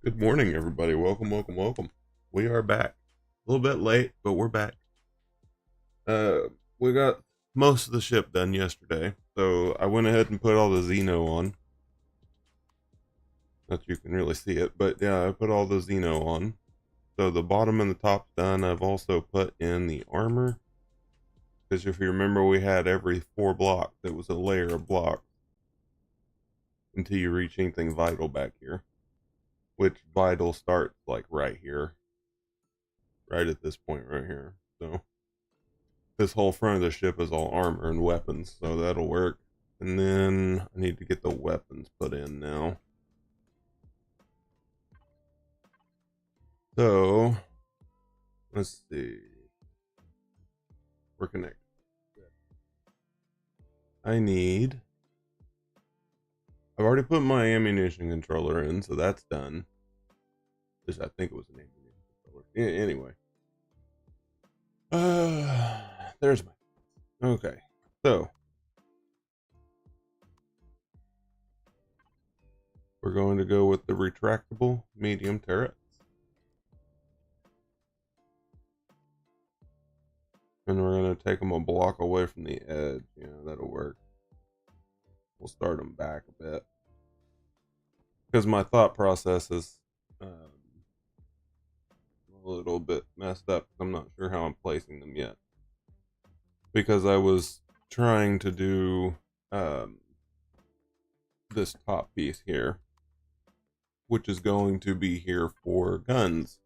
Good morning, everybody. Welcome, welcome, welcome. We are back. A little bit late, but we're back. We got most of the ship done yesterday, so I went ahead and put all the Xeno on. Not that you can really see it, but yeah, I put all the Xeno on. So the bottom and the top's done. I've also put in the armor, because if you remember, we had every 4 blocks. It was a layer of blocks until you reach anything vital back here, which vital starts like right here, right at this point right here. So this whole front of the ship is all armor and weapons, so that'll work. And then I need to get the weapons put in now. So let's see. We're connected. I need. I've already put my ammunition controller in, so that's done. Just I think it was an ammunition controller. Anyway. There's my. Okay. So we're going to go with the retractable medium turrets. And we're going to take them a block away from the edge. Yeah, that'll work. We'll start them back a bit. Because my thought process is a little bit messed up. I'm not sure how I'm placing them yet. Because I was trying to do this top piece here, which is going to be here for guns.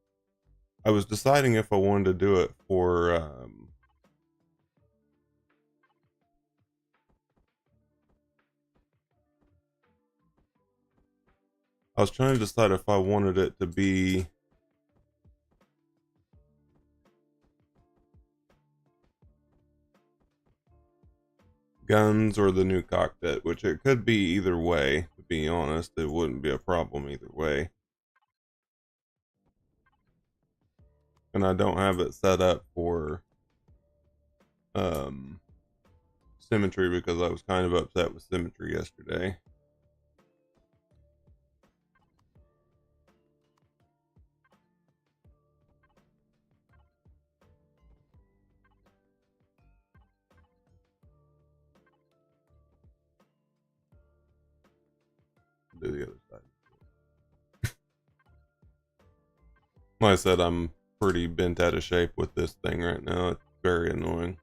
I was deciding if I wanted to do it for I was trying to decide if I wanted it to be guns or the new cockpit, which it could be either way. To be honest, it wouldn't be a problem either way. And I don't have it set up for symmetry because I was kind of upset with symmetry yesterday. Do the other side. Like I said, I'm pretty bent out of shape with this thing right now. It's very annoying.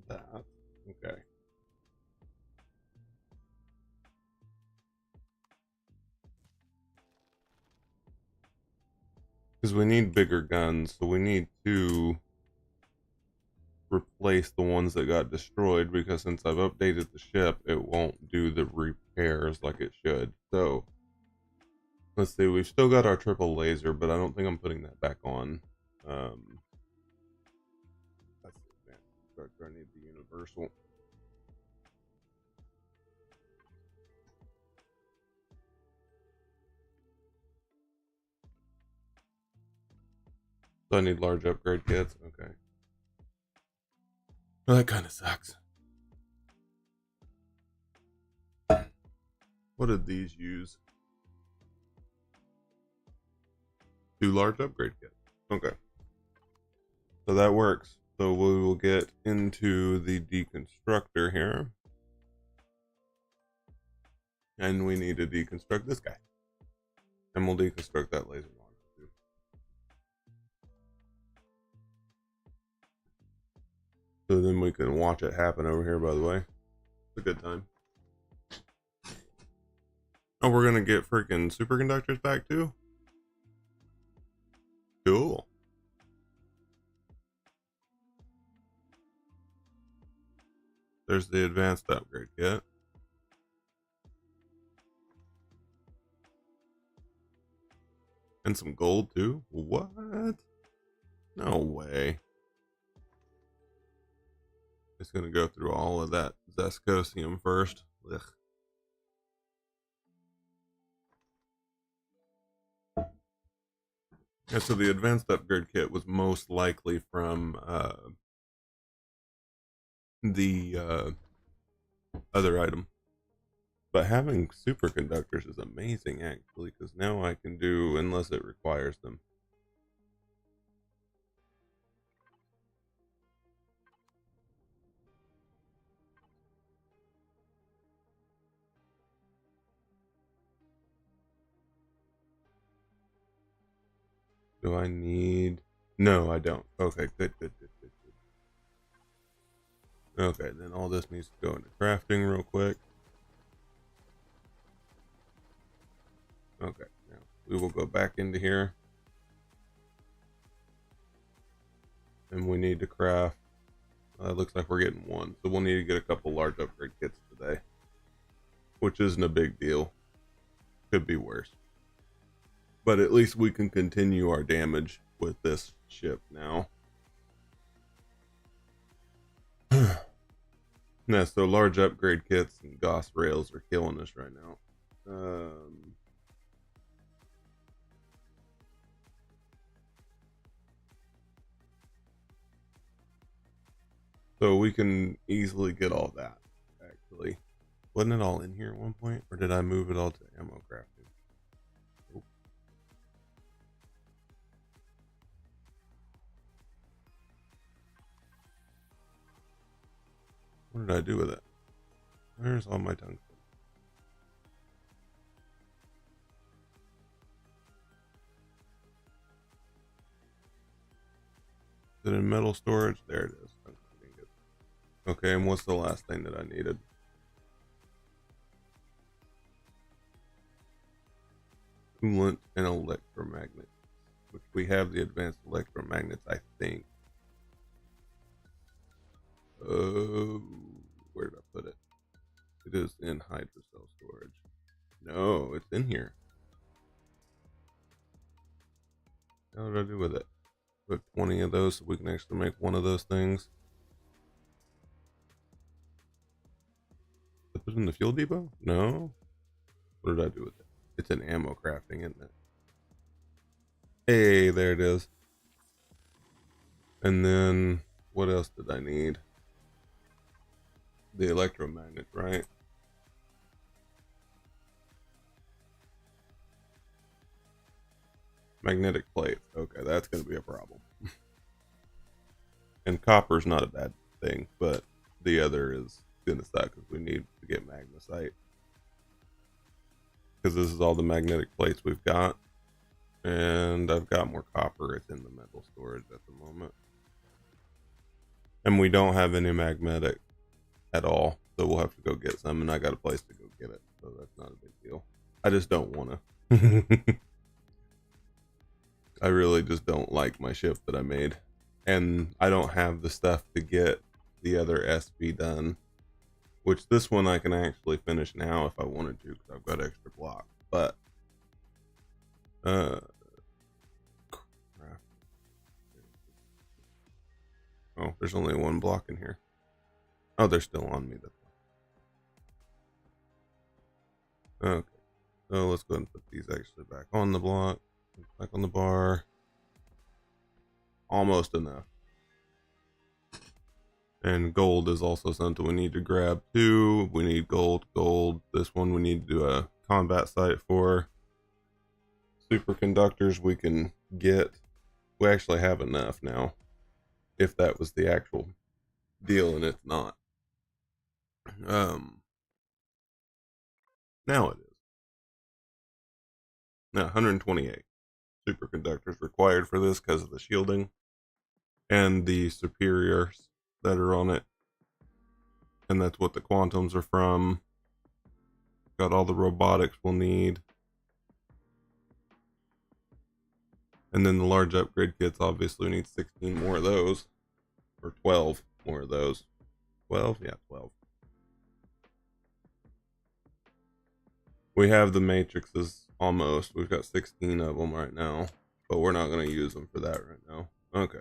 That. Okay. Because we need bigger guns, so we need to replace the ones that got destroyed because since I've updated the ship, it won't do the repairs like it should. So let's see, we've still got our triple laser, but I don't think I'm putting that back on. That's the advanced structure. I need the universal. So I need large upgrade kits. Okay. Well, that kind of sucks. What did these use? 2 large upgrade kits. Okay. So that works. So we will get into the deconstructor here. And we need to deconstruct this guy. And we'll deconstruct that laser launcher too. So then we can watch it happen over here, by the way. It's a good time. Oh, we're gonna get freaking superconductors back too? Cool. There's the advanced upgrade kit. And some gold too? What? No way. It's gonna go through all of that Zescosium first. Ugh. Yeah, so the advanced upgrade kit was most likely from the other item. But having superconductors is amazing, actually, because now I can do, unless it requires them. Do I need... No, I don't. Okay, good. Okay, then all this needs to go into crafting real quick. Okay, now we will go back into here. And we need to craft... looks like we're getting one. So we'll need to get a couple large upgrade kits today. Which isn't a big deal. Could be worse. But at least we can continue our damage with this ship now. Yeah, so large upgrade kits and Gauss rails are killing us right now. So we can easily get all that, actually. Wasn't it all in here at one point? Or did I move it all to ammo crafting? Oh. What did I do with it? Where's all my tungsten? Is it in metal storage? There it is. Okay, and what's the last thing that I needed? Coolant and electromagnet, which we have the advanced electromagnets, I think. Oh, where did I put it? It is in hydrocell storage. No, it's in here. What did I do with it? Put 20 of those so we can actually make one of those things. Did I put it in the fuel depot? No. What did I do with it? It's an ammo crafting, isn't it? Hey, there it is. And then what else did I need? The electromagnet, right? Magnetic plates. Okay, that's going to be a problem. And copper's not a bad thing, but the other is going to suck because we need to get magnesite. Because this is all the magnetic plates we've got. And I've got more copper. It's in the metal storage at the moment. And we don't have any magnetic at all. So we'll have to go get some. And I got a place to go get it. So that's not a big deal. I just don't want to. I really just don't like my ship that I made. And I don't have the stuff to get the other SV done. Which this one I can actually finish now if I wanted to, because I've got extra blocks. But oh, there's only one block in here. Oh, they're still on me. Okay, so let's go ahead and put these actually back on the block, back on the bar. Almost enough. And gold is also something we need to grab too. We need gold. This one we need to do a combat site for. Superconductors we can get. We actually have enough now. If that was the actual deal, and it's not. Now it is. Now 128 superconductors required for this because of the shielding and the superiors that are on it. And that's what the quantums are from. Got all the robotics we'll need. And then the large upgrade kits, obviously we need 16 more of those. Or 12 more of those. 12? Yeah, 12. We have the matrices almost. We've got 16 of them right now. But we're not going to use them for that right now. Okay.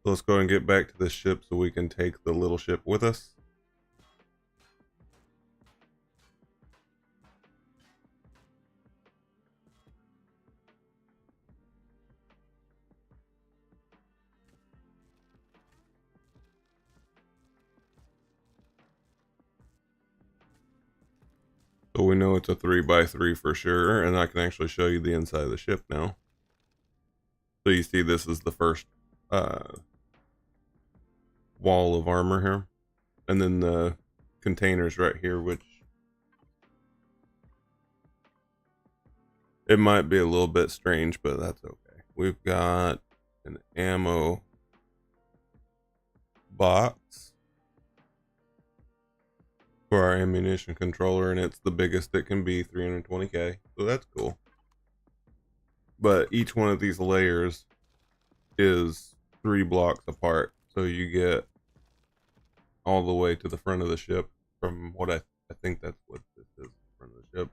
So let's go and get back to the ship so we can take the little ship with us. So we know it's a 3x3 for sure, and I can actually show you the inside of the ship now. So you see this is the first wall of armor here. And then the containers right here, which it might be a little bit strange, but that's okay. We've got an ammo box for our ammunition controller, and it's the biggest it can be, 320k. So that's cool. But each one of these layers is 3 blocks apart, so you get all the way to the front of the ship. From what I think that's what this is, the front of the ship.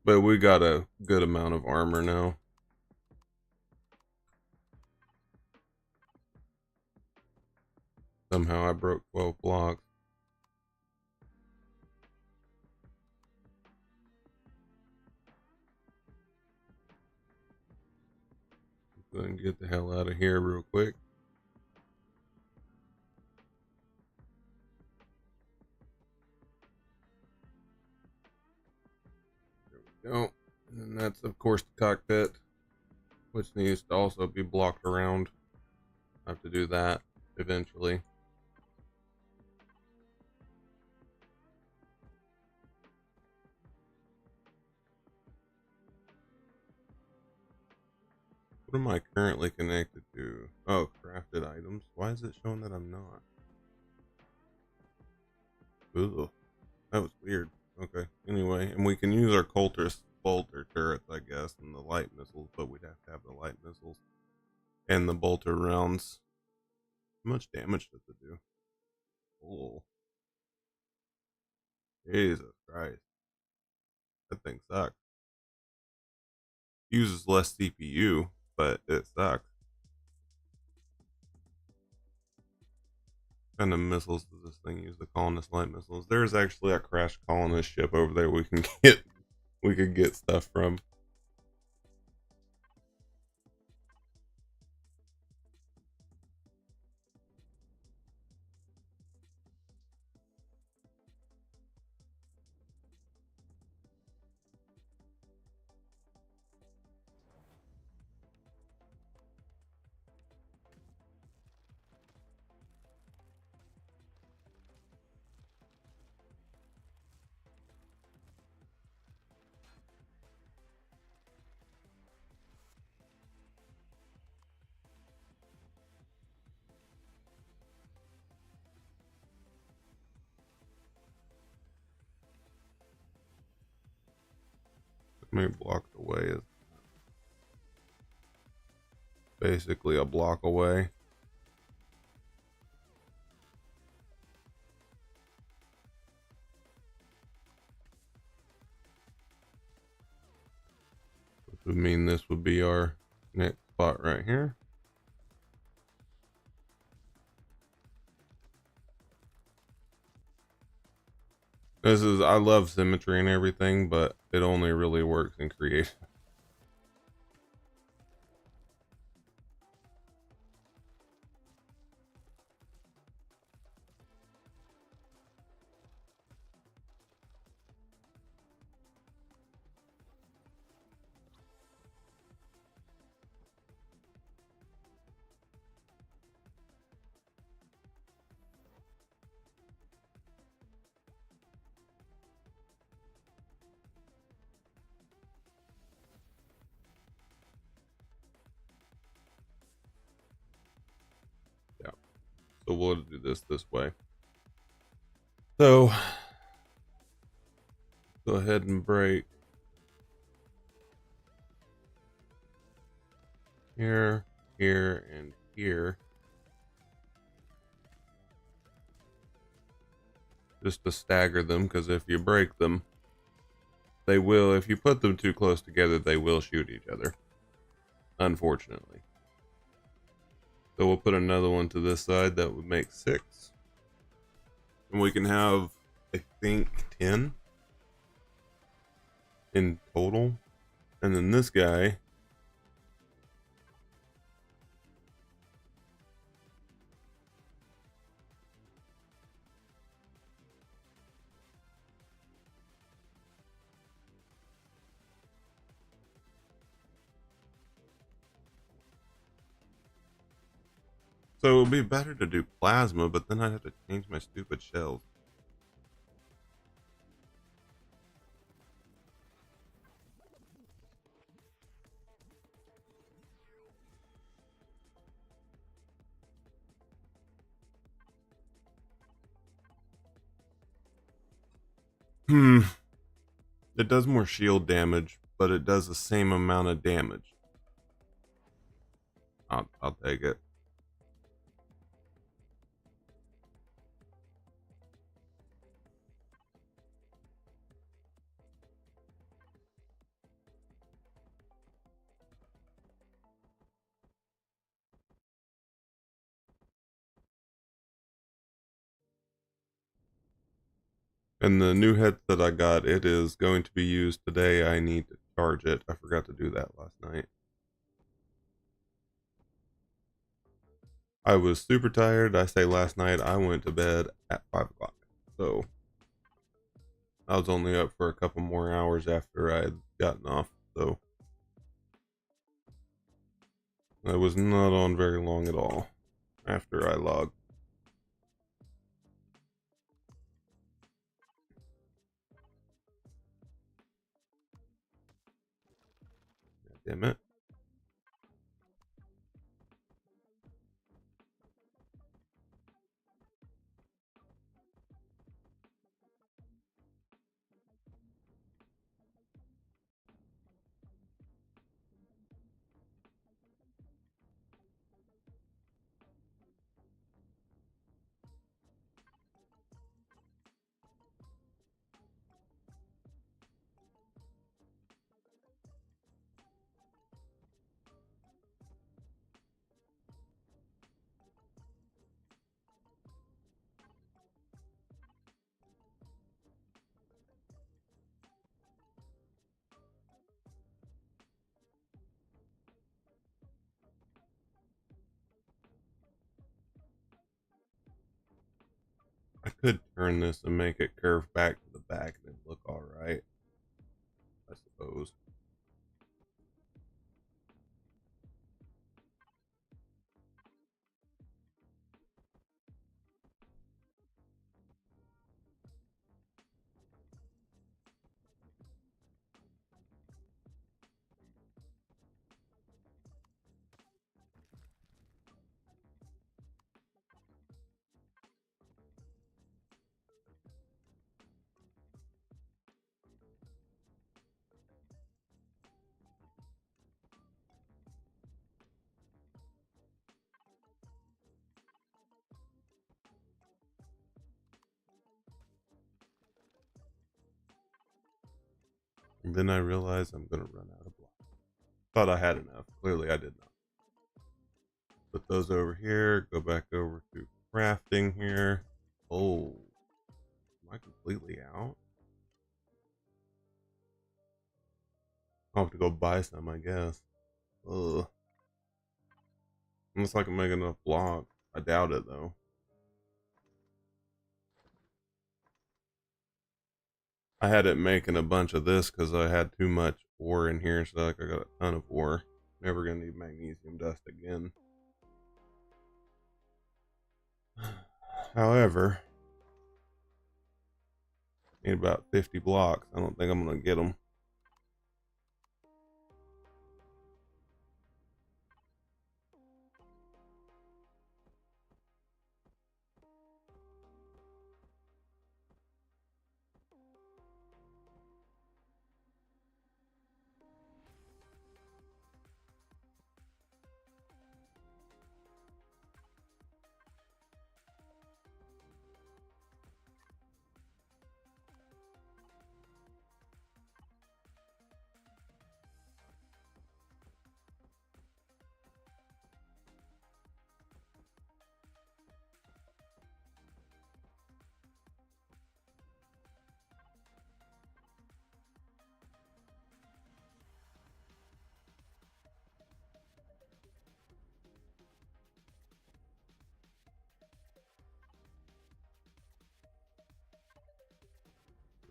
But we got a good amount of armor now. Somehow I broke 12 blocks. Go ahead and get the hell out of here real quick. There we go. And that's of course the cockpit, which needs to also be blocked around. I have to do that eventually. What am I currently connected to? Oh, crafted items. Why is it showing that I'm not? Ooh, that was weird. Okay, anyway, and we can use our Colter bolter turrets, I guess, and the light missiles, but we'd have to have the light missiles and the bolter rounds. How much damage does it do? Oh, Jesus Christ. That thing sucks. Uses less CPU, but it sucks. What kind of missiles does this thing use? The colonist light missiles. There's actually a crash colonist ship over there we can get. We could get stuff from. Maybe blocked away is basically a block away. Which would mean this would be our next spot right here. This is, I love symmetry and everything, but it only really works in creation. Yeah. So we'll do this way. So Go ahead and break here, here, and here. Just to stagger them, because if you break them, they will, if you put them too close together, they will shoot each other. Unfortunately. So we'll put another one to this side. That would make 6. And we can have, I think, 10 in total. And then this guy, so it would be better to do plasma, but then I'd have to change my stupid shells. It does more shield damage, but it does the same amount of damage. I'll take it. And the new head that I got, it is going to be used today. I need to charge it. I forgot to do that last night. I was super tired. I say last night I went to bed at 5 o'clock. So I was only up for a couple more hours after I had gotten off. So I was not on very long at all after I logged. Damn it. I could turn this and make it curve back to the back and it'd look alright, I suppose. And then I realized I'm gonna run out of blocks. Thought I had enough. Clearly I did not. Put those over here. Go back over to crafting here. Oh, am I completely out? I'll have to go buy some, I guess. Ugh. Looks like I'm making enough blocks. I doubt it though. I had it making a bunch of this because I had too much ore in here, so like I got a ton of ore. Never gonna need magnesium dust again. However, need about 50 blocks. I don't think I'm gonna get them.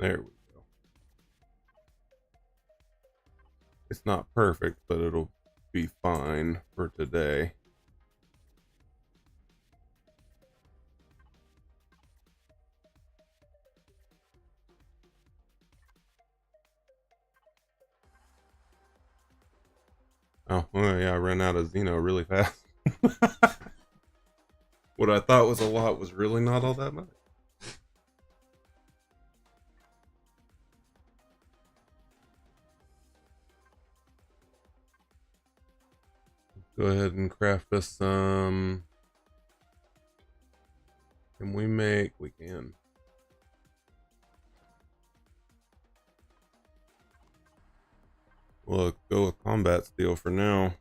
There we go. It's not perfect, but it'll be fine for today. Oh, well, yeah, I ran out of Xeno really fast. What I thought was a lot was really not all that much. Go ahead and craft us some. Can we make? We can. Well, go with combat steel for now.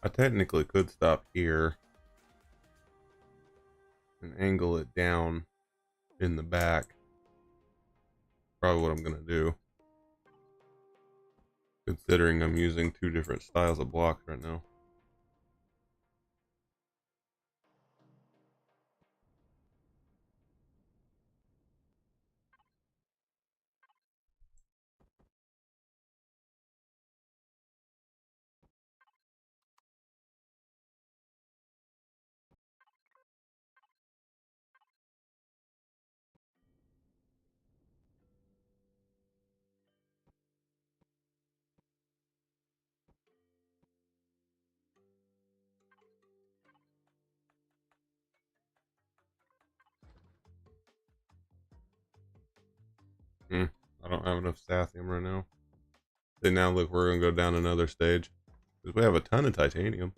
I technically could stop here and angle it down in the back. Probably what I'm gonna do, considering I'm using two different styles of blocks right now. I don't have enough Sathium right now. Then now look, we're gonna go down another stage because we have a ton of titanium.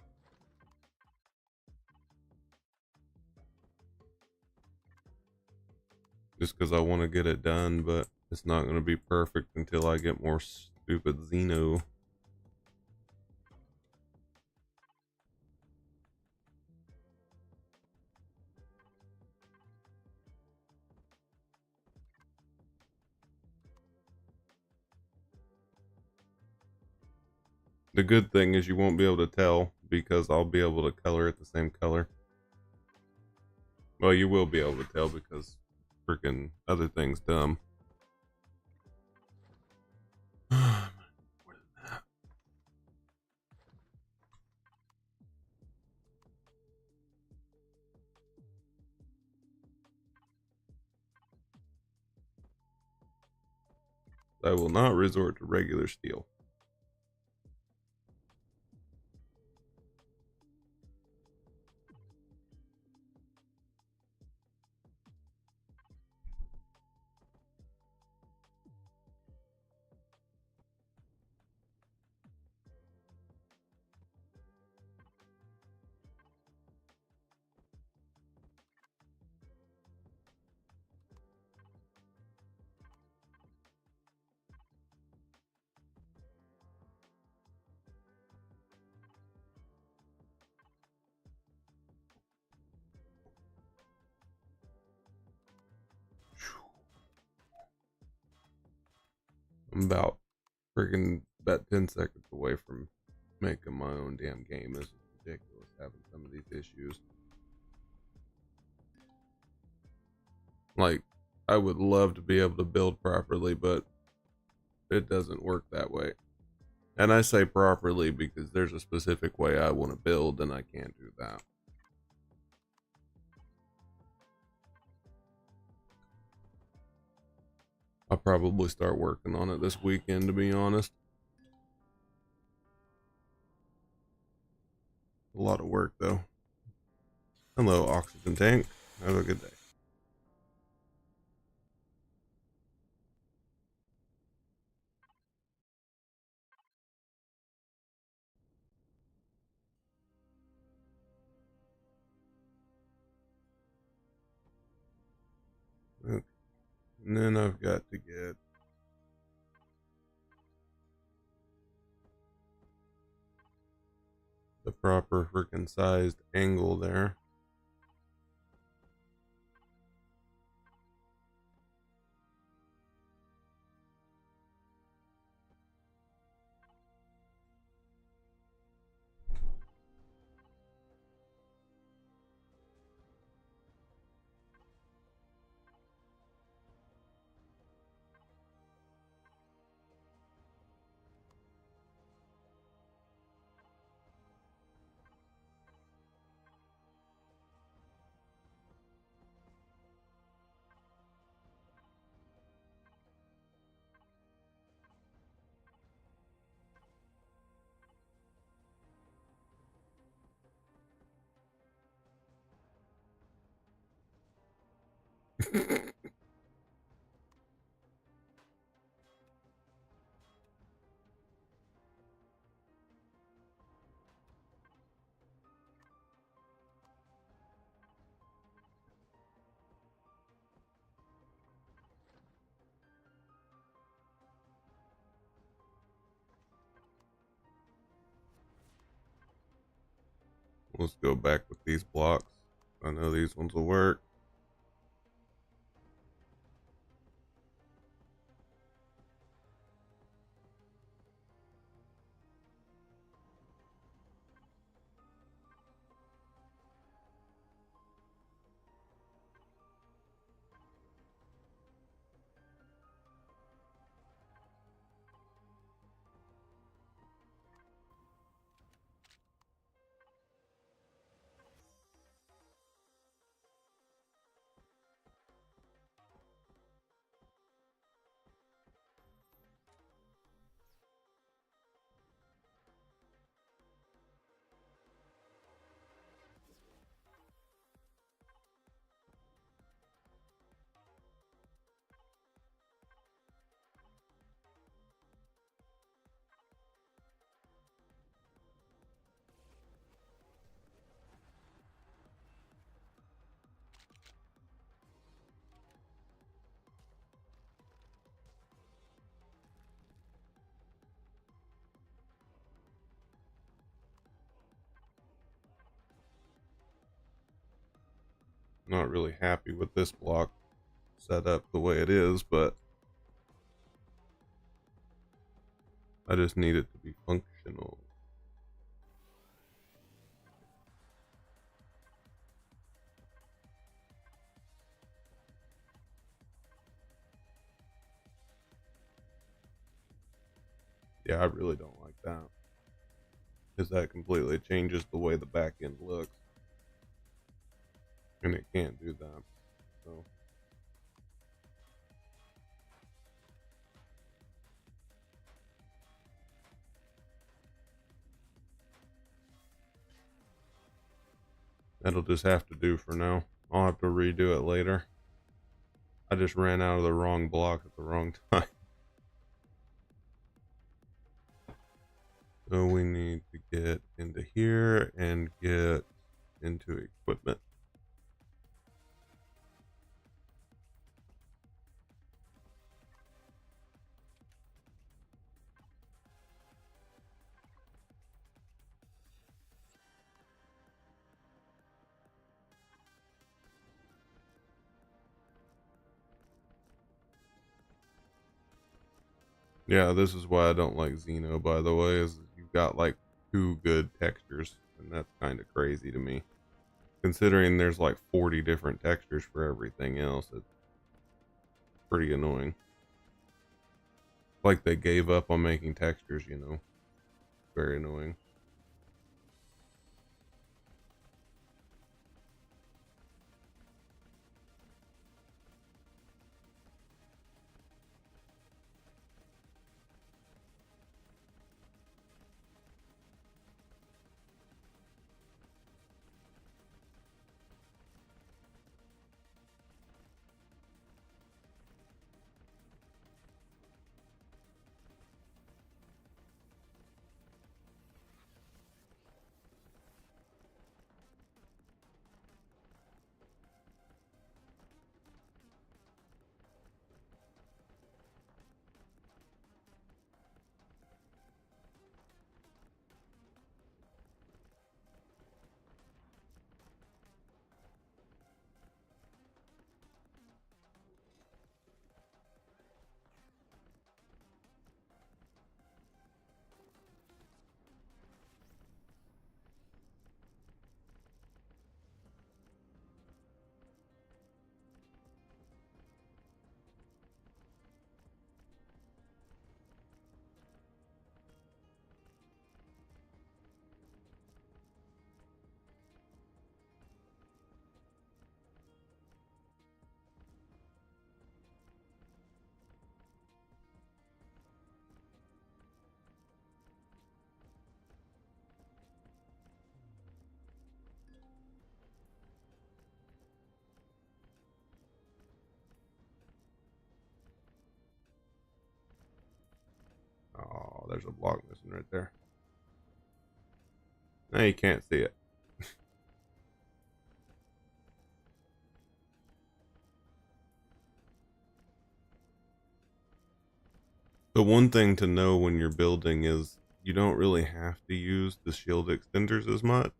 Just because I want to get it done, but it's not gonna be perfect until I get more stupid Xeno. The good thing is you won't be able to tell because I'll be able to color it the same color. Well, you will be able to tell because freaking other thing's dumb. I will not resort to regular steel. I'm about 10 seconds away from making my own damn game. This is ridiculous having some of these issues. Like, I would love to be able to build properly, but it doesn't work that way. And I say properly because there's a specific way I want to build and I can't do that. I'll probably start working on it this weekend, to be honest. A lot of work though. Hello, oxygen tank. Have a good day. Okay. And then I've got to get the proper freaking sized angle there. Let's go back with these blocks. I know these ones will work. Not really happy with this block set up the way it is, but I just need it to be functional. Yeah, I really don't like that, because that completely changes the way the back end looks, and it can't do that. So that'll just have to do for now. I'll have to redo it later. I just ran out of the wrong block at the wrong time. So we need to get into here and get into equipment. Yeah, this is why I don't like Xeno, by the way, is you've got like 2 good textures, and that's kind of crazy to me. Considering there's like 40 different textures for everything else, it's pretty annoying. Like they gave up on making textures, you know. Very annoying. there's a block missing right there. Now you can't see it. The one thing to know when you're building is you don't really have to use the shield extenders as much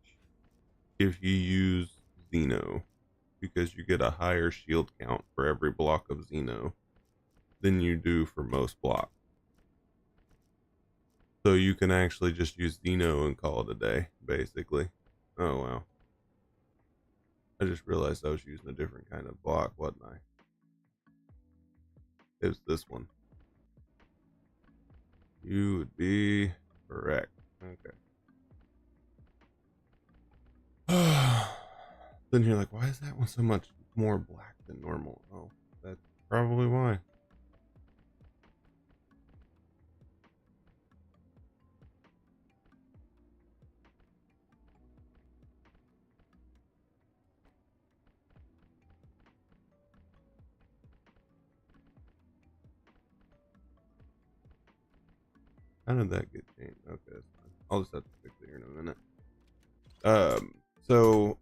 if you use Xeno, because you get a higher shield count for every block of Xeno than you do for most blocks. So you can actually just use Xeno and call it a day, basically. Oh wow. I just realized I was using a different kind of block, wasn't I? It was this one. You would be correct. Okay. Then you're like, why is that one so much more black than normal? Oh, that's probably why. How did that get changed? Okay, that's fine. I'll just have to fix it here in a minute. So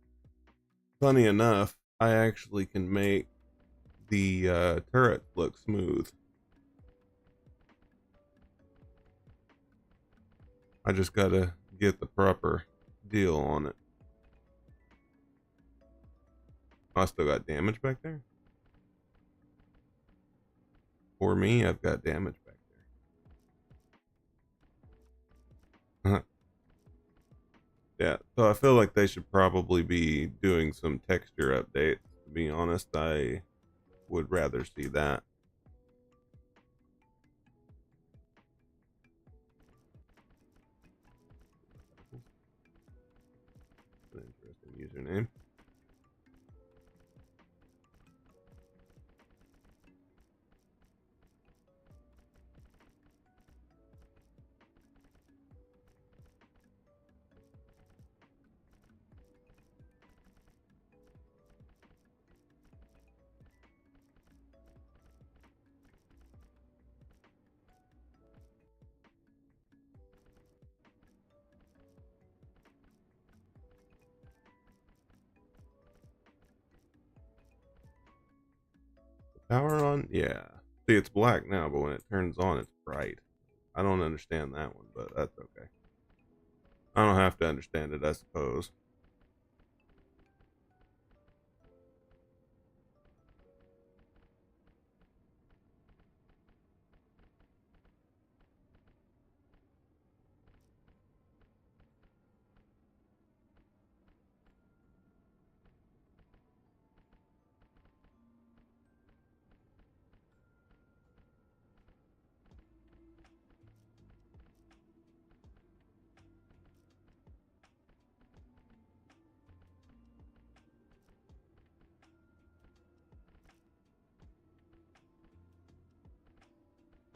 funny enough, I actually can make the turret look smooth. I just gotta get the proper deal on it. I still got damage back there. For me, I've got damage back there. Yeah, so I feel like they should probably be doing some texture updates. To be honest, I would rather see that. An interesting username. Power on? Yeah. See, it's black now, but when it turns on, it's bright. I don't understand that one, but that's okay. I don't have to understand it, I suppose.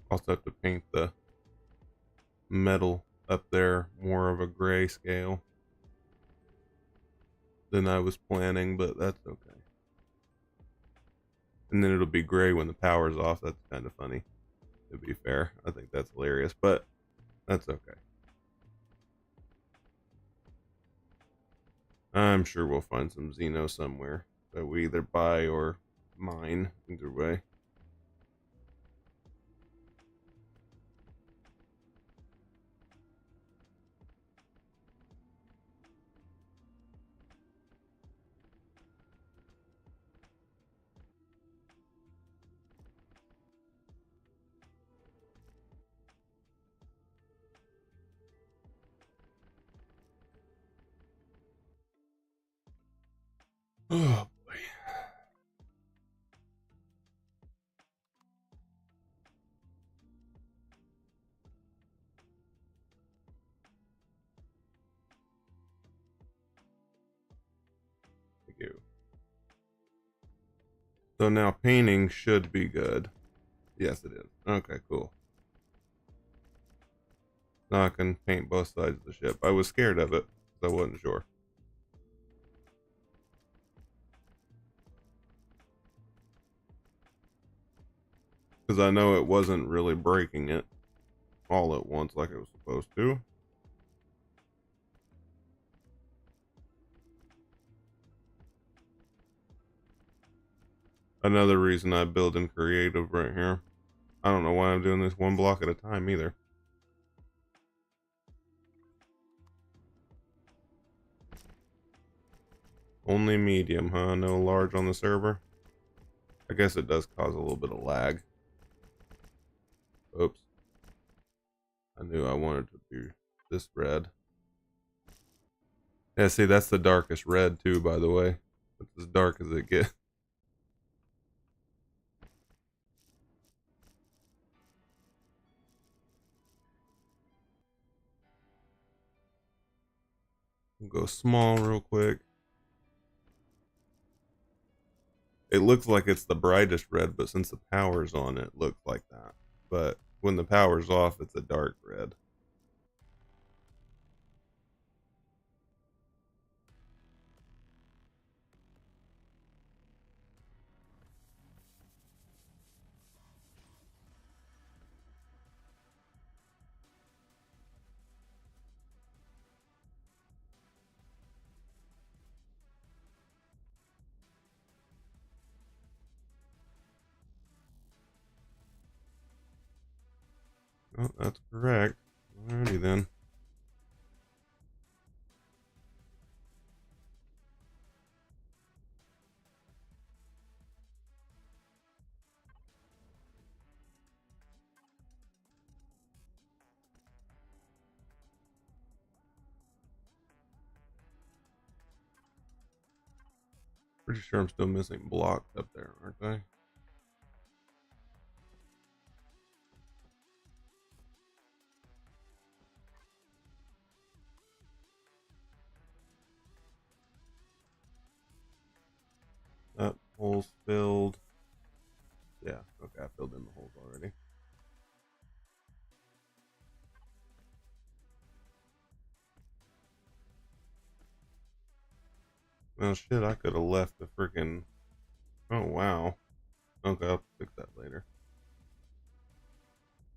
Also have to paint the metal up there more of a gray scale than I was planning, but that's okay. And then it'll be gray when the power's off. That's kind of funny, to be fair. I think that's hilarious, but that's okay. I'm sure we'll find some Xeno somewhere that we either buy or mine, either way. Oh boy. Thank you. So now painting should be good. Yes, it is. Okay, cool. Now I can paint both sides of the ship. I was scared of it because I wasn't sure. Because I know it wasn't really breaking it all at once like it was supposed to. Another reason I build in creative right here. I don't know why I'm doing this one block at a time either. Only medium, huh? No large on the server? I guess it does cause a little bit of lag. Oops. I knew I wanted to do this red. Yeah, see, that's the darkest red too, by the way. It's as dark as it gets. We'll go small real quick. It looks like it's the brightest red, but since the power's on, it looks like that. But when the power's off, it's a dark red. Oh, that's correct. Alrighty then. Pretty sure I'm still missing blocks up there, aren't I? That hole's filled. Yeah, okay, I filled in the holes already. Well, shit, I could have left the freaking. Oh, wow. Okay, I'll fix that later.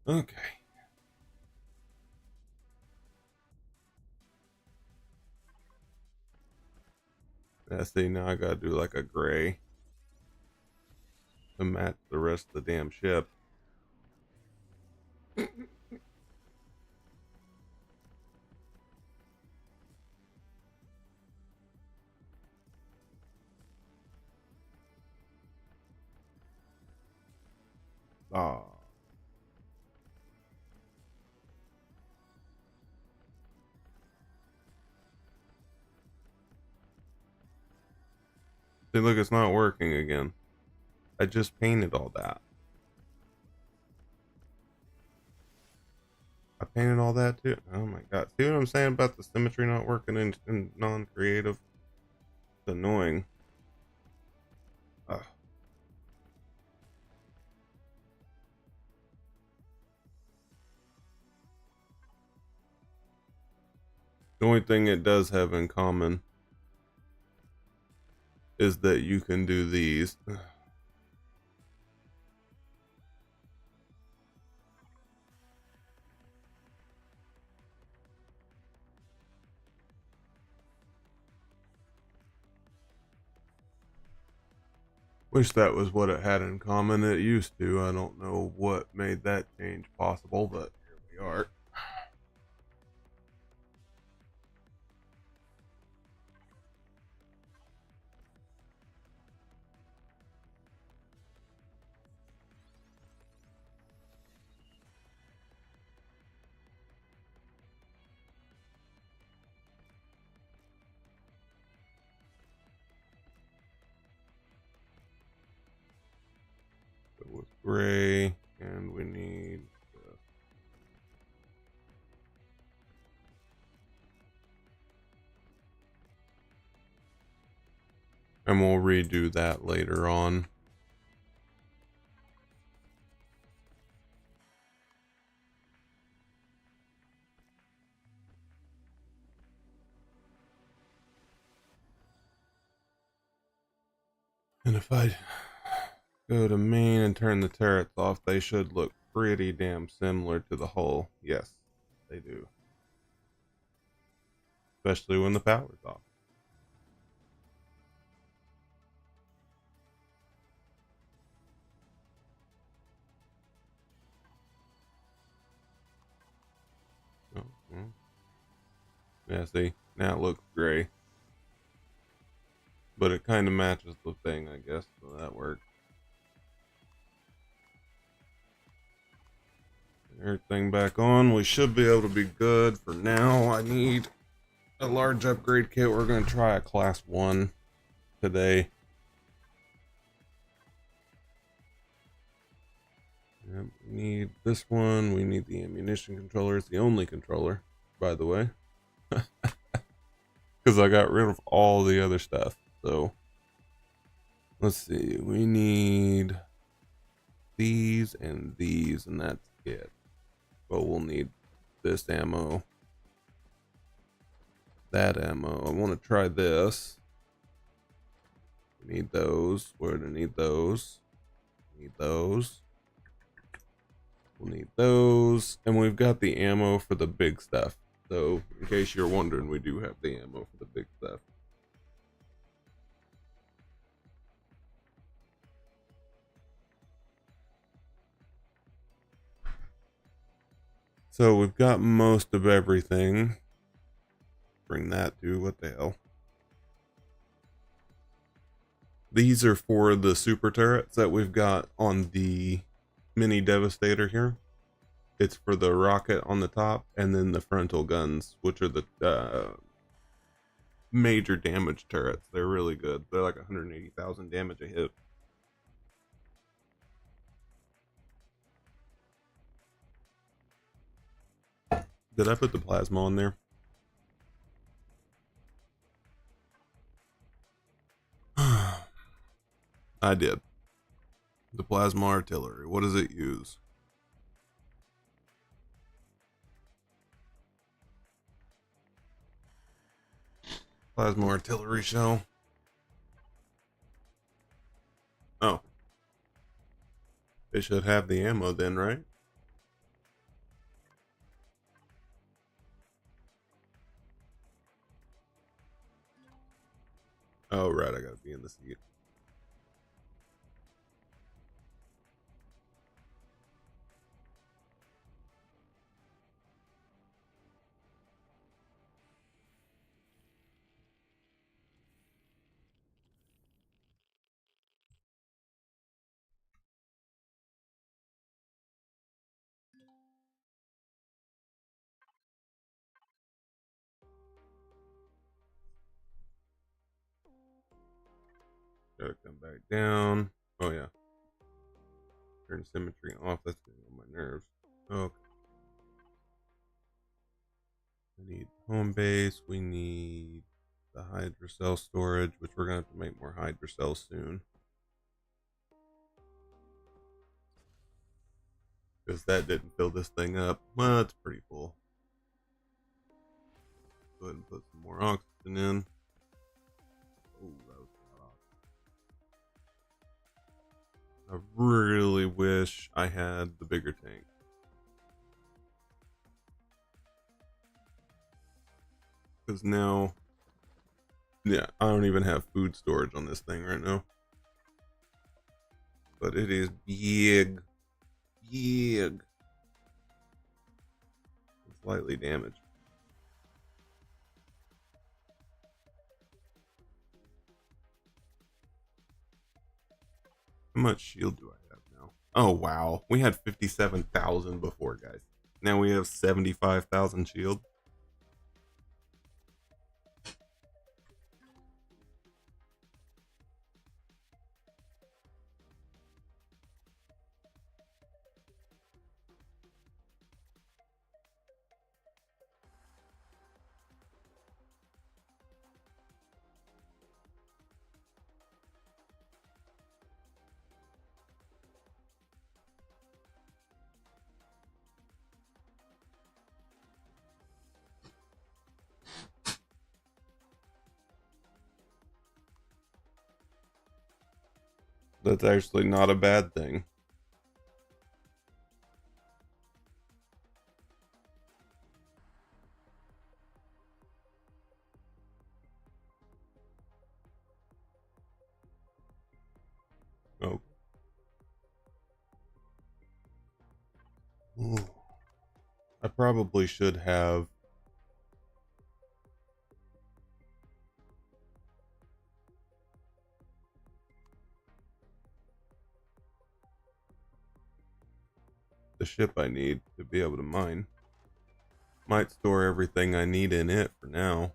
Okay. Yeah, see, now I gotta do like a gray to match the rest of the damn ship. Ah. See, look, it's not working again. I just painted all that. I painted all that too. Oh my god. See what I'm saying about the symmetry not working in non-creative? It's annoying. Ugh. The only thing it does have in common is that you can do these. Wish that was what it had in common. It used to. I don't know what made that change possible, but here we are. It was gray, and we need this. And we'll redo that later on. And if I go to main and turn the turrets off, they should look pretty damn similar to the hull. Yes, they do. Especially when the power's off. Oh, well. Yeah, see, now it looks gray. But it kind of matches the thing, I guess, so that works. Everything back on. We should be able to be good for now. I need a large upgrade kit. We're going to try a class 1 today. Yep, we need this one. We need the ammunition controller. It's the only controller, by the way. Because I got rid of all the other stuff. So, let's see. We need these, and that's it. But we'll need this ammo. That ammo. I want to try this. We need those. We're going to need those. Need those. We'll need those. And we've got the ammo for the big stuff. So, in case you're wondering, we do have the ammo for the big stuff. So, we've got most of everything. Bring that to, what the hell? These are for the super turrets that we've got on the mini Devastator here. It's for the rocket on the top, and then the frontal guns, which are the major damage turrets. They're really good. They're like 180,000 damage a hit. Did I put the plasma on there? I did. The plasma artillery. What does it use? Plasma artillery shell. Oh. It should have the ammo then, right? Oh, right. I gotta be in the seat. Gotta come back down. Oh, yeah. Turn symmetry off. That's getting on my nerves. Okay. We need home base. We need the hydrocell storage, which we're gonna have to make more hydrocells soon. Because that didn't fill this thing up. Well, it's pretty full. Go ahead and put some more oxygen in. Oh, that was a lot of oxygen. I really wish I had the bigger tank. Because now, yeah, I don't even have food storage on this thing right now. But it is big. Big. It's slightly damaged. How much shield do I have now? Oh, wow. We had 57,000 before, guys. Now we have 75,000 shield. That's actually not a bad thing. Oh. Ooh. I probably should have the ship I need to be able to mine. Might store everything I need in it for now.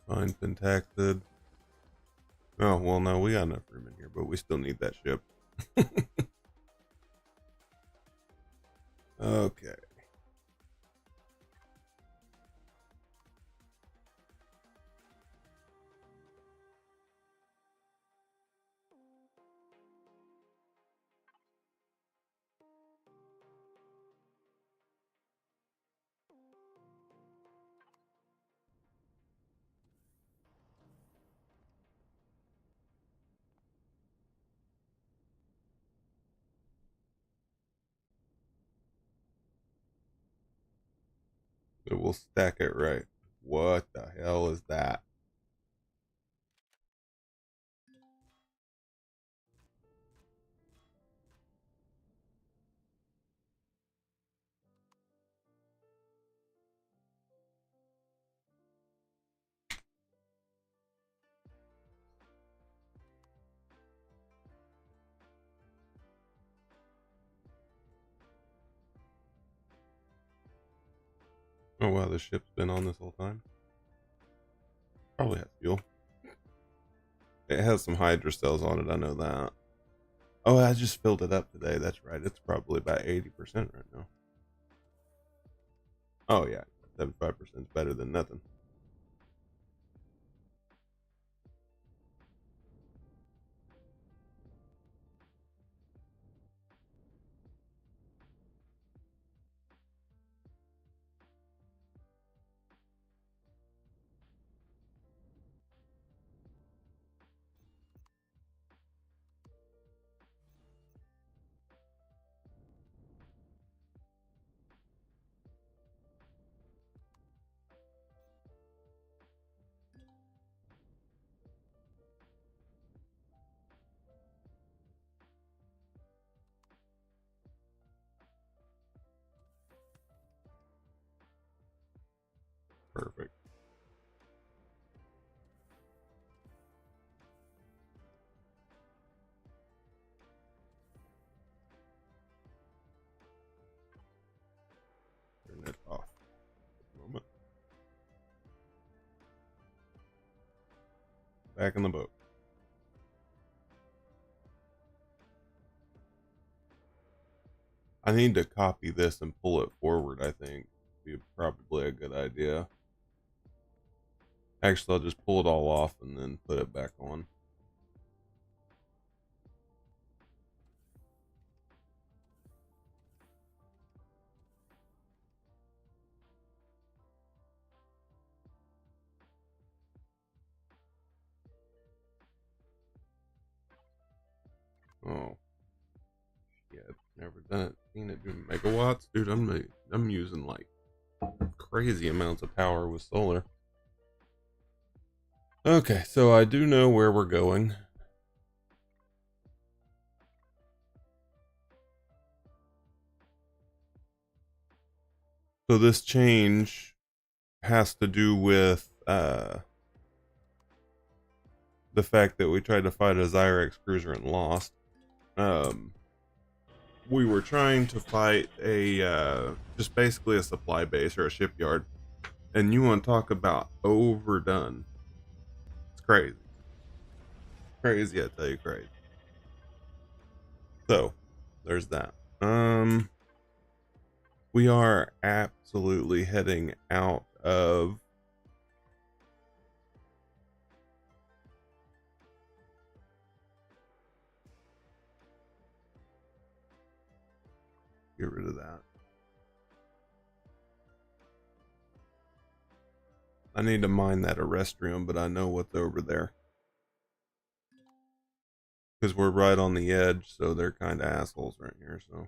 Refined pentactid. Oh, well, no, we got enough room in here, but we still need that ship. Okay. So we'll stack it right. What the hell is that? Oh wow, the ship's been on this whole time. Probably has fuel. It has some hydra cells on it, I know that. Oh, I just filled it up today. That's right. It's probably about 80% right now. Oh yeah, 75% is better than nothing. Perfect. Turn it off. Moment. Back in the boat. I need to copy this and pull it forward, I think. Be probably a good idea. Actually, I'll just pull it all off and then put it back on. Oh, yeah, never done it. Seen it do megawatts, dude. I'm using like crazy amounts of power with solar. Okay, so I do know where we're going. So this change has to do with the fact that we tried to fight a Zyrex cruiser and lost. We were trying to fight a just basically a supply base or a shipyard, and you want to talk about overdone? It's crazy, crazy. I tell you, crazy. So there's that. We are absolutely heading out of get rid of that. I need to mine that Arrestrium, but I know what's over there. Because we're right on the edge, so they're kind of assholes right here, so.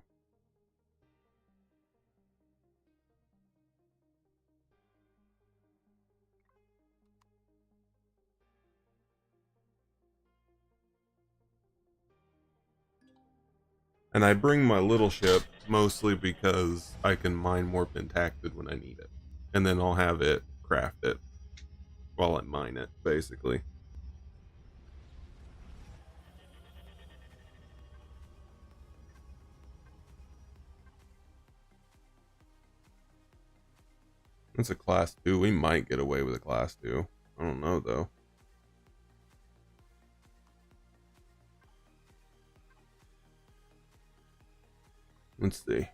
And I bring my little ship mostly because I can mine more pentactid when I need it. And then I'll have it craft it while I mine it, basically. It's a class 2. We might get away with a class 2. I don't know, though. Let's see.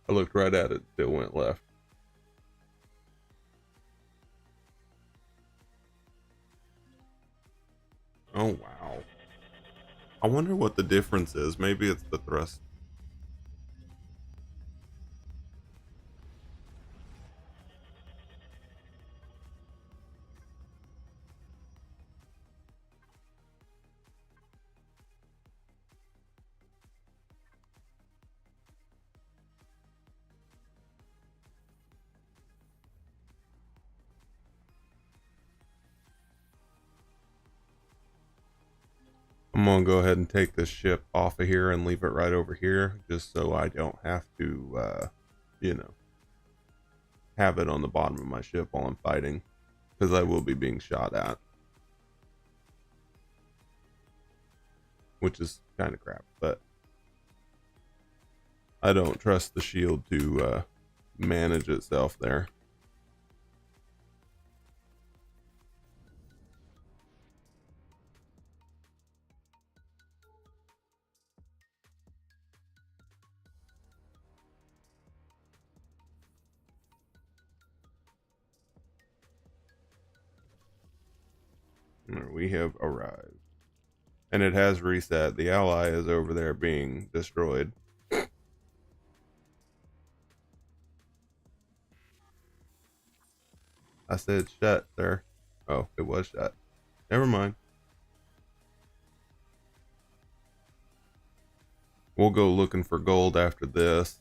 I looked right at it. Still went left. Oh, wow. I wonder what the difference is. Maybe it's the thrust. I'm gonna go ahead and take this ship off of here and leave it right over here, just so I don't have to, you know, have it on the bottom of my ship while I'm fighting, because I will be being shot at, which is kind of crap, but I don't trust the shield to manage itself there. We have arrived. And it has reset. The ally is over there being destroyed. I said shut, sir. Oh, it was shut. Never mind. We'll go looking for gold after this.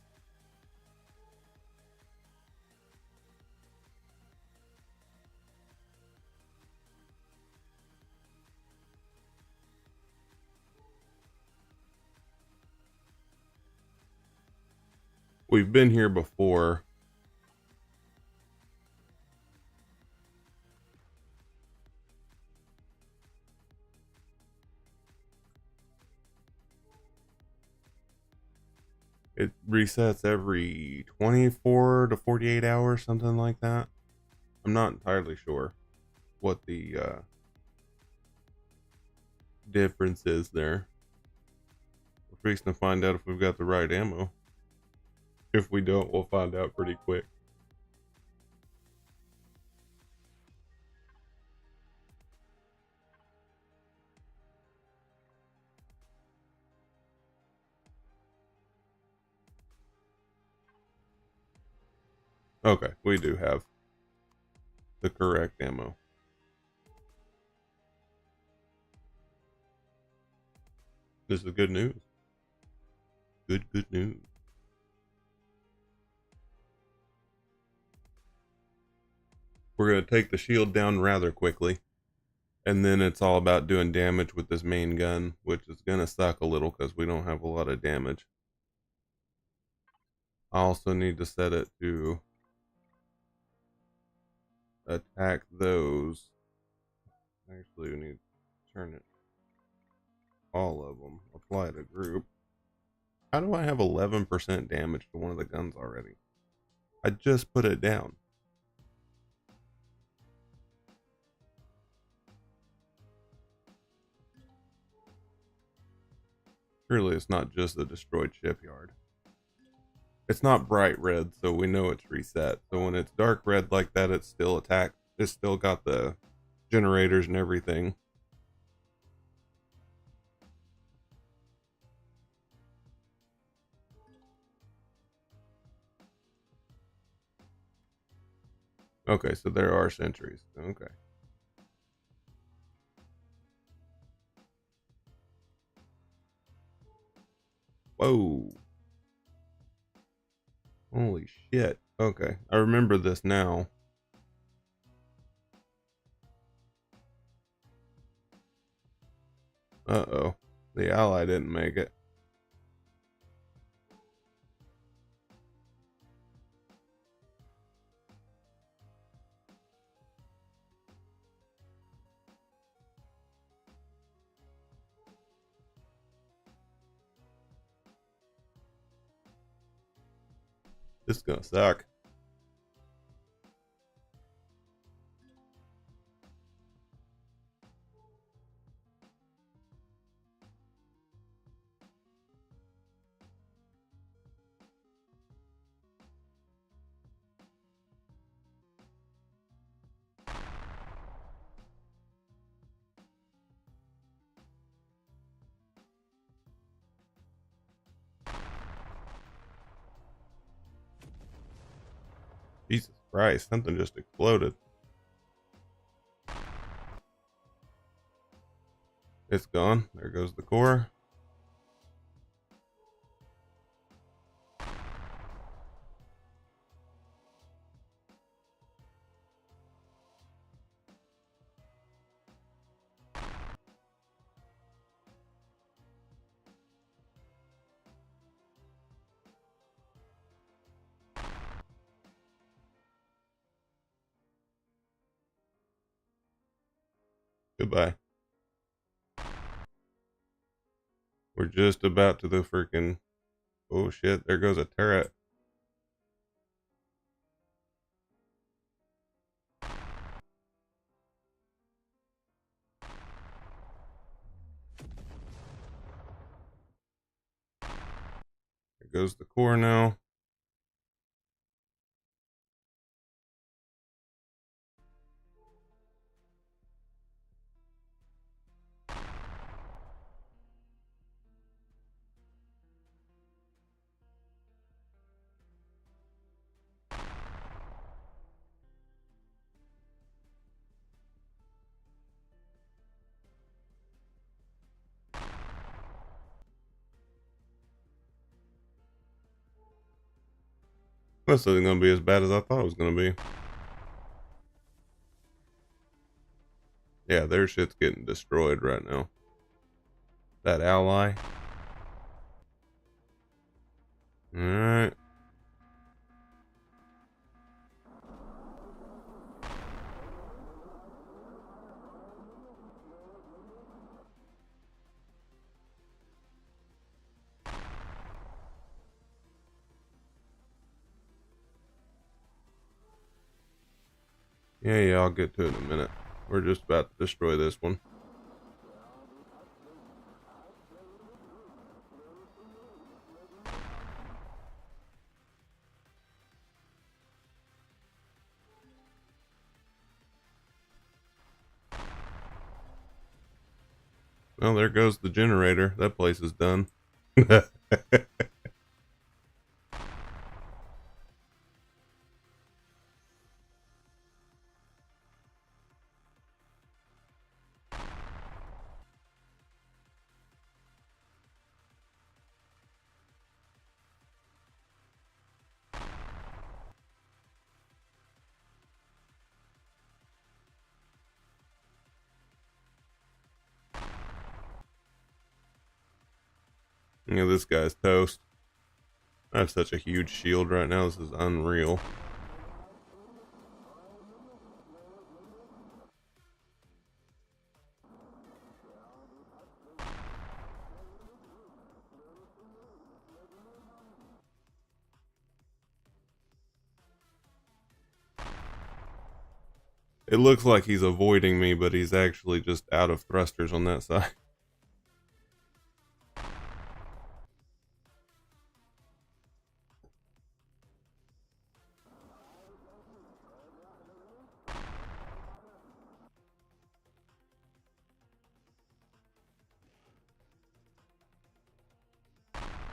We've been here before. It resets every 24 to 48 hours, something like that. I'm not entirely sure what the difference is there. We're fixing to find out if we've got the right ammo. If we don't, we'll find out pretty quick. Okay, we do have the correct ammo. This is good news. Good news. We're going to take the shield down rather quickly. And then it's all about doing damage with this main gun, which is going to suck a little because we don't have a lot of damage. I also need to set it to attack those. Actually, we need to turn it. All of them. Apply to group. How do I have 11% damage to one of the guns already? I just put it down. Surely it's not just the destroyed shipyard. It's not bright red, so we know it's reset. So when it's dark red like that, it's still attacked. It's still got the generators and everything. Okay, so there are sentries. Okay. Whoa. Holy shit. Okay, I remember this now. Uh-oh. The ally didn't make it. This is gonna suck. Jesus Christ, something just exploded. It's gone. There goes the core. Goodbye. We're just about to the freaking... Oh shit, there goes a turret. There goes the core now. This isn't gonna be as bad as I thought it was gonna be. Yeah, their shit's getting destroyed right now. That ally. Alright. Yeah, I'll get to it in a minute. We're just about to destroy this one. Well, there goes the generator. That place is done. Yeah, this guy's toast. I have such a huge shield right now. This is unreal. It looks like he's avoiding me, but he's actually just out of thrusters on that side.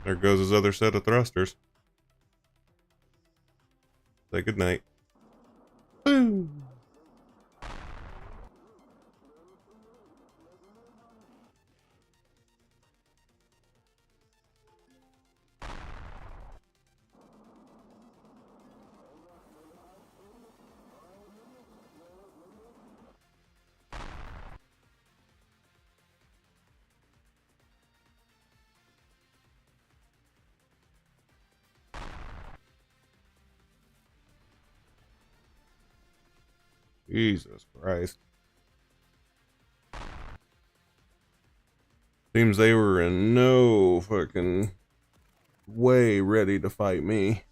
There goes his other set of thrusters. Say goodnight. Boom. Jesus Christ. Seems they were in no fucking way ready to fight me.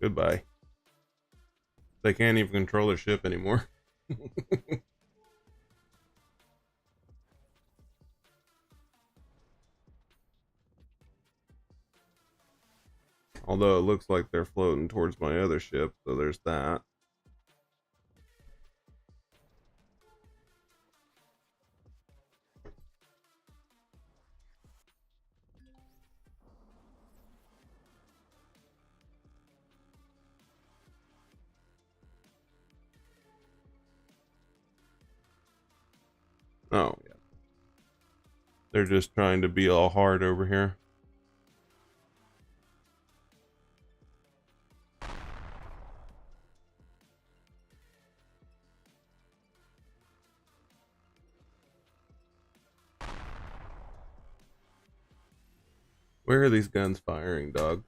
Goodbye. They can't even control their ship anymore. Although it looks like they're floating towards my other ship, so there's that. Oh, yeah. They're just trying to be all hard over here. Where are these guns firing, dog?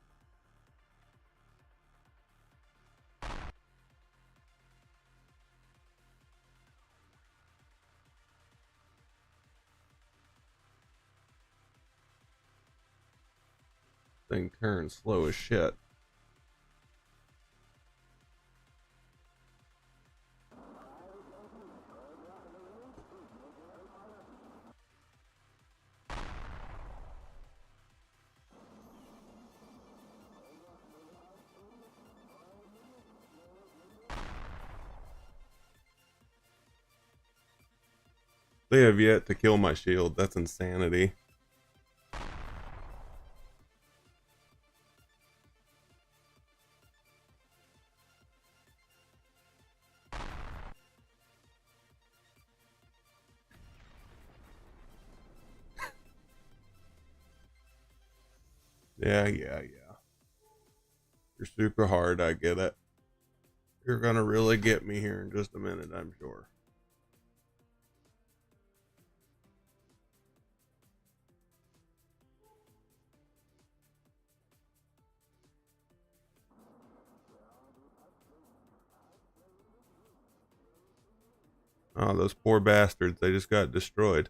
Thing turns slow as shit. They have yet to kill my shield. That's insanity. Yeah. You're super hard, I get it. You're gonna really get me here in just a minute, I'm sure. Oh, those poor bastards. They just got destroyed.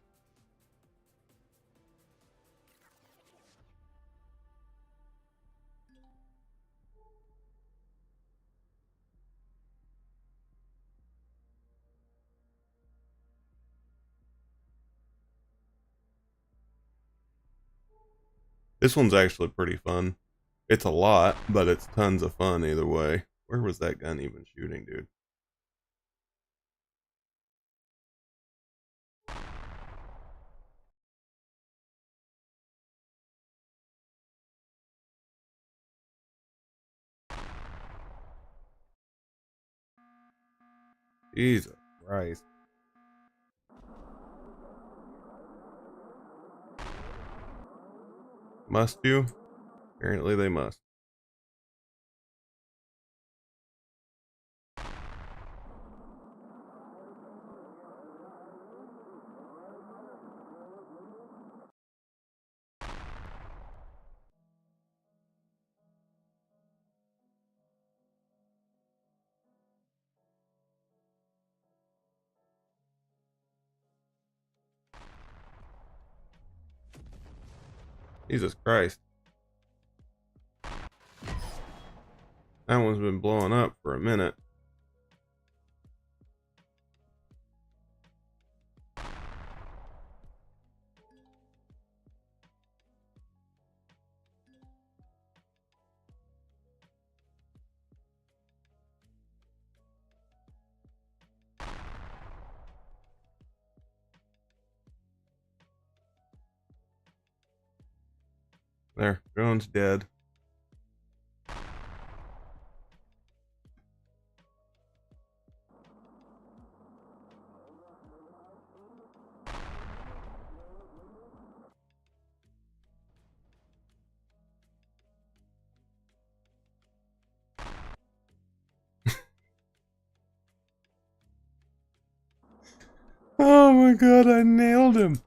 This one's actually pretty fun. It's a lot, but it's tons of fun either way. Where was that gun even shooting, dude? Jesus Christ. Must you? Apparently they must. Jesus Christ. That one's been blowing up for a minute. There, drone's dead. Oh my god, I nailed him.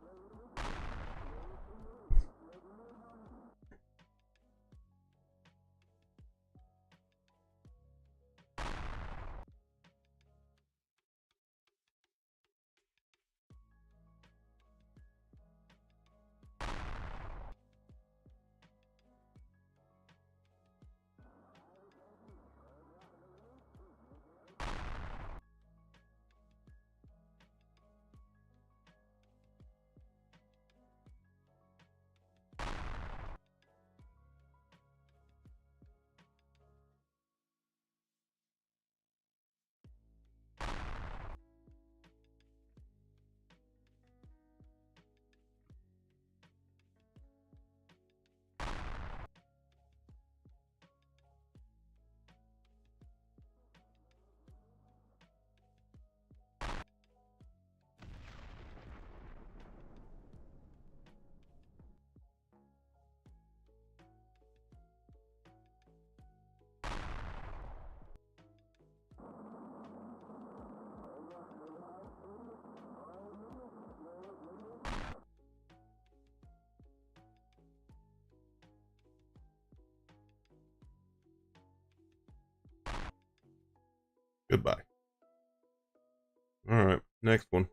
Goodbye. All right, next one.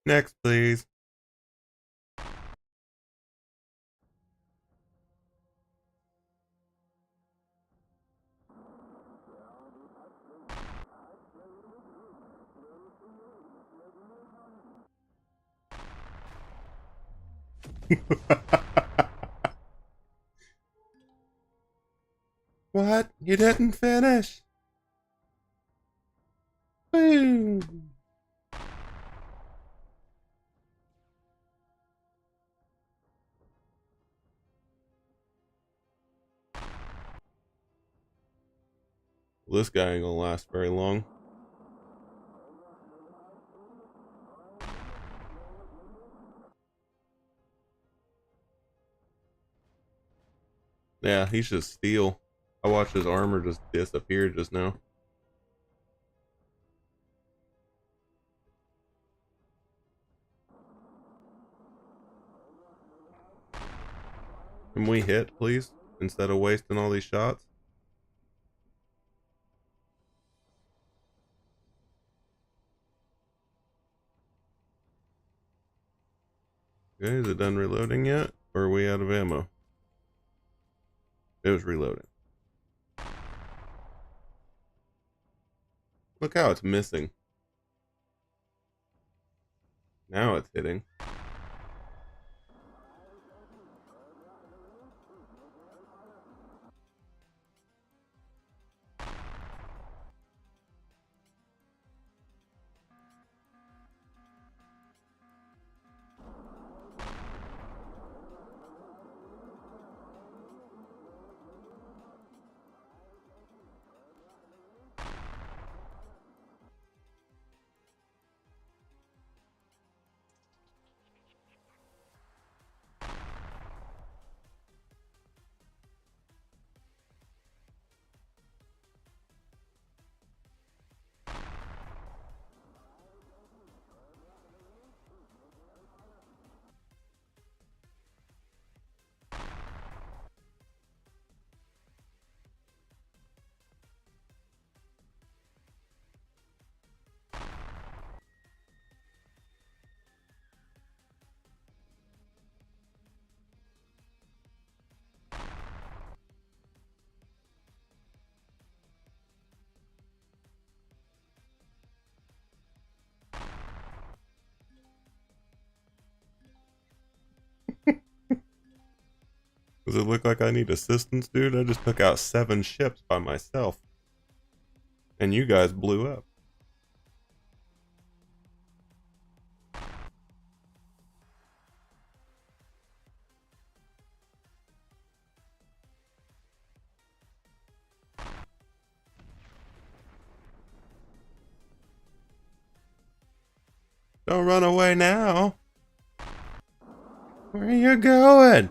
Next, please. What? You didn't finish? Boom. Well, this guy ain't gonna last very long. Yeah, he's just steel. I watched his armor just disappear just now. Can we hit, please? Instead of wasting all these shots? Okay, is it done reloading yet? Or are we out of ammo? It was reloading. Look how it's missing. Now it's hitting. Does it look like I need assistance, dude? I just took out 7 ships by myself. And you guys blew up. Don't run away now. Where are you going?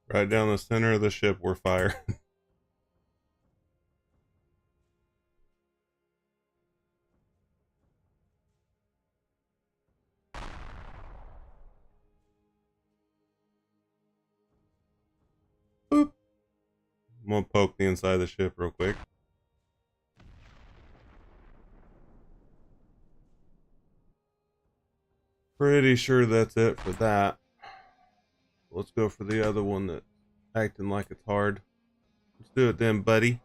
Right down the center of the ship, we're firing. Boop. I'm gonna poke the inside of the ship real quick. Pretty sure that's it for that. Let's go for the other one that's acting like it's hard. Let's do it then, buddy.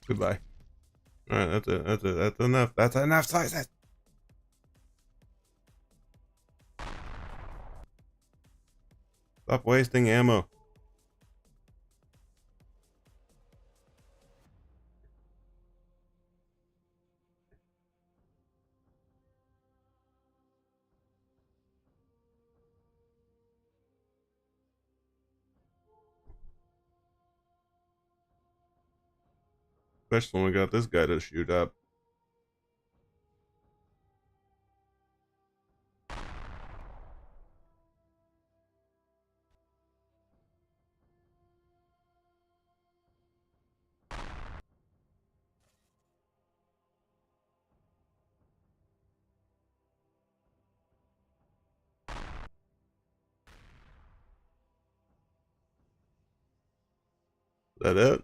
Goodbye. All right, that's it. That's it. That's enough. That's enough sizes. Stop wasting ammo. Especially when we got this guy to shoot up. Is that it?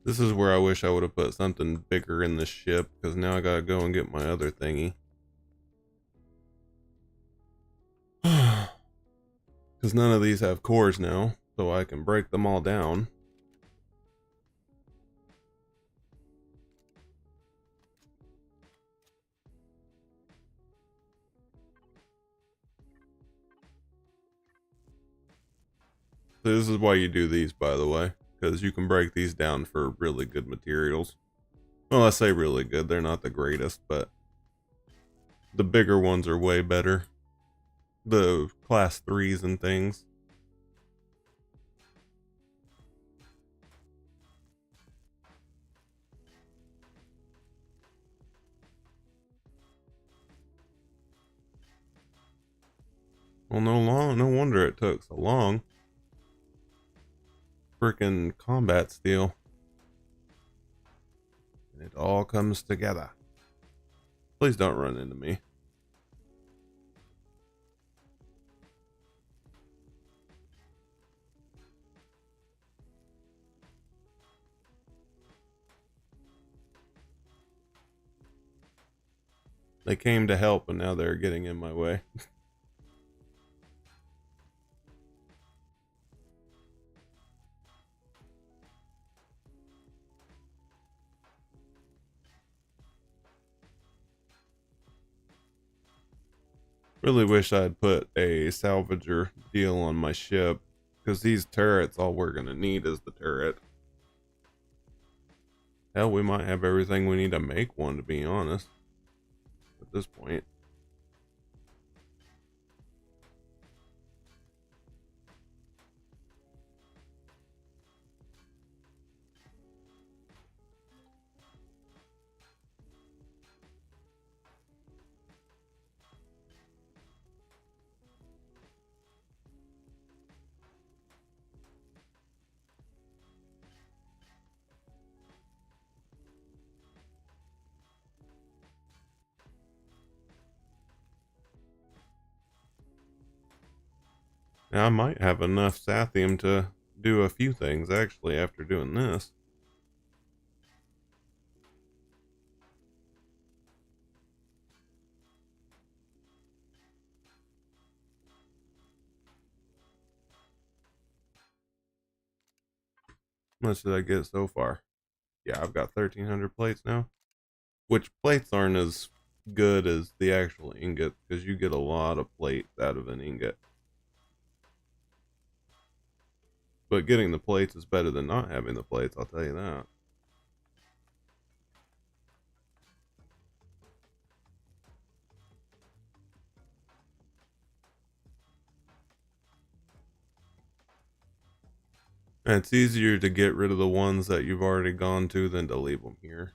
This is where I wish I would have put something bigger in the ship, because now I gotta go and get my other thingy. Because none of these have cores now, so I can break them all down. So this is why you do these, by the way, because you can break these down for really good materials. Well, I say really good, they're not the greatest, but the bigger ones are way better. The class 3s and things. Well, no wonder it took so long. Freaking combat steel. It all comes together. Please don't run into me. They came to help and now they're getting in my way. Really wish I'd put a salvager deal on my ship, because these turrets, all we're gonna need is the turret. Hell, we might have everything we need to make one, to be honest, at this point. Now, I might have enough Sathium to do a few things, actually, after doing this. How much did I get so far? Yeah, I've got 1,300 plates now. Which plates aren't as good as the actual ingot, because you get a lot of plates out of an ingot. But getting the plates is better than not having the plates, I'll tell you that. And it's easier to get rid of the ones that you've already gone to than to leave them here.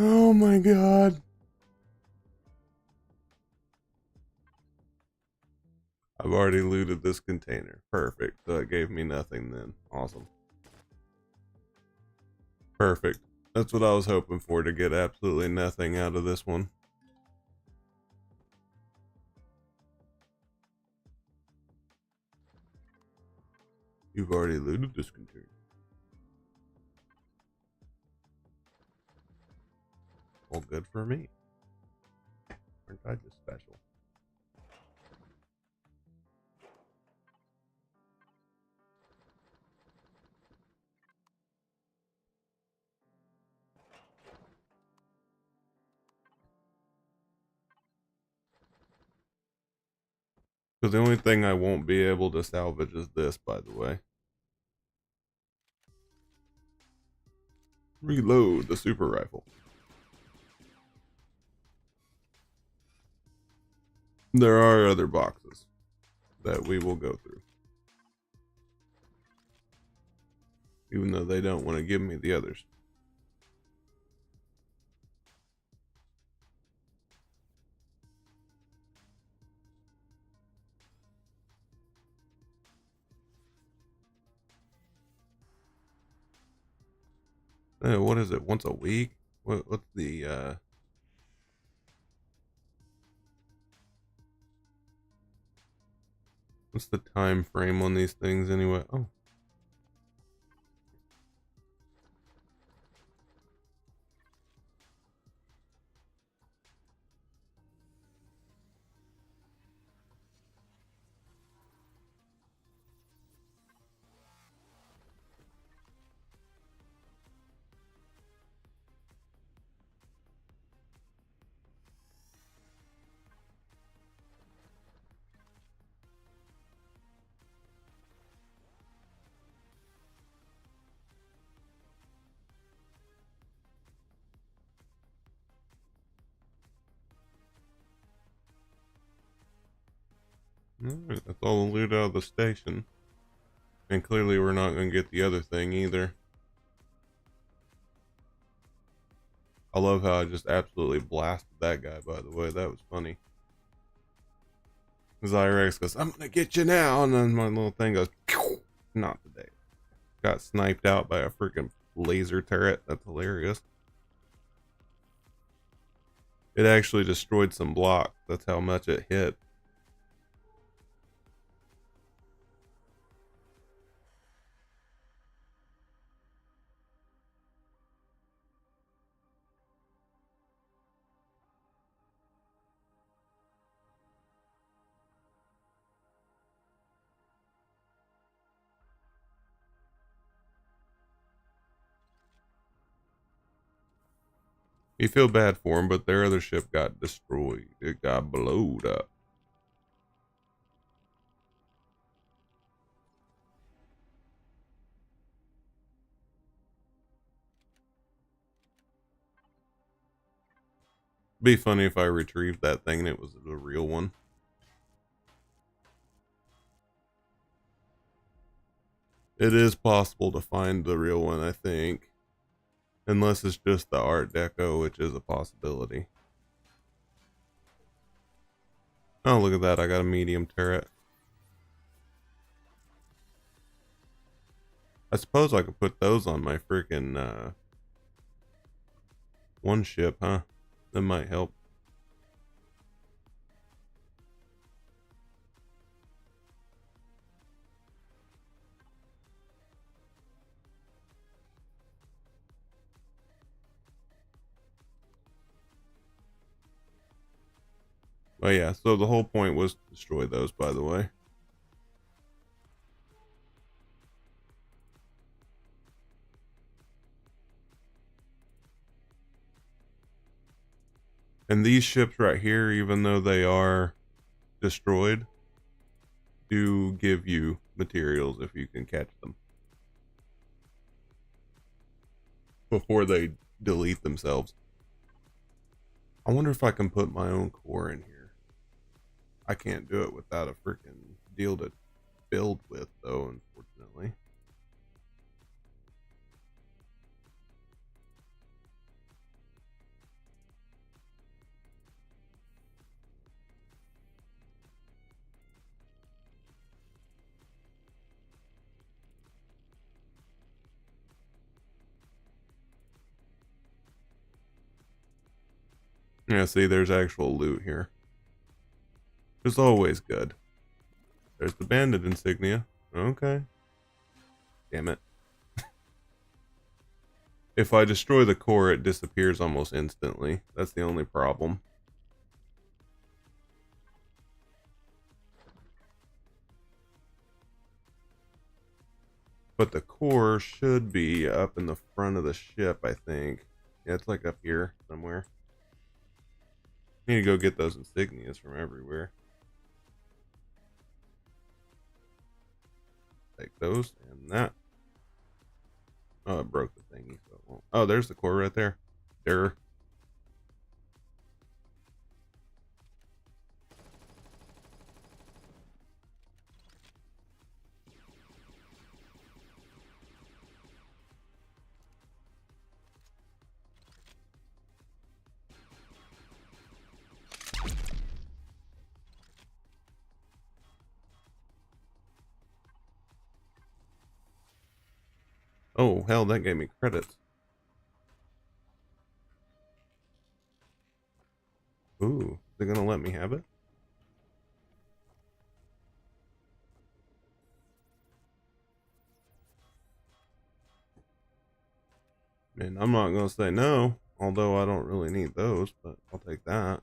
Oh my god. I've already looted this container. Perfect. So it gave me nothing then. Awesome. Perfect. That's what I was hoping for, to get absolutely nothing out of this one. You've already looted this container. Well, good for me. Aren't I just special? So the only thing I won't be able to salvage is this, by the way. Reload the super rifle. There are other boxes that we will go through, even though they don't want to give me the others. What is it? Once a week? What's the What's the time frame on these things anyway? Oh. Alright, that's all the loot out of the station. And clearly we're not going to get the other thing either. I love how I just absolutely blasted that guy, by the way. That was funny. Zyrex goes, I'm going to get you now. And then my little thing goes, pew! Not today. Got sniped out by a freaking laser turret. That's hilarious. It actually destroyed some blocks. That's how much it hit. You feel bad for him, but their other ship got destroyed. It got blowed up. Be funny if I retrieved that thing and it was the real one. It is possible to find the real one, I think. Unless it's just the Art Deco, which is a possibility. Oh, look at that. I got a medium turret. I suppose I could put those on my freaking one ship, huh? That might help. Oh yeah, so the whole point was to destroy those, by the way. And these ships right here, even though they are destroyed, do give you materials if you can catch them before they delete themselves. I wonder if I can put my own core in here. I can't do it without a freaking deal to build with, though, unfortunately. Yeah, see, there's actual loot here. It's always good. There's the bandit insignia. Okay. Damn it. If I destroy the core, it disappears almost instantly. That's the only problem. But the core should be up in the front of the ship, I think. Yeah, it's like up here somewhere. Need to go get those insignias from everywhere. Take those and that. Oh, it broke the thingy, so it won't. Oh, there's the core right there. There. Oh, hell, that gave me credits. Ooh, they're gonna let me have it? And I'm not going to say no, although I don't really need those, but I'll take that.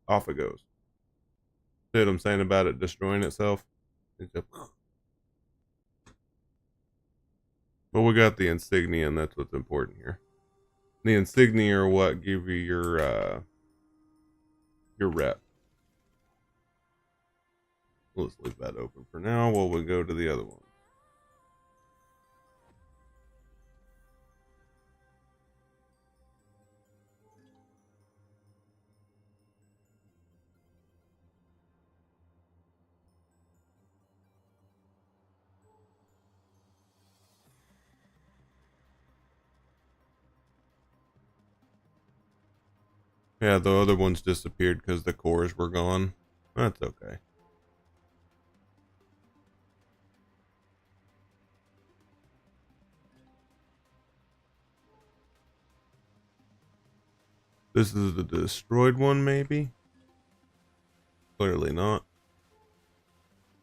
Off it goes. See what I'm saying about it destroying itself? But we got the insignia, and that's what's important here. The insignia are what give you your rep. Let's leave that open for now while we go to the other one. Yeah, the other ones disappeared because the cores were gone. That's okay. This is the destroyed one, maybe? Clearly not.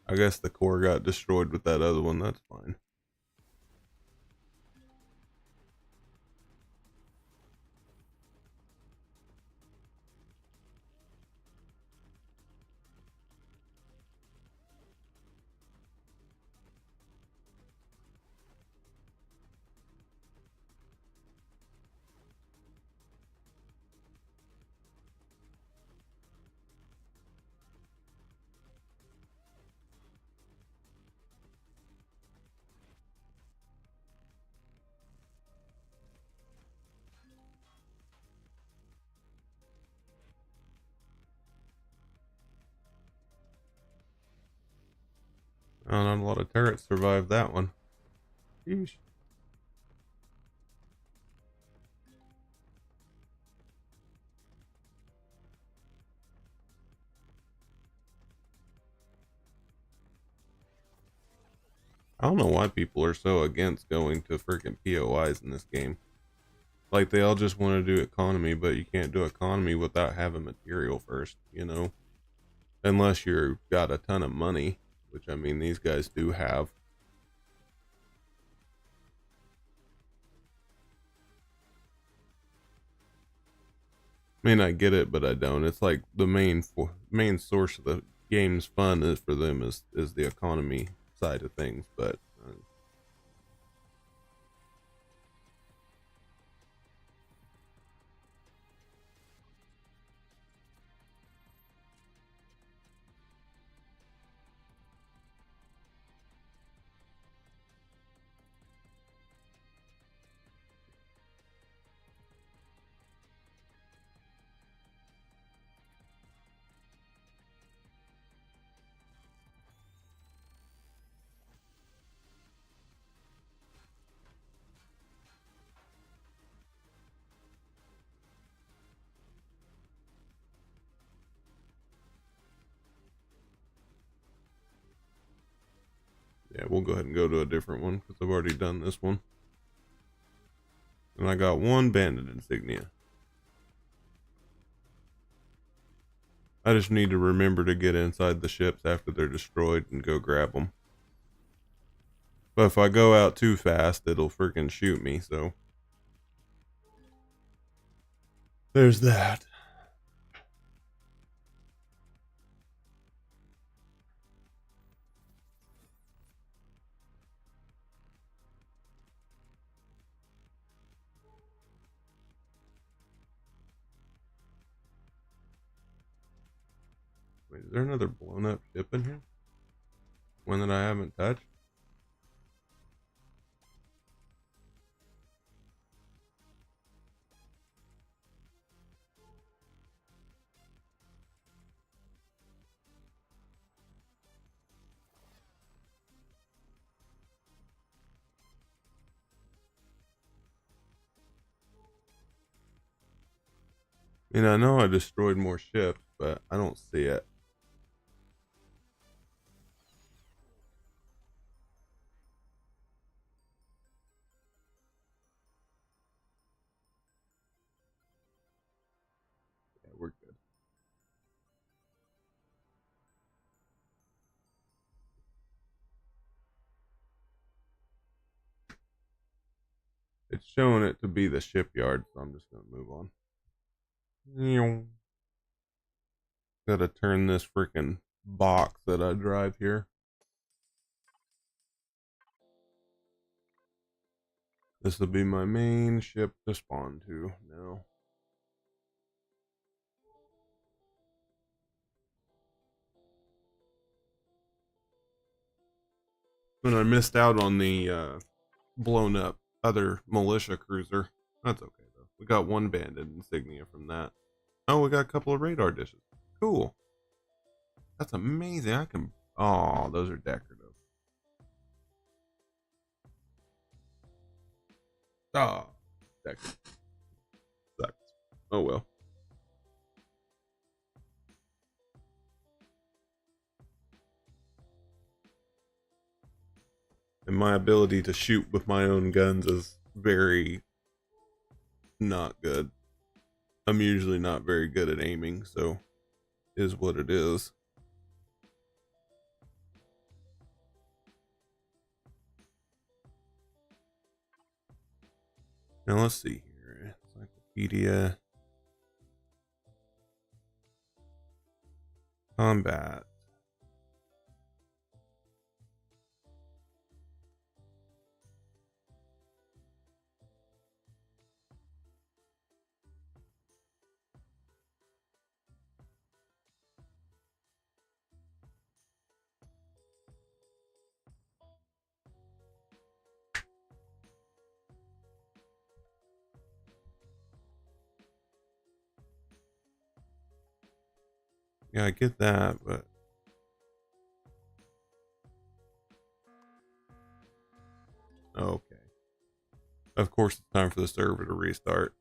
I guess the core got destroyed with that other one. That's fine. Oh, not a lot of turrets survived that one. Sheesh. I don't know why people are so against going to freaking POIs in this game. Like, they all just want to do economy, but you can't do economy without having material first, you know? Unless you've got a ton of money, which I mean, these guys do have. I mean, I get it, but I don't. It's like the main source of the game's fun is for them is the economy side of things, but yeah, we'll go ahead and go to a different one because I've already done this one. And I got one bandit insignia. I just need to remember to get inside the ships after they're destroyed and go grab them. But if I go out too fast, it'll freaking shoot me, so. There's that. Wait, is there another blown up ship in here? One that I haven't touched? I mean, I know I destroyed more ships, but I don't see it. It's showing it to be the shipyard, so I'm just gonna move on. Gotta turn this freaking box that I drive here. This will be my main ship to spawn to now. When I missed out on the blown up other militia cruiser. That's okay though. We got one bandit insignia from that. Oh, we got a couple of radar dishes. Cool. That's amazing. I can. Oh, those are decorative. Ah, decorative. Sucks. Oh well. And my ability to shoot with my own guns is very not good. I'm usually not very good at aiming, so is what it is. Now let's see here. Encyclopedia. Combat. Yeah, I get that, but okay. Of course, it's time for the server to restart.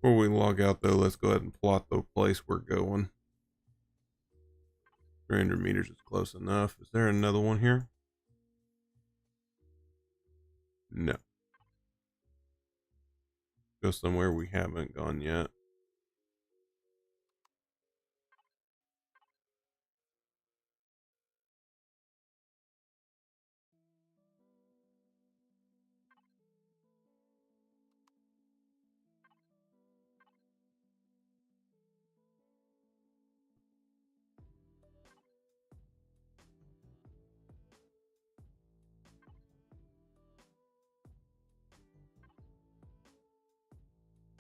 Before we log out, though, let's go ahead and plot the place we're going. 300 meters is close enough. Is there another one here? No. Go somewhere we haven't gone yet.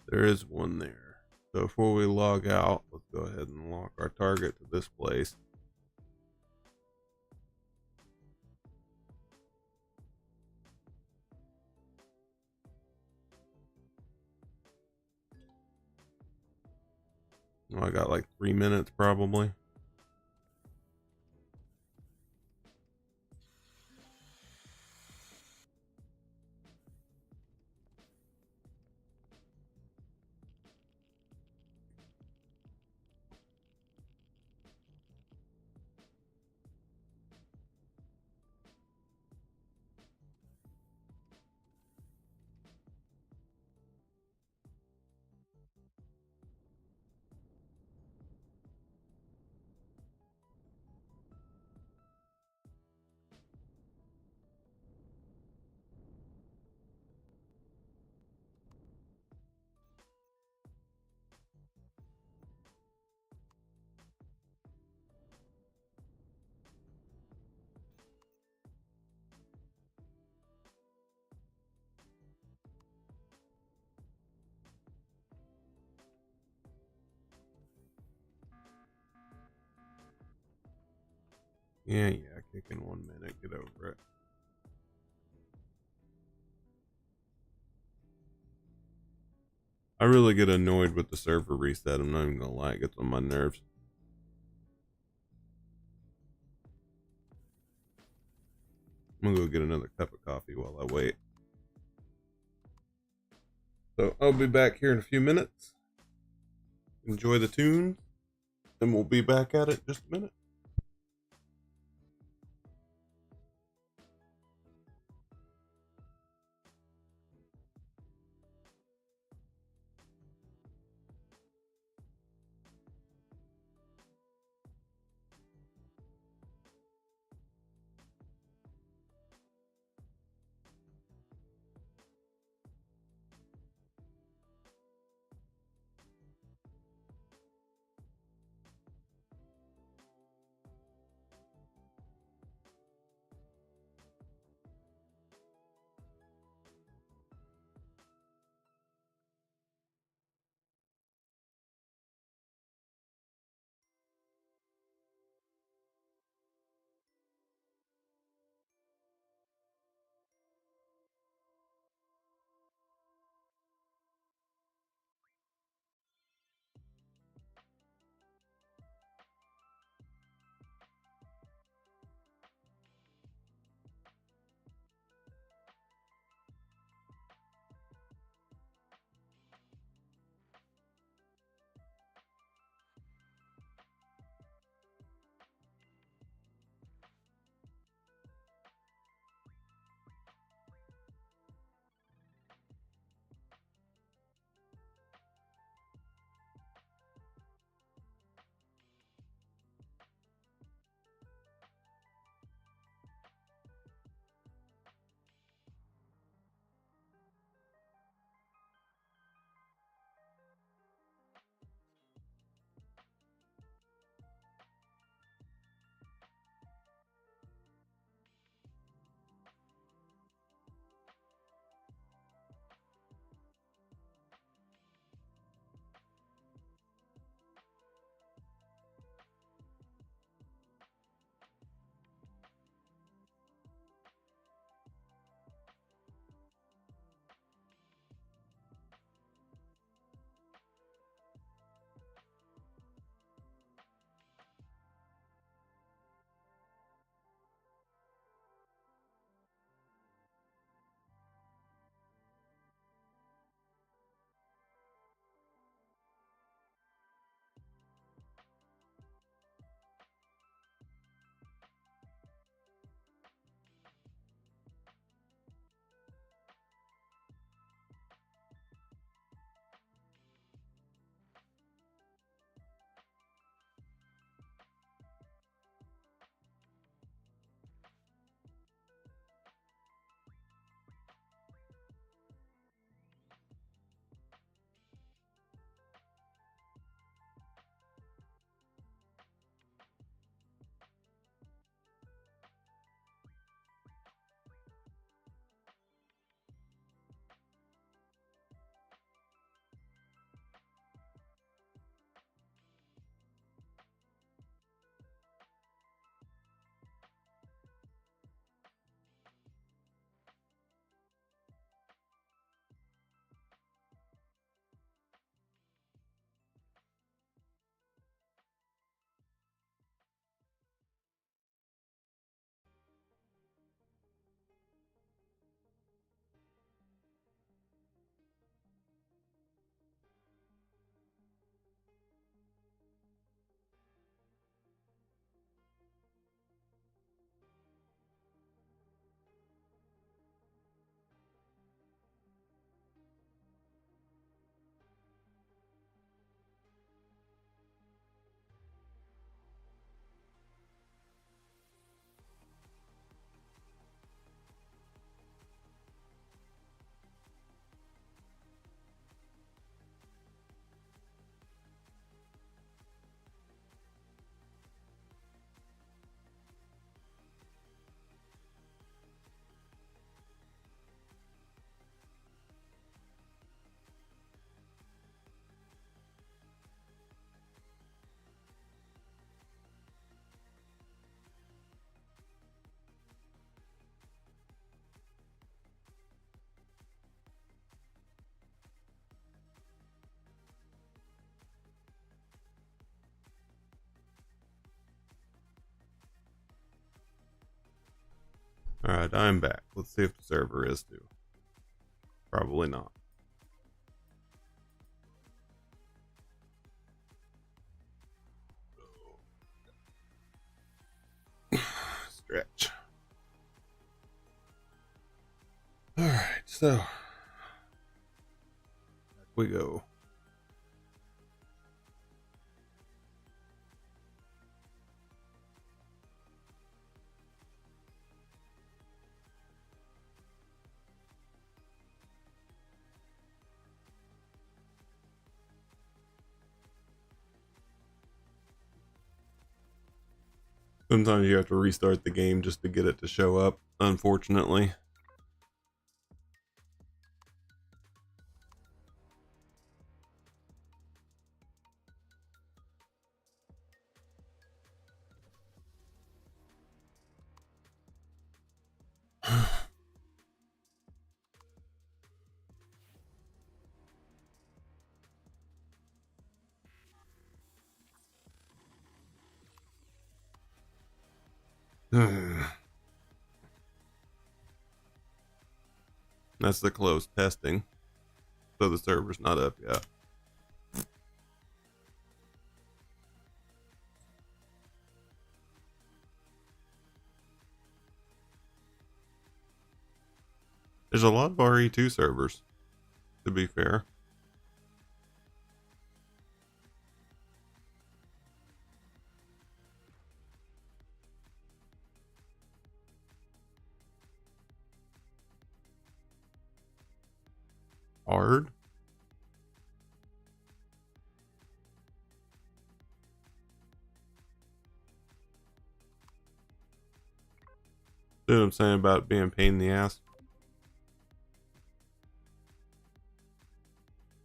There is one there. So before we log out, let's go ahead and lock our target to this place. Oh, I got like 3 minutes probably. Yeah, kick in 1 minute, get over it. I really get annoyed with the server reset. I'm not even gonna lie, it gets on my nerves. I'm gonna go get another cup of coffee while I wait. So I'll be back here in a few minutes. Enjoy the tune, and we'll be back at it in just a minute. Alright, I'm back. Let's see if the server is too. Probably not. Stretch. Alright, so back we go. Sometimes you have to restart the game just to get it to show up, unfortunately. That's the closed testing, so the server's not up yet. There's a lot of RE2 servers, to be fair. Hard? See what I'm saying about being a pain in the ass?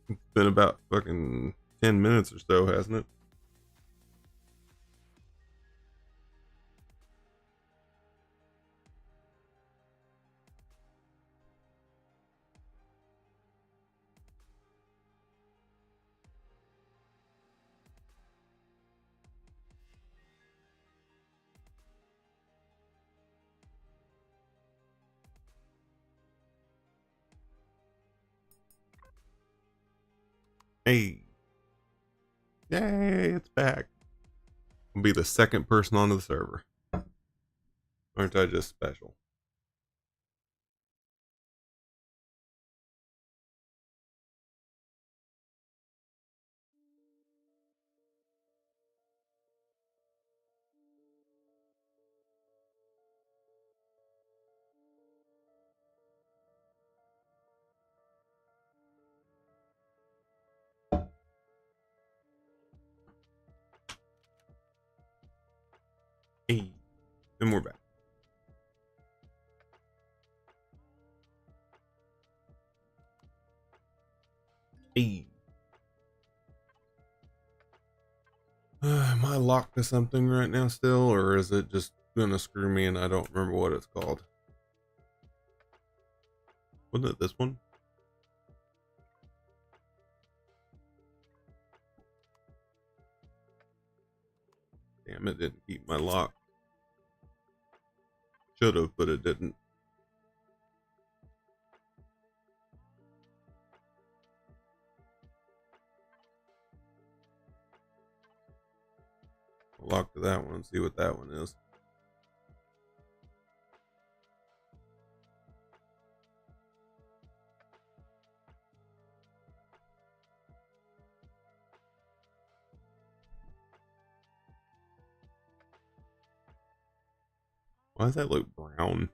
It's been about fucking 10 minutes or so, hasn't it? Hey. Yay, it's back. I'll be the second person onto the server. Aren't I just special? Hey. And we're back. Hey. Am I locked to something right now still, or is it just gonna screw me and I don't remember what it's called? Wasn't it this one? Damn, it didn't keep my lock. Should have, but it didn't. I'll lock to that one and see what that one is. Why does that look brown?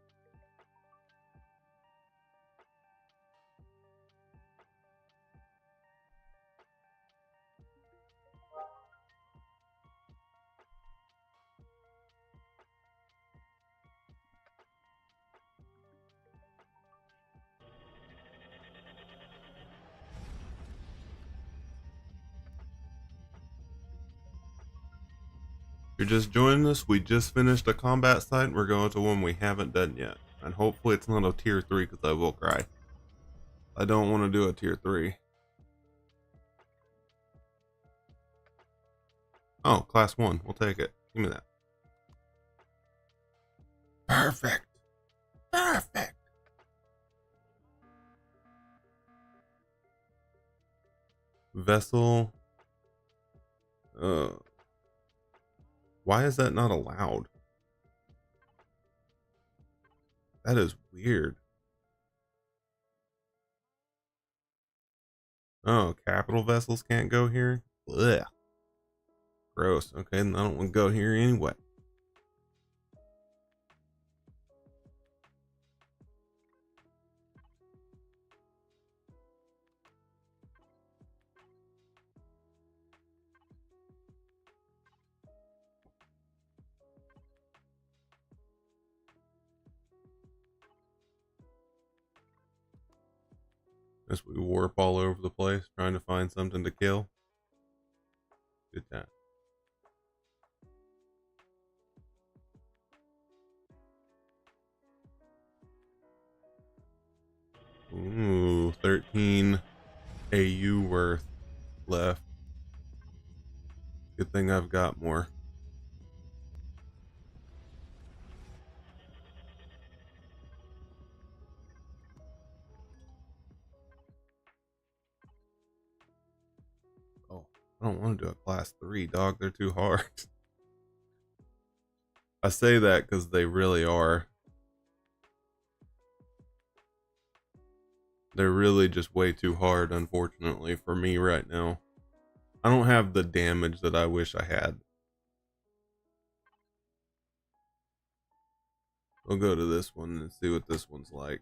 You're just joining us, we just finished a combat site and we're going to one we haven't done yet. And hopefully it's not a tier 3 because I will cry. I don't want to do a tier 3. Oh, class 1. We'll take it. Give me that. Perfect. Vessel. Why is that not allowed? That is weird. Oh, capital vessels can't go here? Blech. Gross. Okay, then I don't want to go here anyway. As we warp all over the place trying to find something to kill. Good time. Ooh, 13 AU worth left. Good thing I've got more. Oh, I don't want to do a class 3, dog. They're too hard. I say that because they really are. They're really just way too hard, unfortunately, for me right now. I don't have the damage that I wish I had. We'll go to this one and see what this one's like.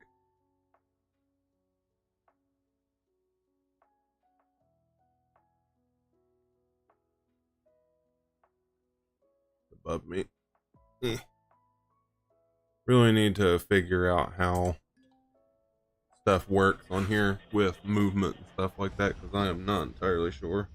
Above me. Really need to figure out how stuff works on here with movement and stuff like that, because I am not entirely sure.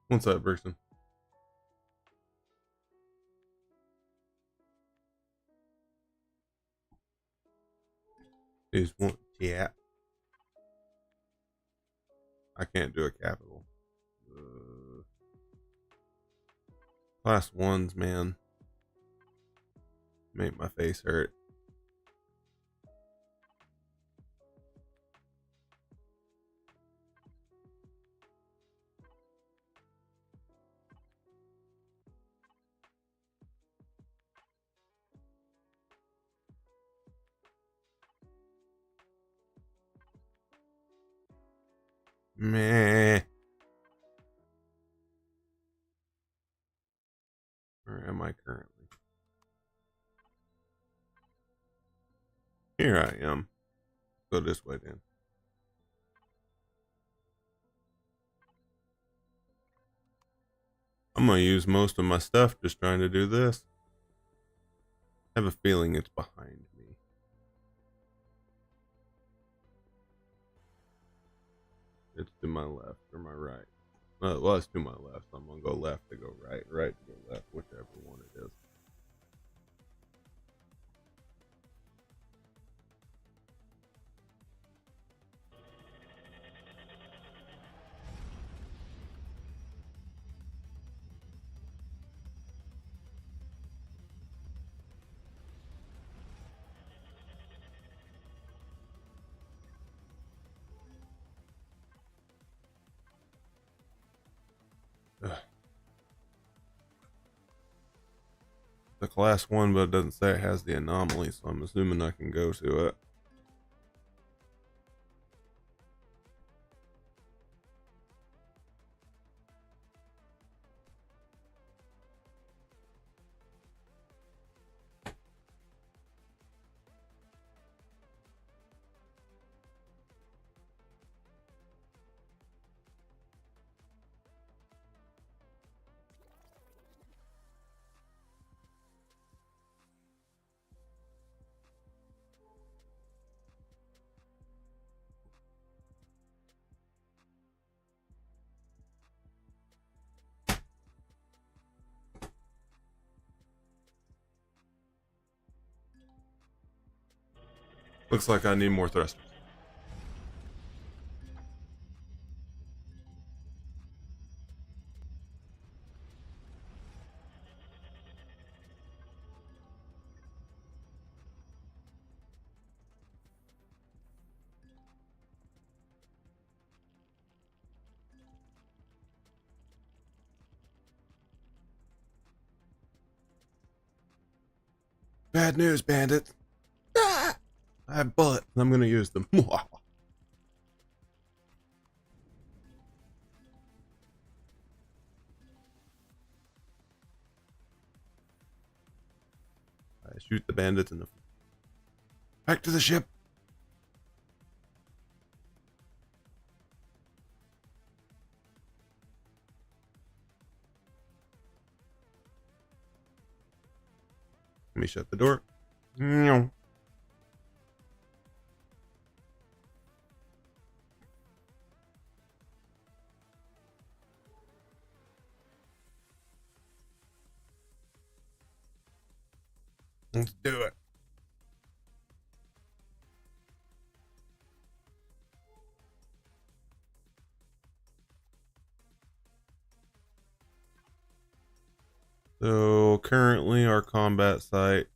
What's that, Brixton? Is one, yeah. I can't do a capital. Class 1s, man. Make my face hurt. Meh. Where am I currently? Here I am. Go this way, Dan. I'm gonna use most of my stuff just trying to do this. I have a feeling it's behind me. It's to my left or my right. Well, it's to my left, so I'm gonna go left to go right, right to go left, whichever one it is. The class 1, but it doesn't say it has the anomaly, so I'm assuming I can go to it. Looks like I need more thrusters. Bad news, bandits. Ah! I have bullets. I'm gonna use them. I shoot the bandits in the... Back to the ship. Let me shut the door. Meow. Let's do it. So currently our combat site,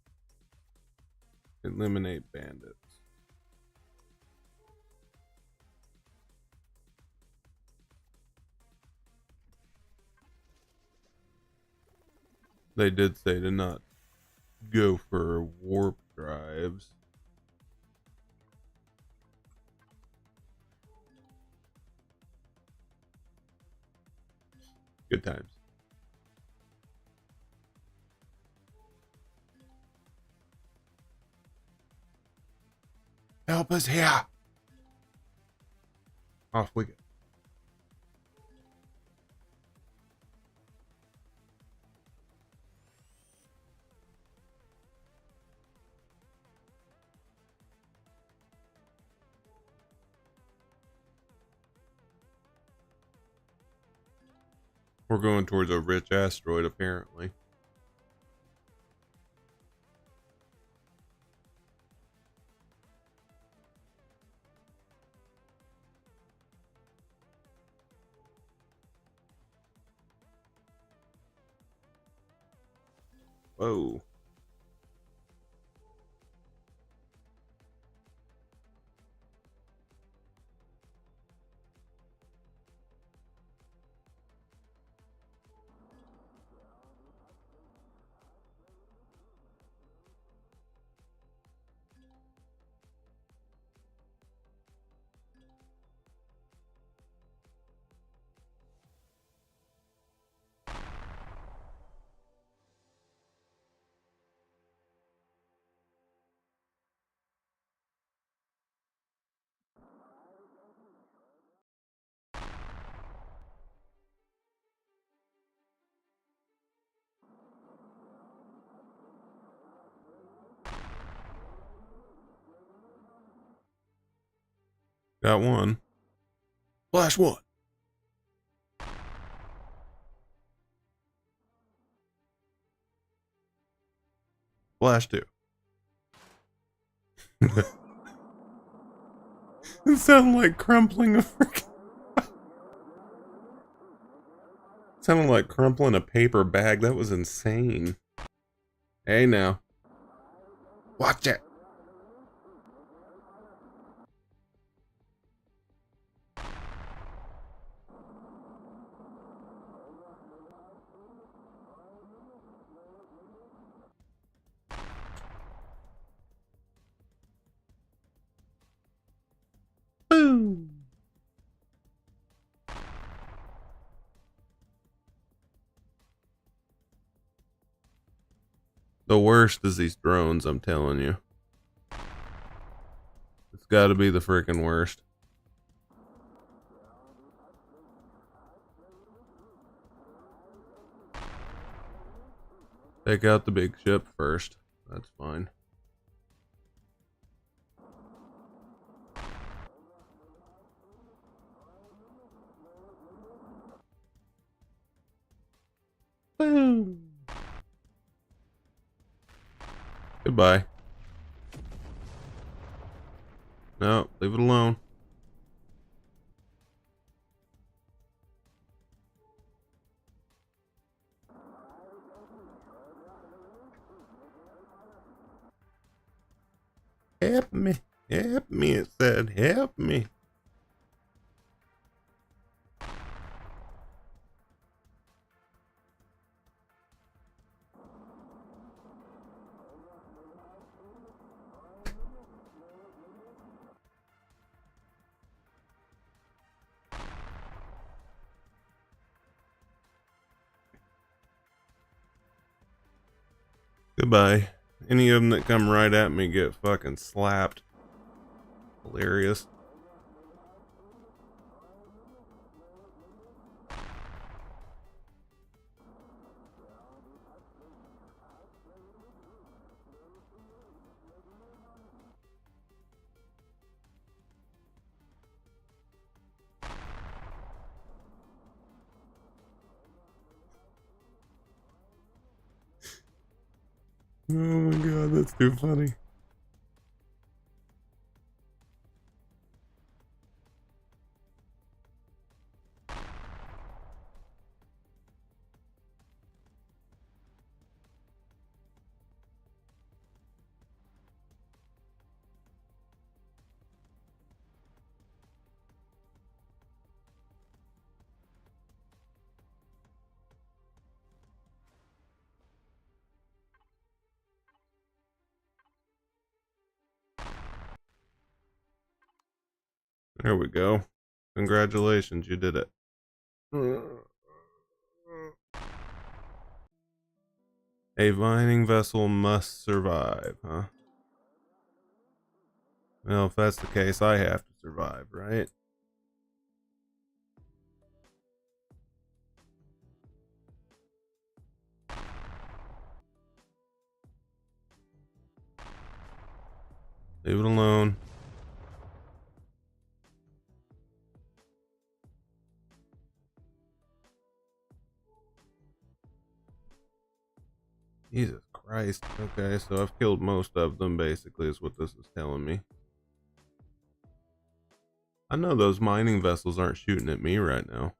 eliminate bandits. They did say to not go for warp drives. Good times. Help us here. Off we go. We're going towards a rich asteroid, apparently. Whoa. Got one. Flash one. Flash two. It sounded like crumpling a freaking... sounded like crumpling a paper bag. That was insane. Hey now. Watch it. Boom. The worst is these drones, I'm telling you. It's got to be the freaking worst. Take out the big ship first. That's fine. Boom. Goodbye. No, leave it alone. Help me. Help me, it said. Help me. Goodbye. Any of them that come right at me get fucking slapped. Hilarious. Oh my god, that's too funny. There we go. Congratulations, you did it. A mining vessel must survive, huh? Well, if that's the case, I have to survive, right? Leave it alone. Jesus Christ. Okay, so I've killed most of them, basically, is what this is telling me. I know those mining vessels aren't shooting at me right now.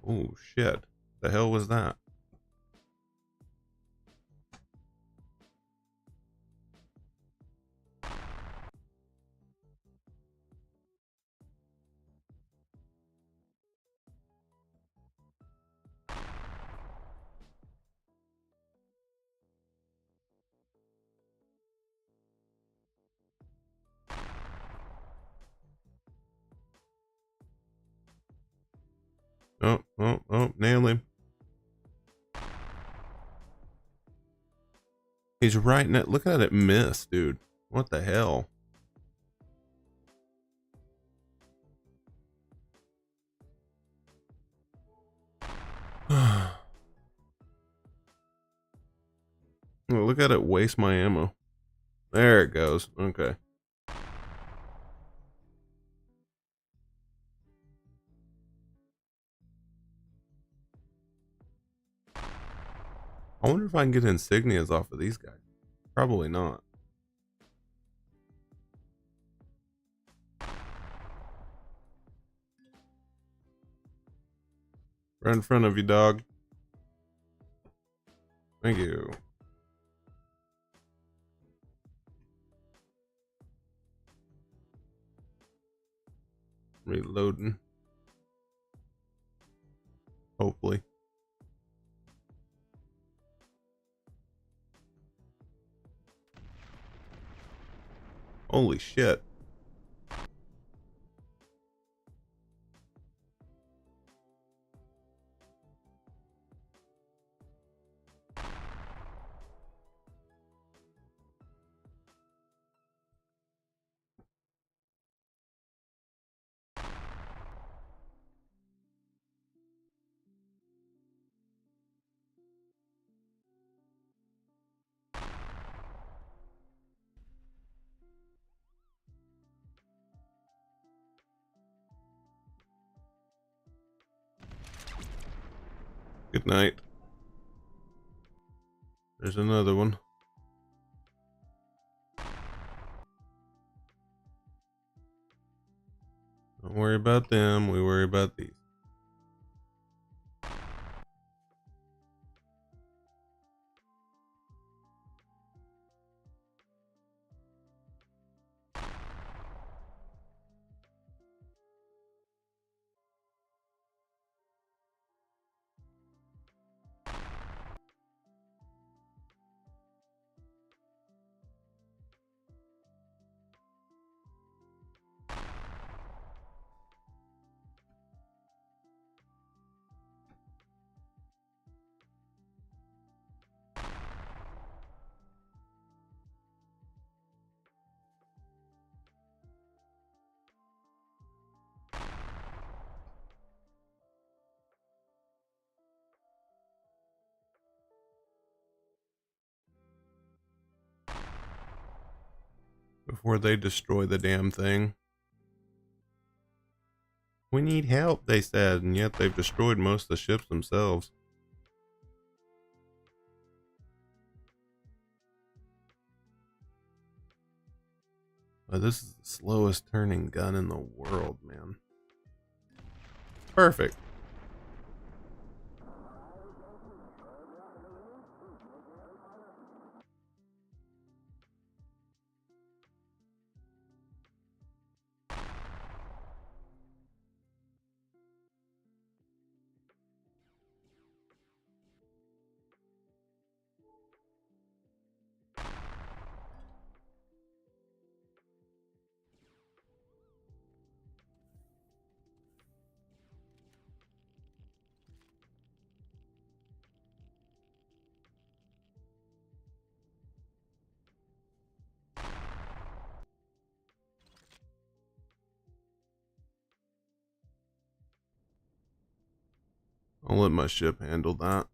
Oh, shit. The hell was that? Oh, oh, oh, nail him. He's right in it. Look at it miss, dude. What the hell? Look at it waste my ammo. There it goes. Okay. I wonder if I can get insignias off of these guys. Probably not. Right in front of you, dog. Thank you. Reloading. Hopefully. Holy shit. Good night. There's another one. Don't worry about them. We worry about these. Before they destroy the damn thing. We need help, they said, and yet they've destroyed most of the ships themselves. But this is the slowest turning gun in the world, man. Perfect. I'll let my ship handle that.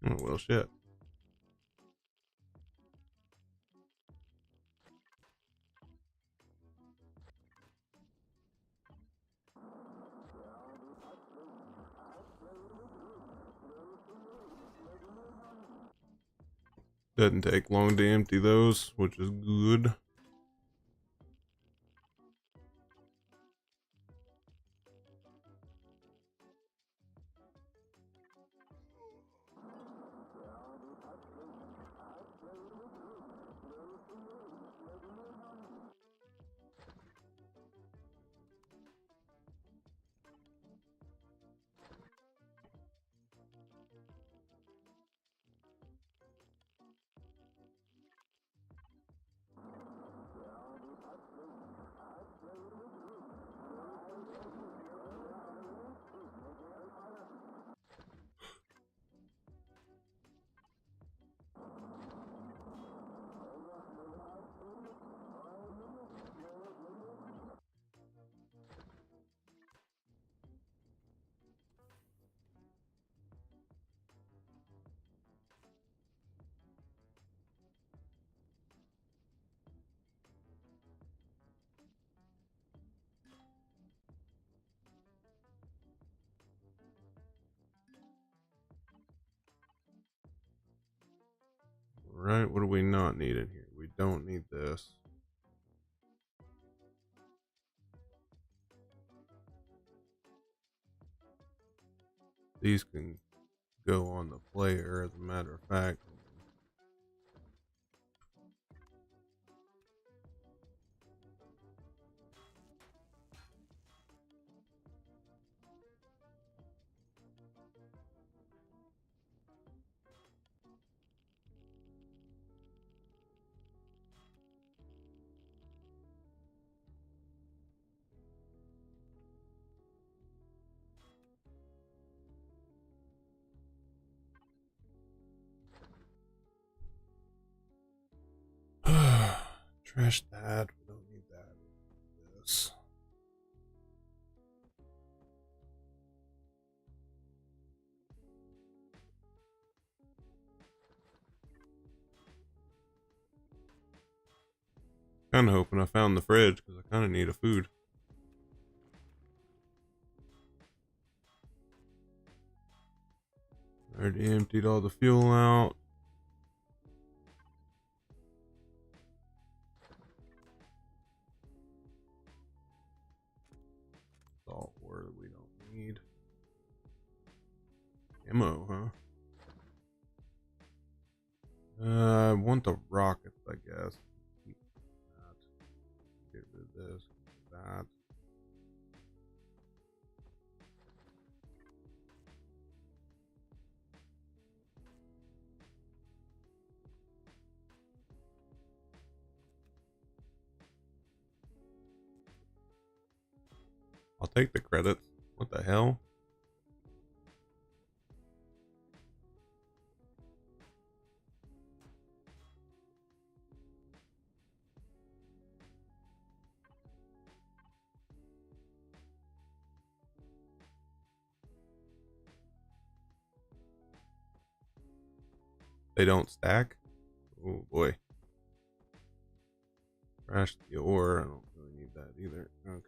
Oh, well, shit. Doesn't take long to empty those, which is good. Right, what do we not need in here? We don't need this. These can go on the player, as a matter of fact. Trash that. We don't need that. This. Kind of hoping I found the fridge because I kind of need a food. Already emptied all the fuel out. Salt ore we don't need. Ammo, huh? I want the rockets, I guess. Keep that. Get rid of this. That. I'll take the credits. What the hell? They don't stack? Oh boy. Crash the ore. I don't really need that either. Okay.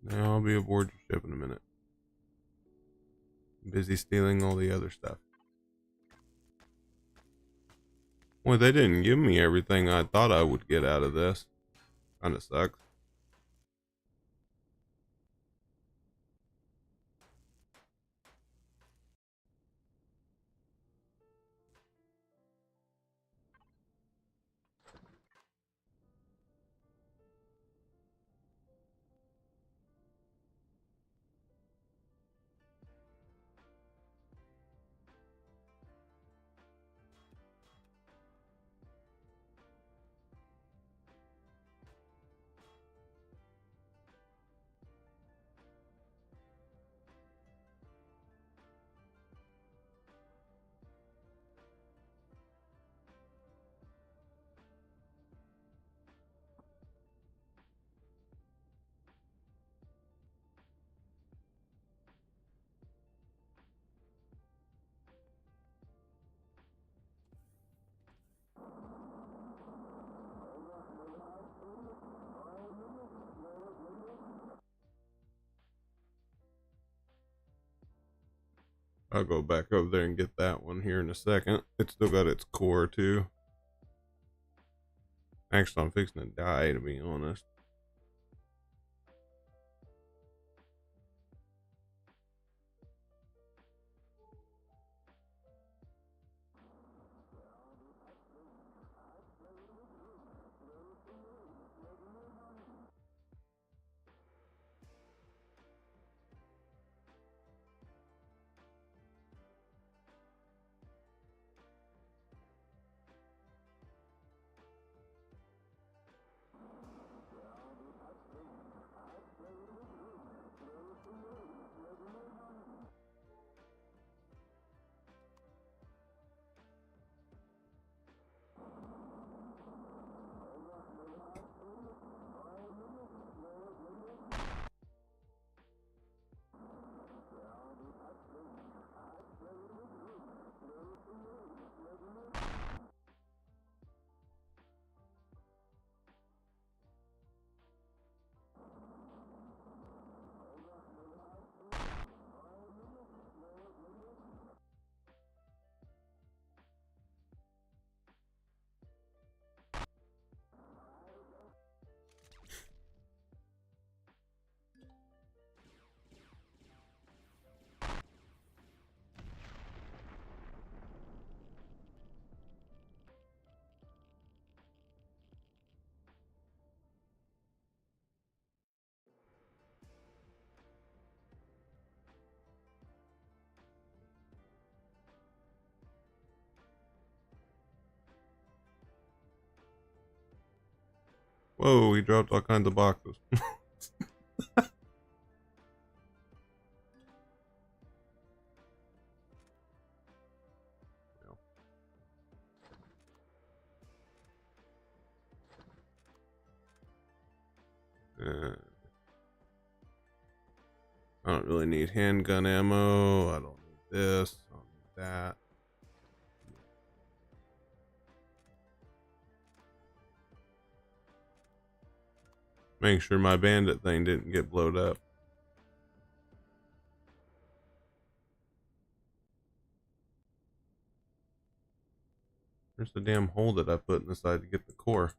Now I'll be aboard your ship in a minute. I'm busy stealing all the other stuff. Well, they didn't give me everything I thought I would get out of this. Kinda sucks. I'll go back over there and get that one here in a second. It's still got its core too. Actually, I'm fixing to die, to be honest. Whoa, he dropped all kinds of boxes. uh, I don't really need handgun ammo. I don't need this. I don't need that. Make sure my bandit thing didn't get blowed up. There's the damn hole that I put in the side to get the core.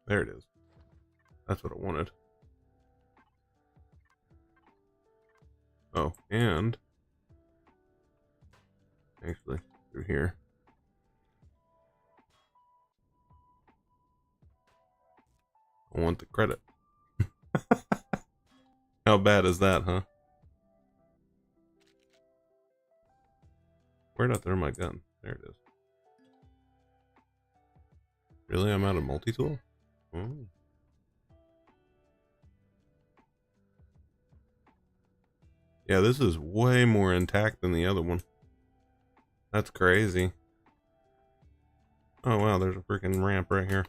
There it is. That's what I wanted. Oh, and actually through here. I want the credit. How bad is that, huh? Where'd I throw my gun? There it is. Really? I'm out of multi-tool? Oh. Yeah, this is way more intact than the other one. That's crazy. Oh wow, there's a freaking ramp right here.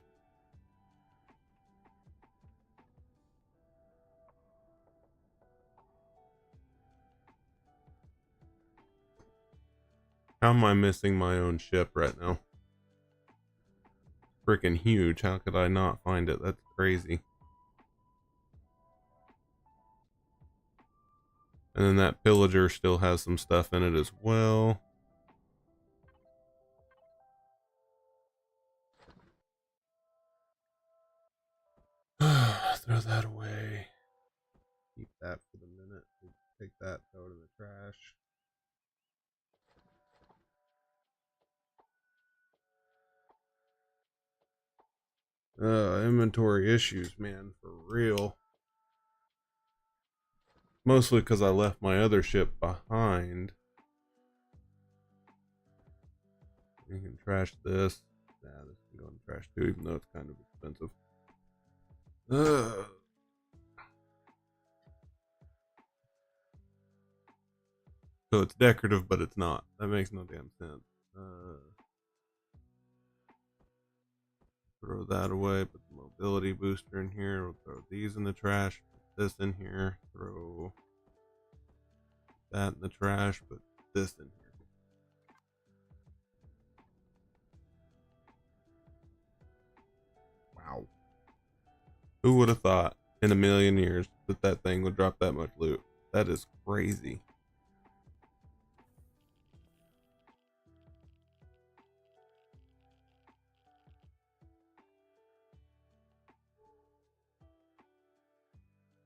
How am I missing my own ship right now? Freaking huge. How could I not find it? That's crazy. And then that pillager still has some stuff in it as well. Throw that away. Keep that for the minute. Take that, throw it in the trash. Inventory issues, man, for real. Mostly because I left my other ship behind. You can trash this. Nah, this can go in the trash too, even though it's kind of expensive. So it's decorative, but it's not. That makes no damn sense. Throw that away. Put the mobility booster in here. We'll throw these in the trash. Put this in here. Throw that in the trash. Put this in here. Wow. Who would have thought in a million years that that thing would drop that much loot? That is crazy.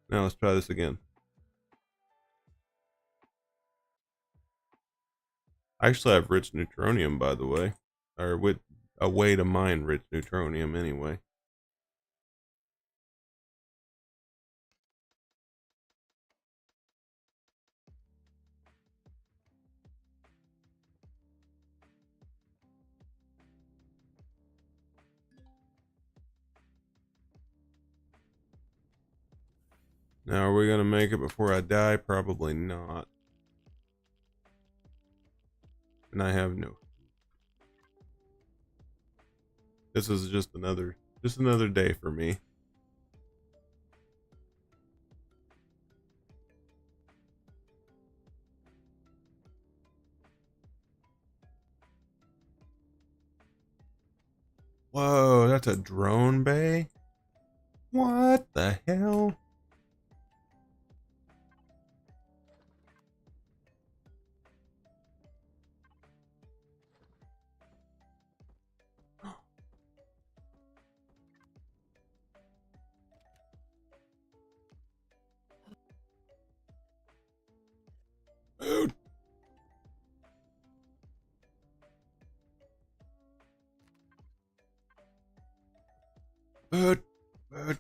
Now let's try this again. I actually have rich neutronium, by the way, or with a way to mine rich neutronium anyway. Now, are we gonna make it before I die? Probably not. And I have no. This is just another day for me. Whoa, that's a drone bay? What the hell? Bird, bird.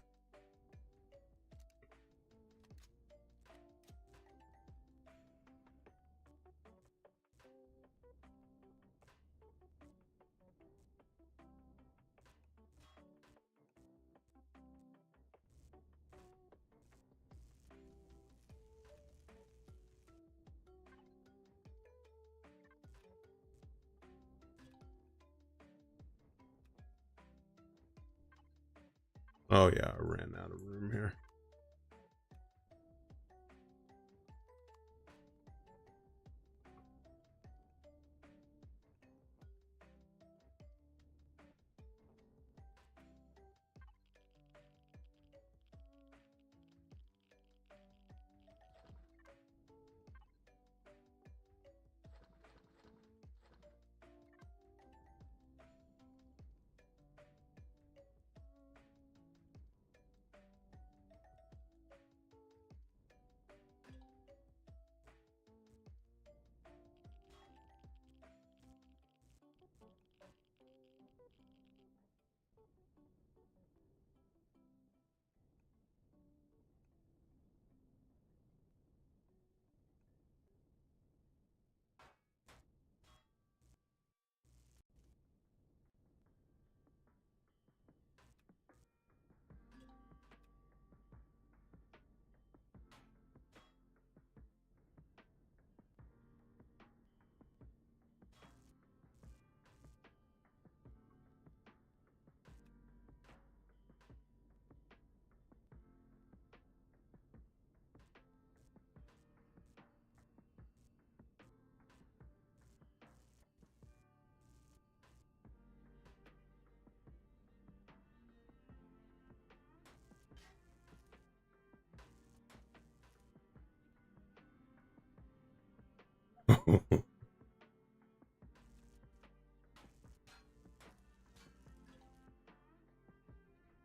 Oh yeah, I ran out of room here.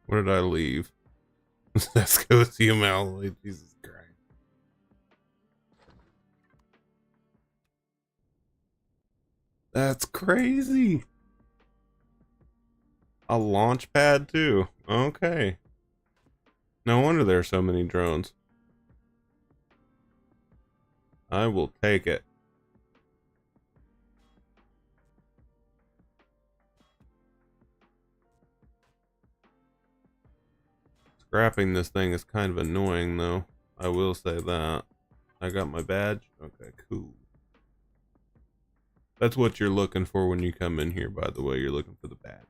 Where did I leave? Let's go see him out. Jesus Christ. That's crazy. A launch pad too. Okay. No wonder there are so many drones. I will take it. Scrapping this thing is kind of annoying though. I will say that. I got my badge. Okay, cool. That's what you're looking for when you come in here, by the way. You're looking for the badges.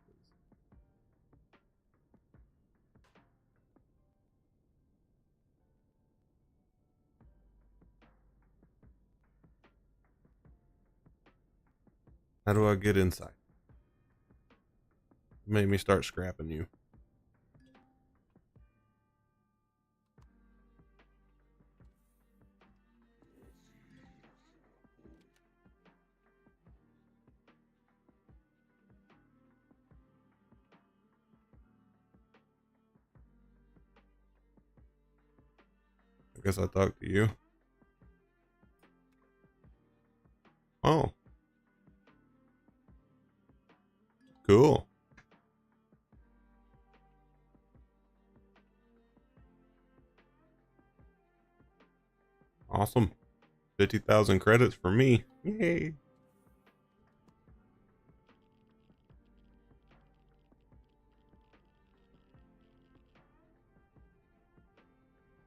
How do I get inside? Made me start scrapping you. I guess I talked to you. Oh. Cool. Awesome. 50,000 credits for me. Yay.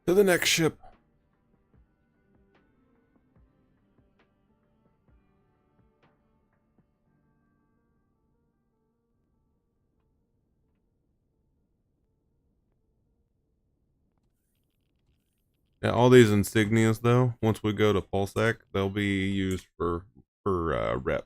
To the next ship. Yeah, all these insignias though, once we go to Pulsec, they'll be used for rep.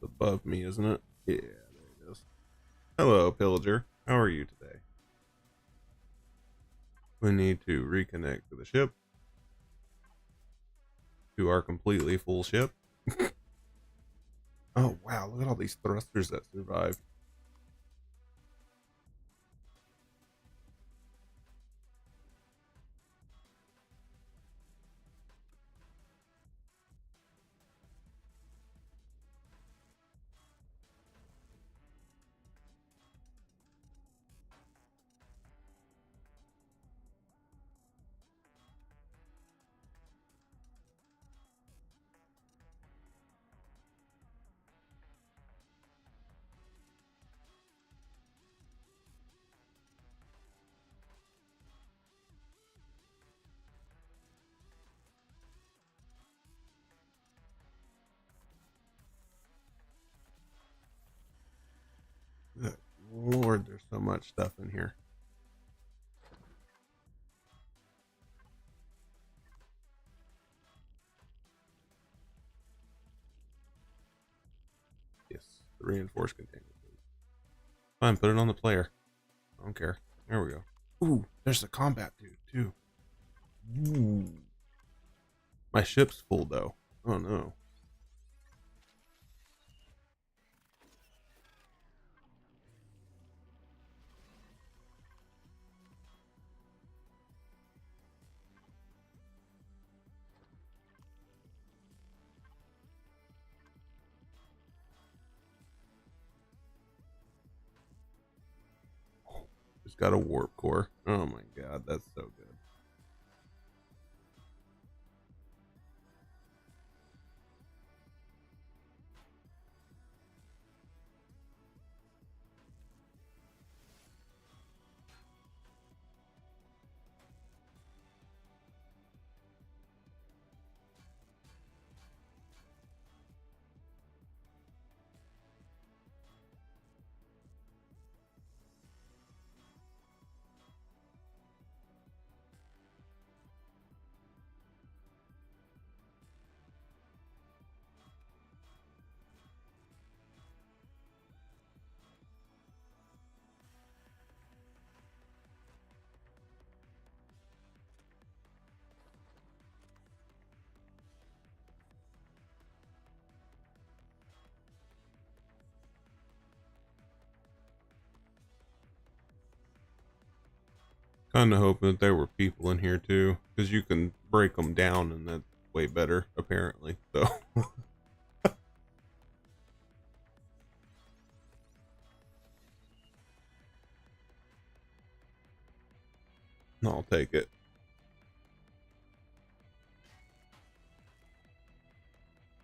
Above me, isn't it? Yeah, there it is. Hello, Pillager. How are you today? We need to reconnect to the ship, to our completely full ship. Oh wow, look at all these thrusters that survived. Good Lord, there's so much stuff in here. Yes, the reinforced container. Fine, put it on the player. I don't care. There we go. Ooh, there's the combat dude too. Ooh. My ship's full though. Oh no. Just got a warp core. Oh my god, that's so good. Kind of hoping that there were people in here too, because you can break them down, and that's way better apparently. So I'll take it.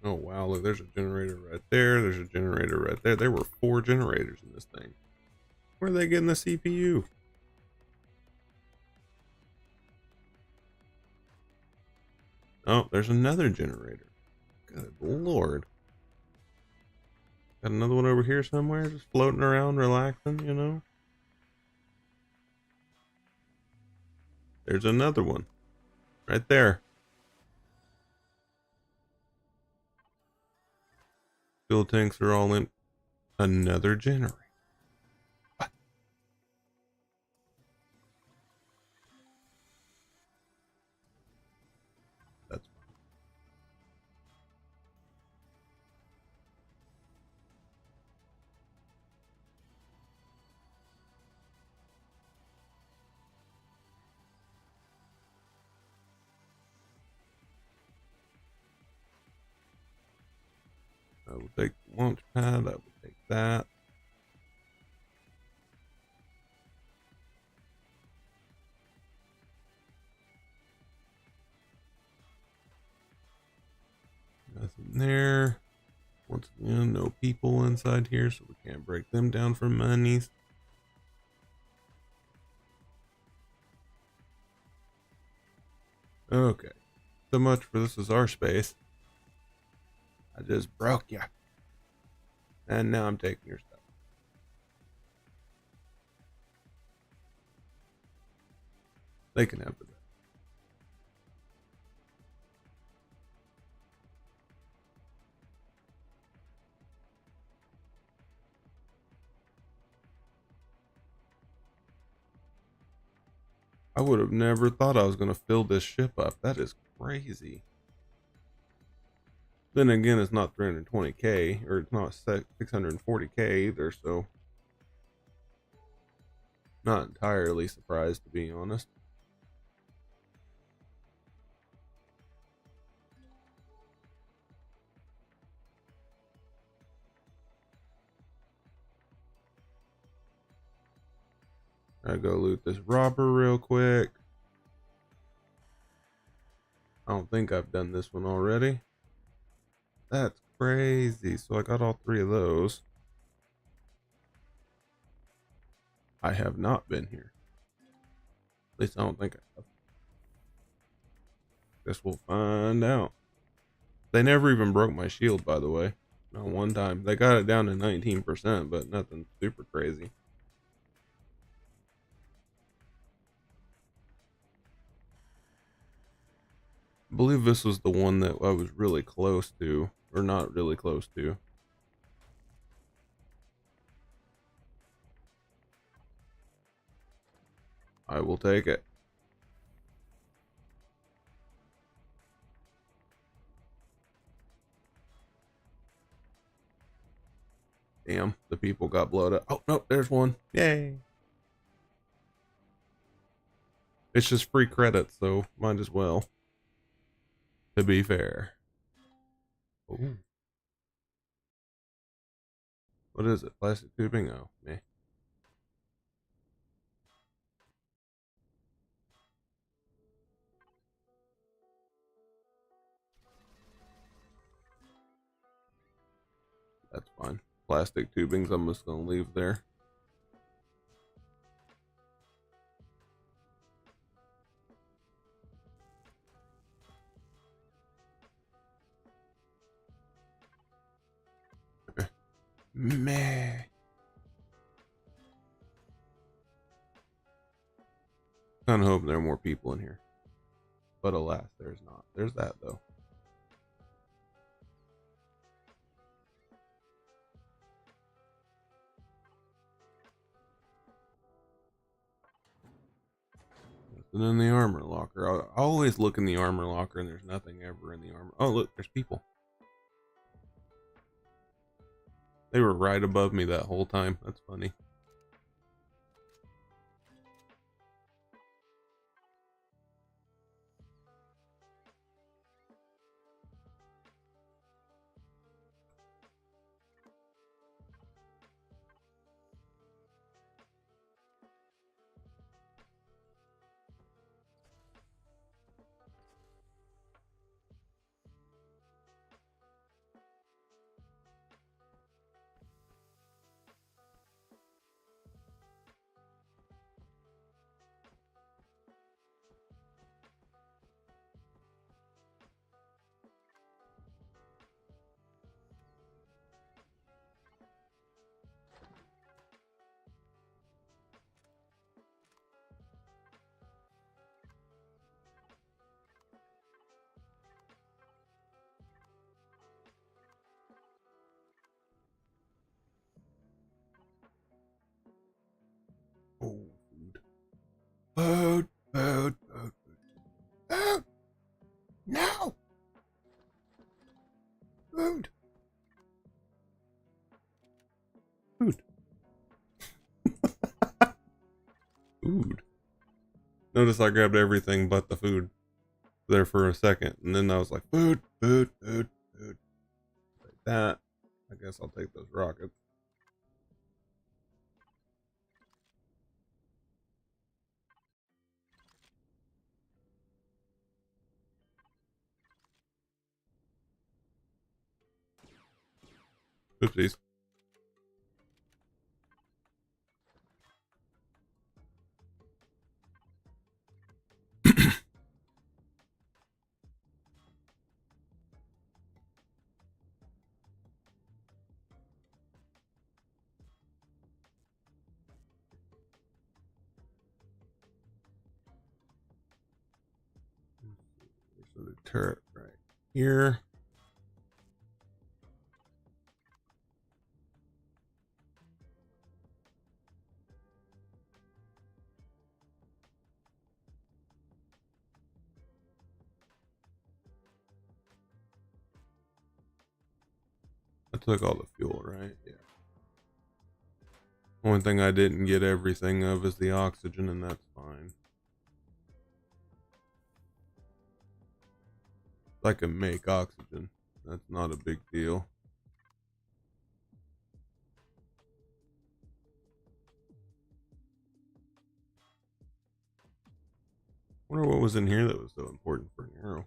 Oh wow, look, there's a generator right there. There's a generator right there. There were 4 generators in this thing. Where are they getting the CPU? Oh, there's another generator. Good Lord. Got another one over here somewhere, just floating around, relaxing, you know? There's another one. Right there. Fuel tanks are all in. Another generator. What? That's I will take the launch pad. I will take that. Nothing there. Once again, no people inside here, so we can't break them down for monies. Okay. So much for this is our space. I just broke you. And now I'm taking your stuff. They can have it. I would have never thought I was going to fill this ship up. That is crazy. Then again, it's not 320k, or it's not 640k either, so not entirely surprised, to be honest. I go loot this robber real quick. I don't think I've done this one already. That's crazy. So I got all 3 of those. I have not been here. At least I don't think I have. Guess we'll find out. They never even broke my shield, by the way. Not one time. They got it down to 19%, but nothing super crazy. I believe this was the one that I was really close to, or not really close to. I will take it. Damn, the people got blown up. Oh, no, there's one. Yay. It's just free credits, so might as well. To be fair. Ooh. What is it? Plastic tubing? Oh, meh. That's fine. Plastic tubings, I'm just gonna leave there. Meh. Kinda hoping there are more people in here. But alas, there's not. There's that though. And then the armor locker. I always look in the armor locker and there's nothing ever in the armor. Oh, look, there's people. They were right above me that whole time. That's funny. Oh, food. Food. Food. No. Food. Food. Food. Notice I grabbed everything but the food there for a second, and then I was like, food, food, food, food. Like that. I guess I'll take those rockets. Oopsies. So the turret right here. took all the fuel, right? Yeah. Only thing I didn't get everything of is the oxygen, and that's fine. I can make oxygen. That's not a big deal. Wonder what was in here that was so important for an arrow.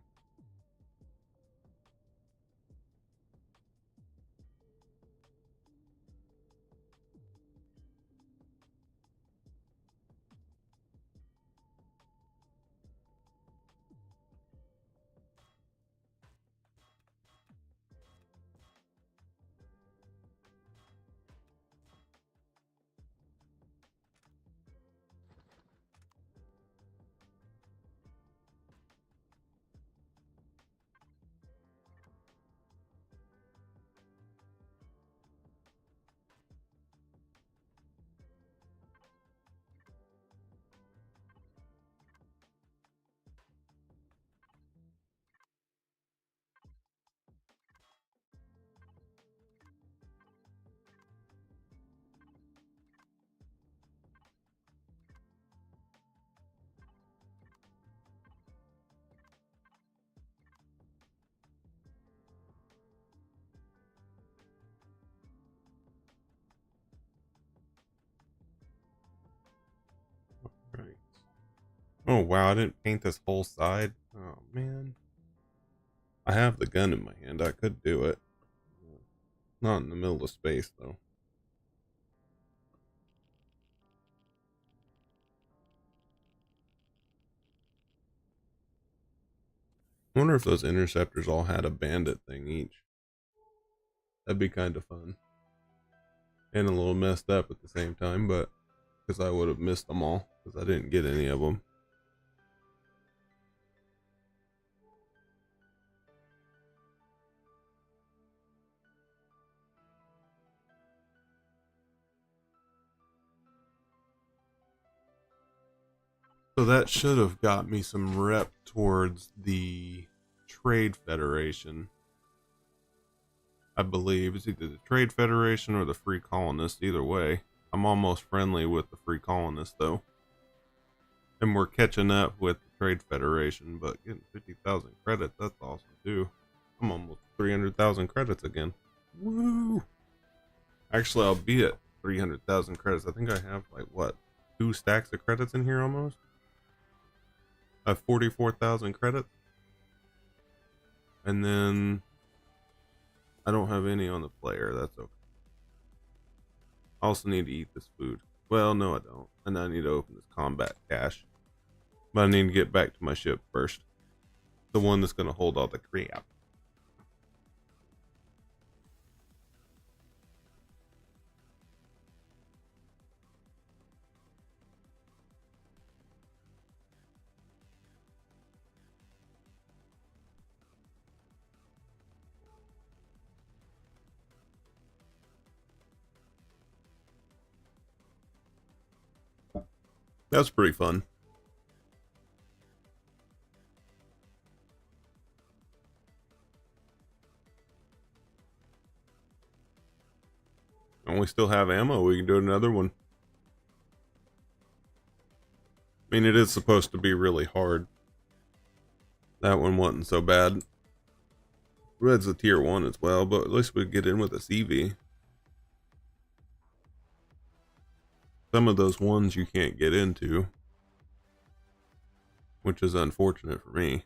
Right. Oh wow, I didn't paint this whole side. Oh man. I have the gun in my hand. I could do it. Not in the middle of space though. I wonder if those interceptors all had a bandit thing each. That'd be kind of fun. And a little messed up at the same time, but because I would have missed them all because I didn't get any of them. So that should have got me some rep towards the Trade Federation. I believe it's either the Trade Federation or the Free Colonists. Either way, I'm almost friendly with the Free Colonists though. And we're catching up with the Trade Federation, but getting 50,000 credits, that's awesome too. I'm almost 300,000 credits again. Woo! Actually, I'll be at 300,000 credits. I think I have like what, 2 stacks of credits in here almost. I have 44,000 credits. And then I don't have any on the player. That's okay. I also need to eat this food. Well, no, I don't. And I need to open this combat cache. But I need to get back to my ship first. The one that's going to hold all the crap. That's pretty fun. And we still have ammo. We can do another one. I mean, it is supposed to be really hard. That one wasn't so bad. Red's a tier 1 as well, but at least we get in with a CV. Some of those ones you can't get into, which is unfortunate for me.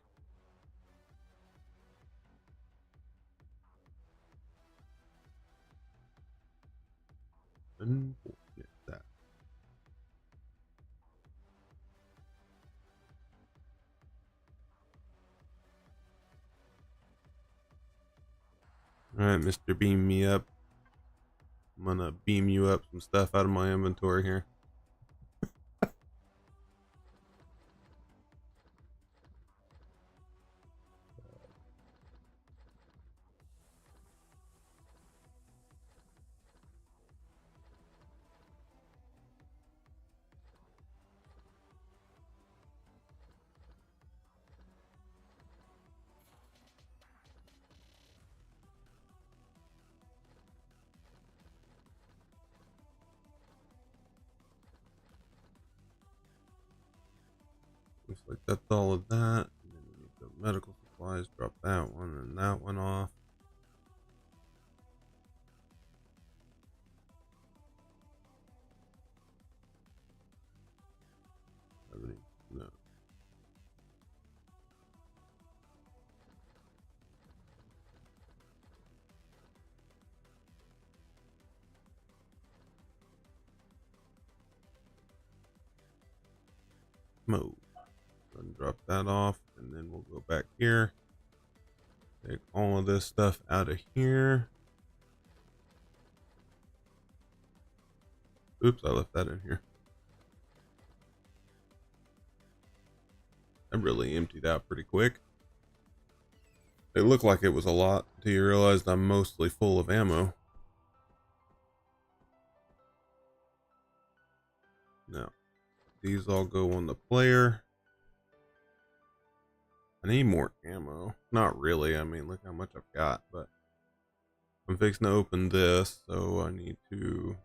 Unfortunate that. Alright, Mr. Beam Me Up. I'm gonna beam you up some stuff out of my inventory here. Looks like that's all of that. And then we need the medical supplies. Drop that one and that one off. No. Move. And drop that off, and then we'll go back here. Take all of this stuff out of here. Oops, I left that in here. I really emptied out pretty quick. It looked like it was a lot until you realized I'm mostly full of ammo. Now, these all go on the player. I need more ammo. Not really. I mean, look how much I've got, but I'm fixing to open this, so I need to...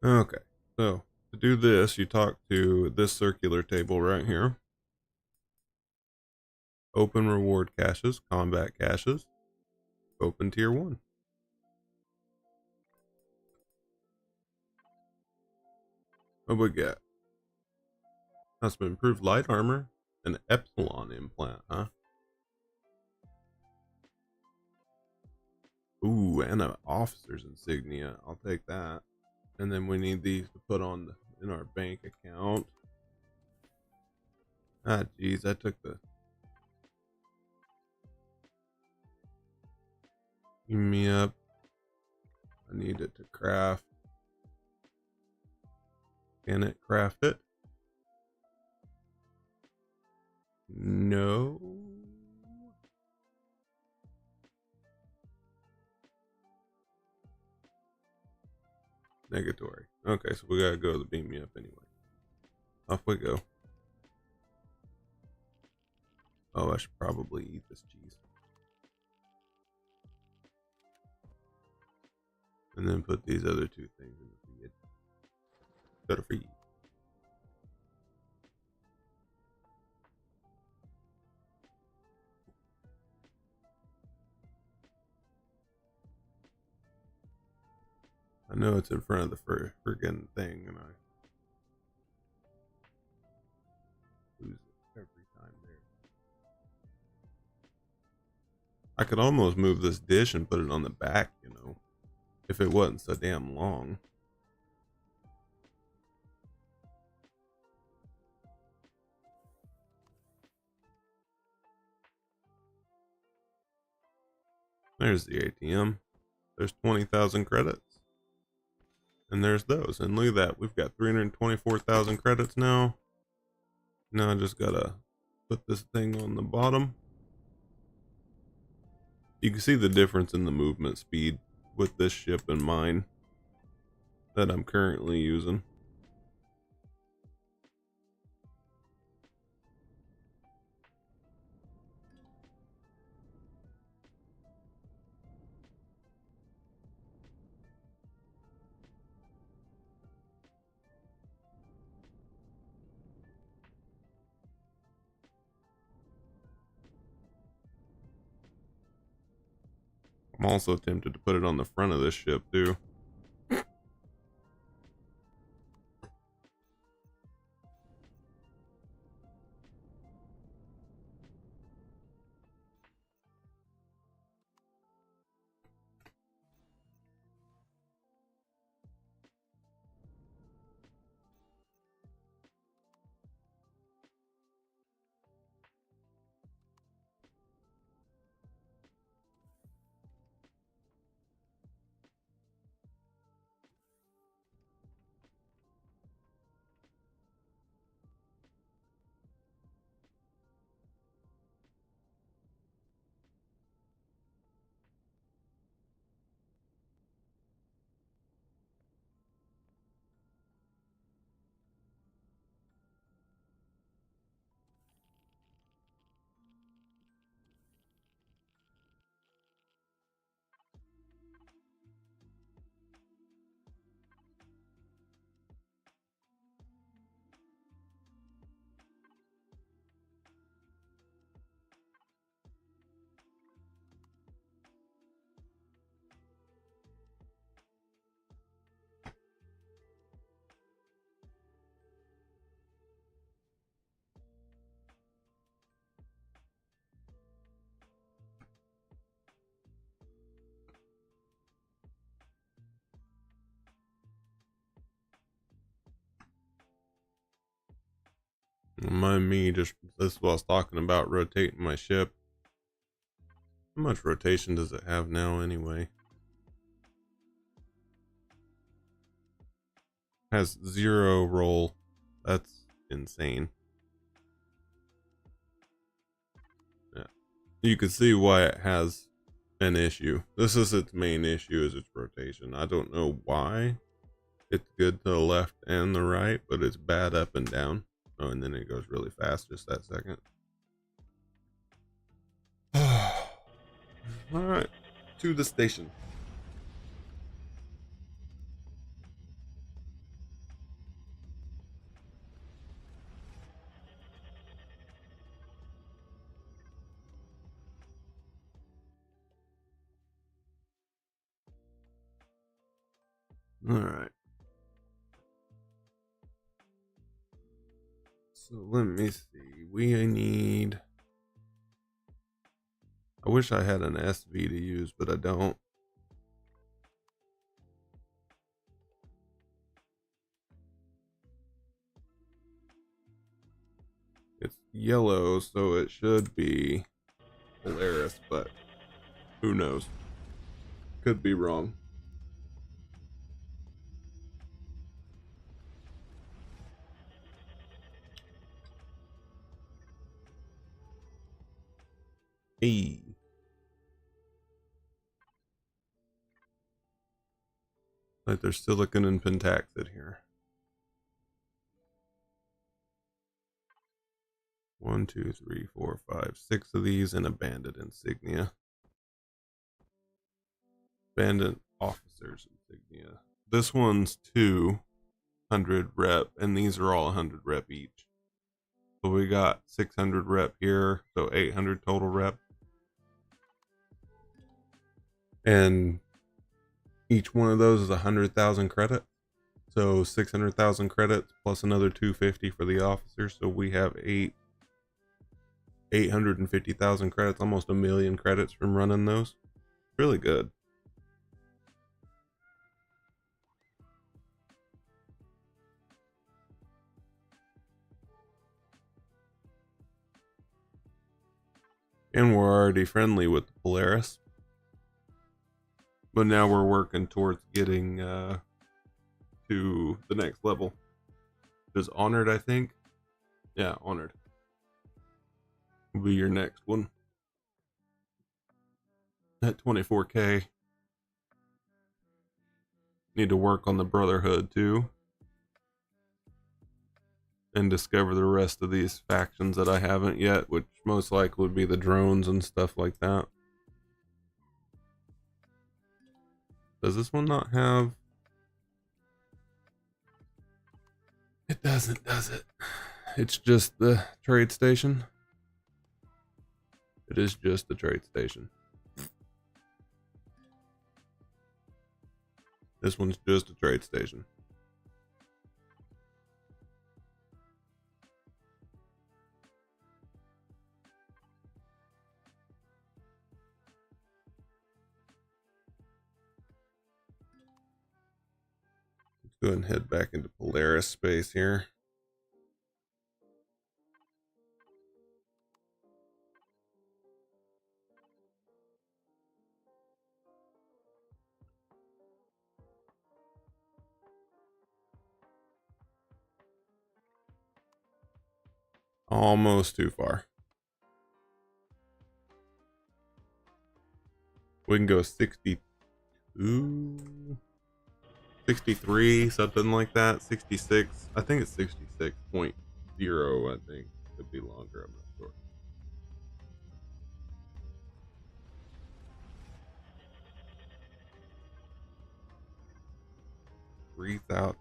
Okay, so to do this, you talk to this circular table right here. Open reward caches, combat caches. Open tier 1. What we got? That's some improved light armor. An Epsilon implant, huh? Ooh, and an officer's insignia. I'll take that. And then we need these to put on in our bank account. Ah, geez, I took the... Give me up. I need it to craft. Can it craft it? No. Negatory. Okay, so we gotta go to the beam me up anyway. Off we go. Oh, I should probably eat this cheese. And then put these other two things in the feed. Go to feed. I know it's in front of the friggin' thing, and I lose it every time there. I could almost move this dish and put it on the back, you know, if it wasn't so damn long. There's the ATM. There's 20,000 credits. And there's those. And look at that. We've got 324,000 credits now. Now I just gotta put this thing on the bottom. You can see the difference in the movement speed with this ship and mine that I'm currently using. I'm also tempted to put it on the front of this ship too. Remind me, just this is what I was talking about, rotating my ship. How much rotation does it have now anyway? Has 0 roll. That's insane. Yeah. You can see why it has an issue. This is its main issue, is its rotation. I don't know why. It's good to the left and the right, but it's bad up and down. Oh, and then it goes really fast just that second. Alright, to the station. Alright. So let me see. We need... I wish I had an SV to use, but I don't. It's yellow, so it should be Polaris, but who knows? Could be wrong. Hey. Like there's silicon and pentaxid here. 1, 2, 3, 4, 5, 6 of these and a bandit insignia. Bandit officer's insignia. This one's 200 rep, and these are all 100 rep each. So we got 600 rep here, so 800 total rep. And each one of those is 100,000 credits. So 600,000 credits plus another 250 for the officer. So we have 850,000 credits, almost 1,000,000 credits from running those. Really good. And we're already friendly with the Polaris. But now we're working towards getting to the next level. Is Honored, I think. Yeah, Honored will be your next one. At 24K. Need to work on the Brotherhood too. And discover the rest of these factions that I haven't yet, which most likely would be the drones and stuff like that. Does this one not have... It doesn't, does it? It's just the trade station. It is just the trade station. This one's just a trade station. Let's go ahead and head back into Polaris space here. Almost too far. We can go 62, 63, something like that. 66. I think it's 66.0, I think. Could be longer, I'm not sure.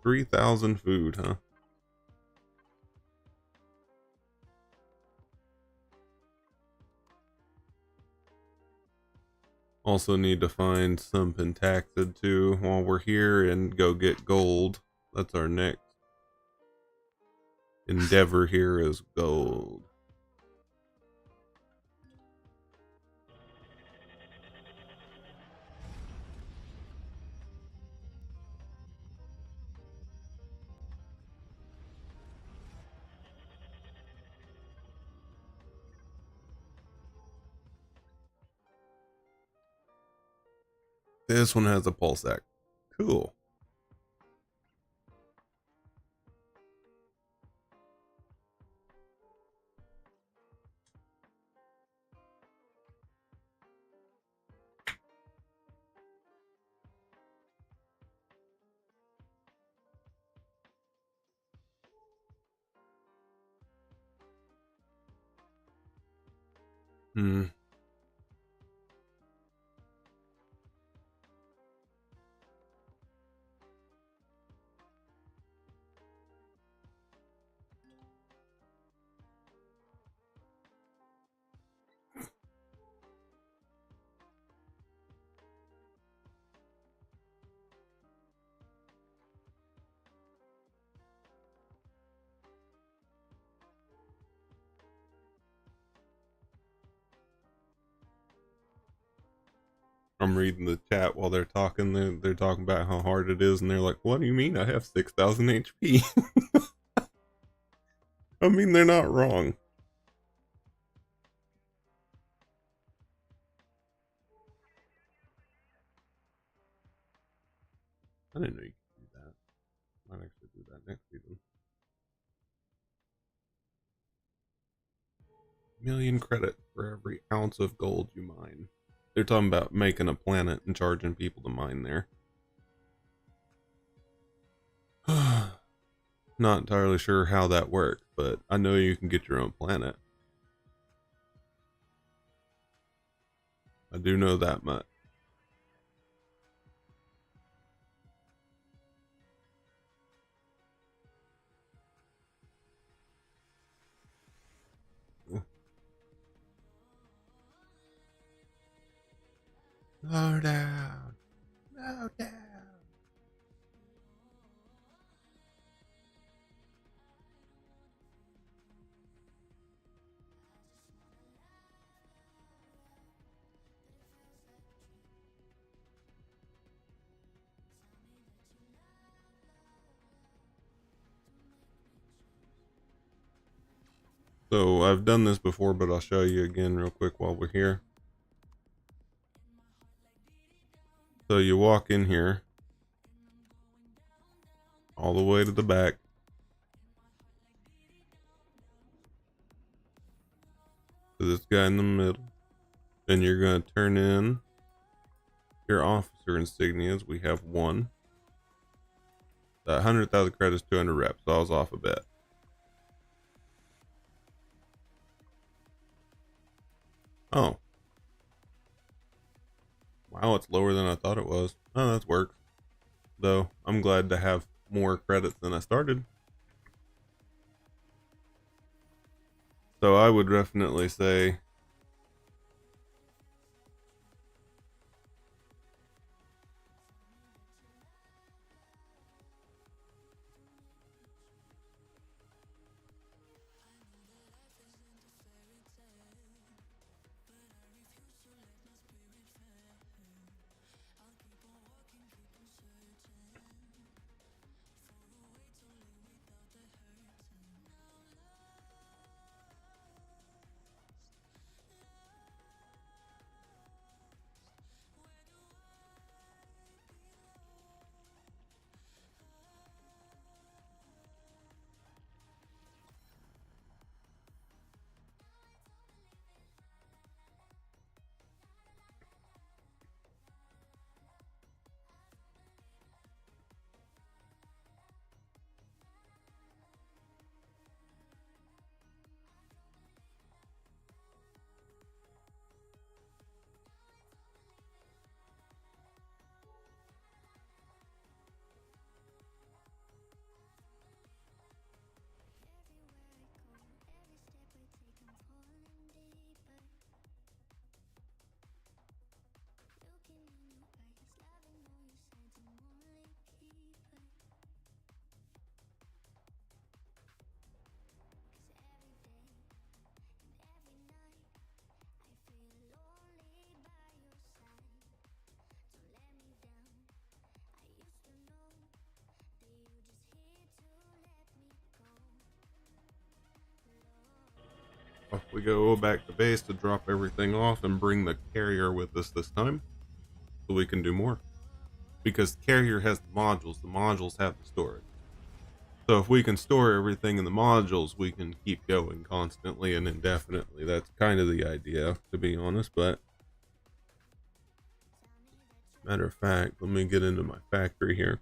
3,000 food, huh? Also need to find some pentaxid too while we're here and go get gold. That's our next endeavor here, is gold. This one has a pulsec. Cool. Hmm. I'm reading the chat while they're talking. They're talking about how hard it is, and they're like, "What do you mean? I have 6,000 HP." I mean, they're not wrong. I didn't know you could do that. Might actually do that next season. 1,000,000 credits for every ounce of gold you mine. They're talking about making a planet and charging people to mine there. Not entirely sure how that works, but I know you can get your own planet. I do know that much. Slow down. Slow down. So I've done this before, but I'll show you again real quick while we're here. So you walk in here all the way to the back. To this guy in the middle. Then you're going to turn in your officer insignias. We have one. 100,000 credits, 200 reps. So I was off a bit. Oh. Wow, it's lower than I thought it was. Oh, that works. Though, I'm glad to have more credits than I started. So I would definitely say off we go back to base to drop everything off and bring the carrier with us this time. so we can do more. Because Carrier has the modules have the storage. So if we can store everything in the modules, we can keep going constantly and indefinitely. That's kind of the idea, to be honest. But matter of fact, let me get into my factory here.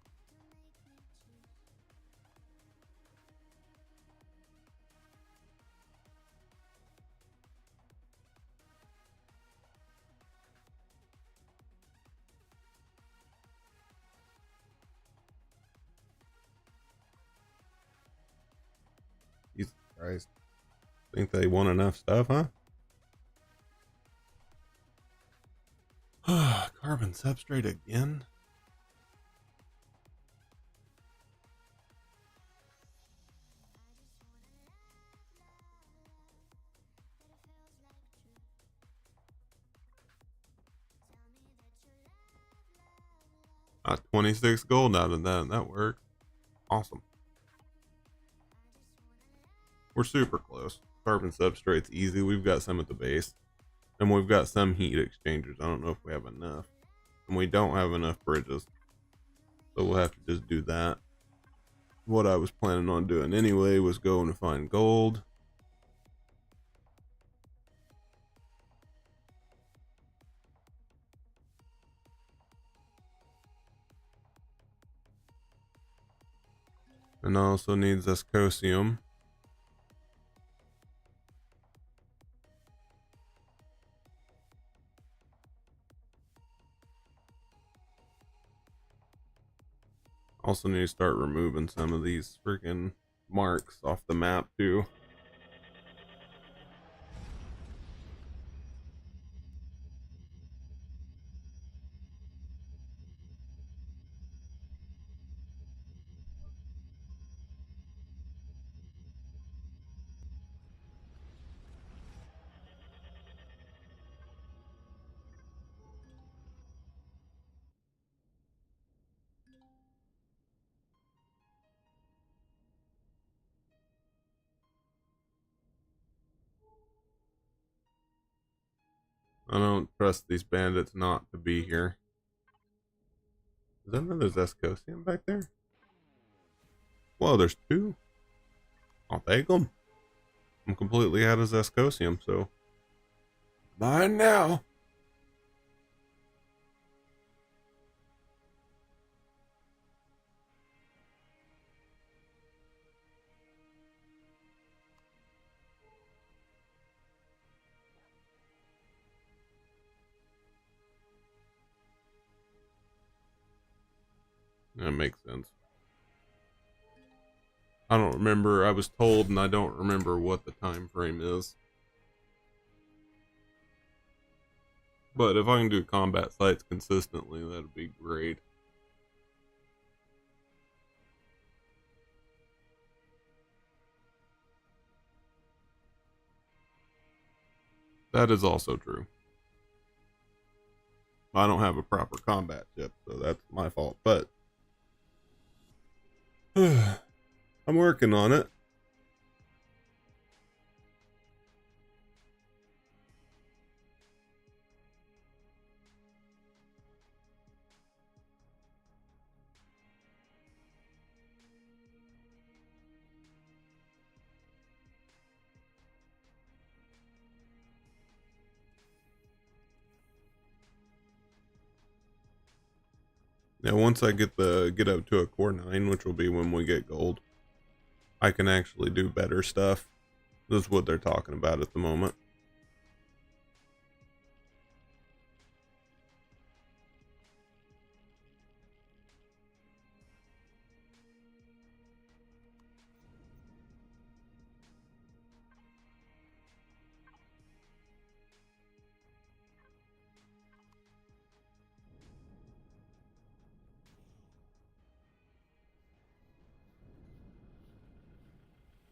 Jesus Christ. Think they want enough stuff, huh? Carbon substrate again? Got 26 gold out of that. That worked. Awesome. We're super close. Carbon substrate's easy. We've got some at the base. And we've got some heat exchangers. I don't know if we have enough. And we don't have enough bridges. So we'll have to just do that. What I was planning on doing anyway was going to find gold. And also needs Escosium. Also need to start removing some of these freaking marks off the map too. I don't trust these bandits not to be here. Is that another Escosium back there? Well, there's two. I'll take them. I'm completely out of Escosium, so mine now. That makes sense. I don't remember. I was told, and I don't remember what the time frame is. But if I can do combat sites consistently, that'd be great. That is also true. I don't have a proper combat chip, so that's my fault. But I'm working on it. Now, once I get up to a core 9, which will be when we get gold, I can actually do better stuff. This is what they're talking about at the moment.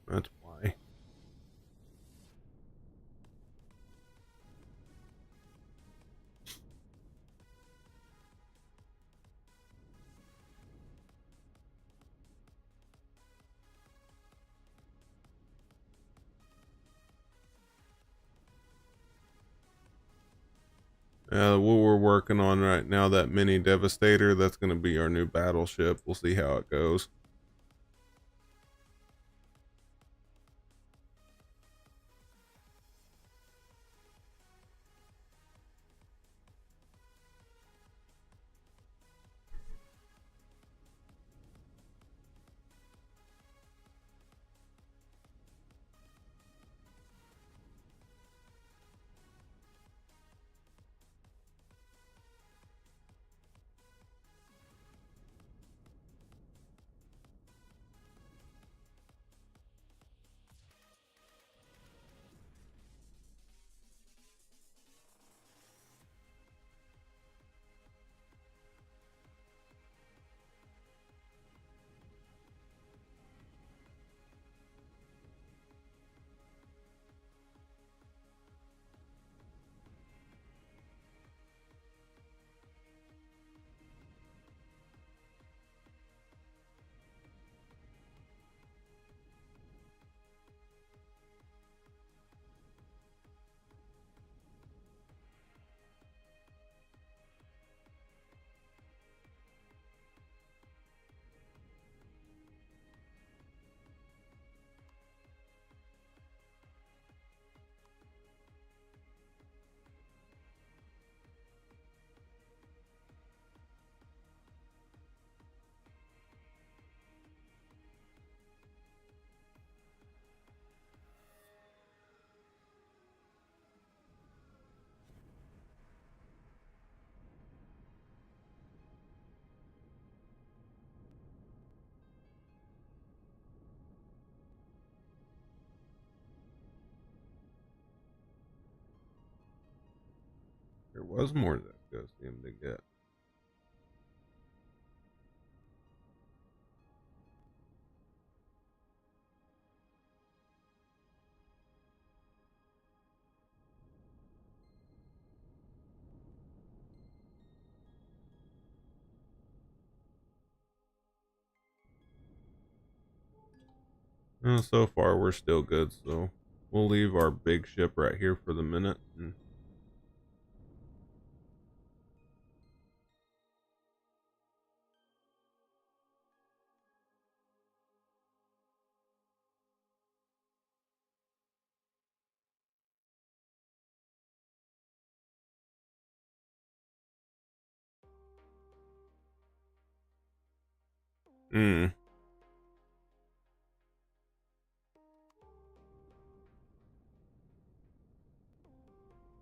That's why. What we're working on right now, that mini Devastator, that's going to be our new battleship. We'll see how it goes. There was more that goes him to get. So far we're still good, so we'll leave our big ship right here for the minute. Mm.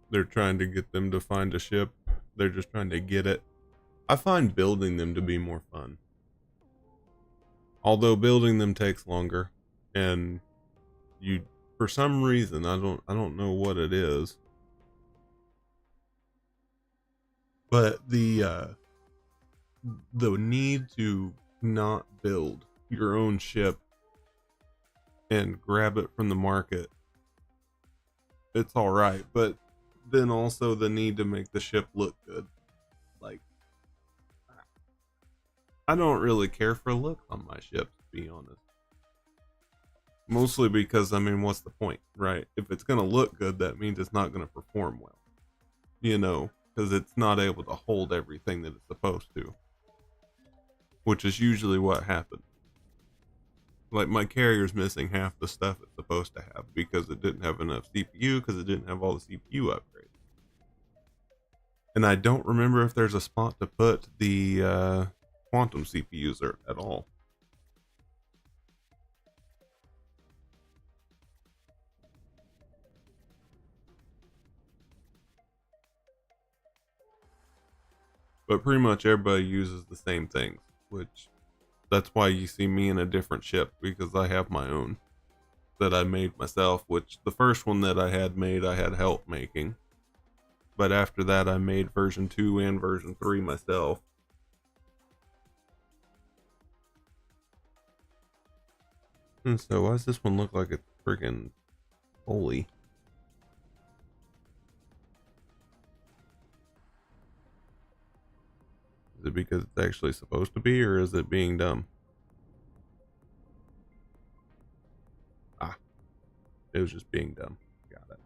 They're trying to get them to find a ship. They're just trying to get it. I find building them to be more fun. Although building them takes longer, and you, for some reason, I don't know what it is, but the need to not build your own ship and grab it from the market, it's all right, but then also the need to make the ship look good. Like, I don't really care for looks on my ship, to be honest. Mostly because, I mean, what's the point, right? If it's going to look good, that means it's not going to perform well, because it's not able to hold everything that it's supposed to, which is usually what happens. Like, my carrier's missing half the stuff it's supposed to have because it didn't have enough CPU, because it didn't have all the CPU upgrades. And I don't remember if there's a spot to put the quantum CPUs at all. But pretty much everybody uses the same things, which that's why you see me in a different ship, because I have my own that I made myself, which the first one that I had made, I had help making. But after that, I made version 2 and version 3 myself. And so why does this one look like it's freaking holy? Is it because it's actually supposed to be, or is it being dumb? Ah, it was just being dumb. Got it.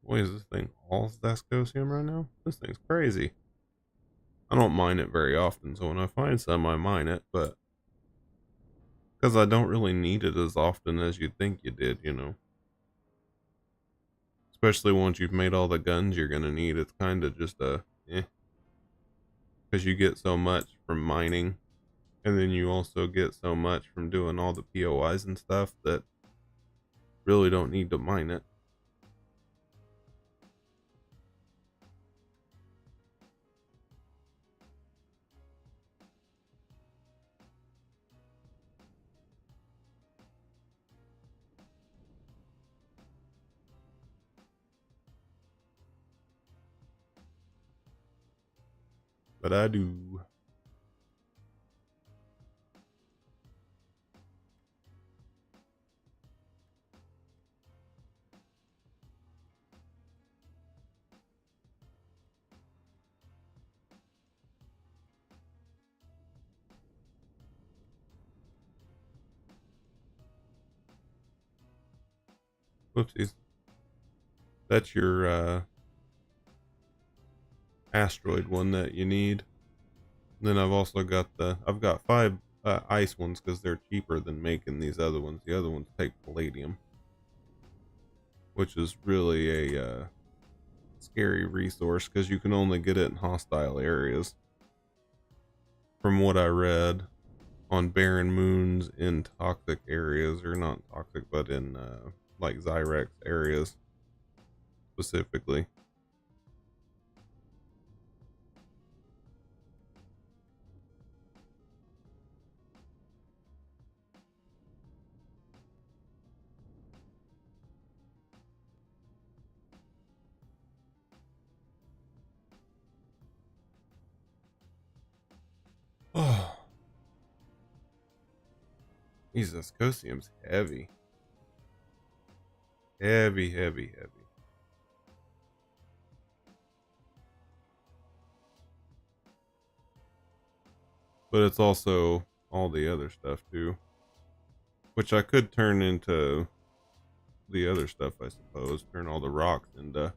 Boy, is this thing all Zascosium right now? This thing's crazy. I don't mine it very often, so when I find some, I mine it, but because I don't really need it as often as you'd think you did, you know. Especially once you've made all the guns you're gonna need, it's kind of just because you get so much from mining, and then you also get so much from doing all the POIs and stuff that really don't need to mine it. But I do. Whoopsies. That's your asteroid one that you need. Then I've also got I've got 5 ice ones because they're cheaper than making these other ones. The other ones take palladium, which is really a scary resource because you can only get it in hostile areas. From what I read, on barren moons in toxic areas, or not toxic, but in like Zyrex areas specifically. Oh, Jesus, Cosium's heavy. Heavy, heavy, heavy. But it's also all the other stuff too, which I could turn into the other stuff, I suppose. Turn all the rocks into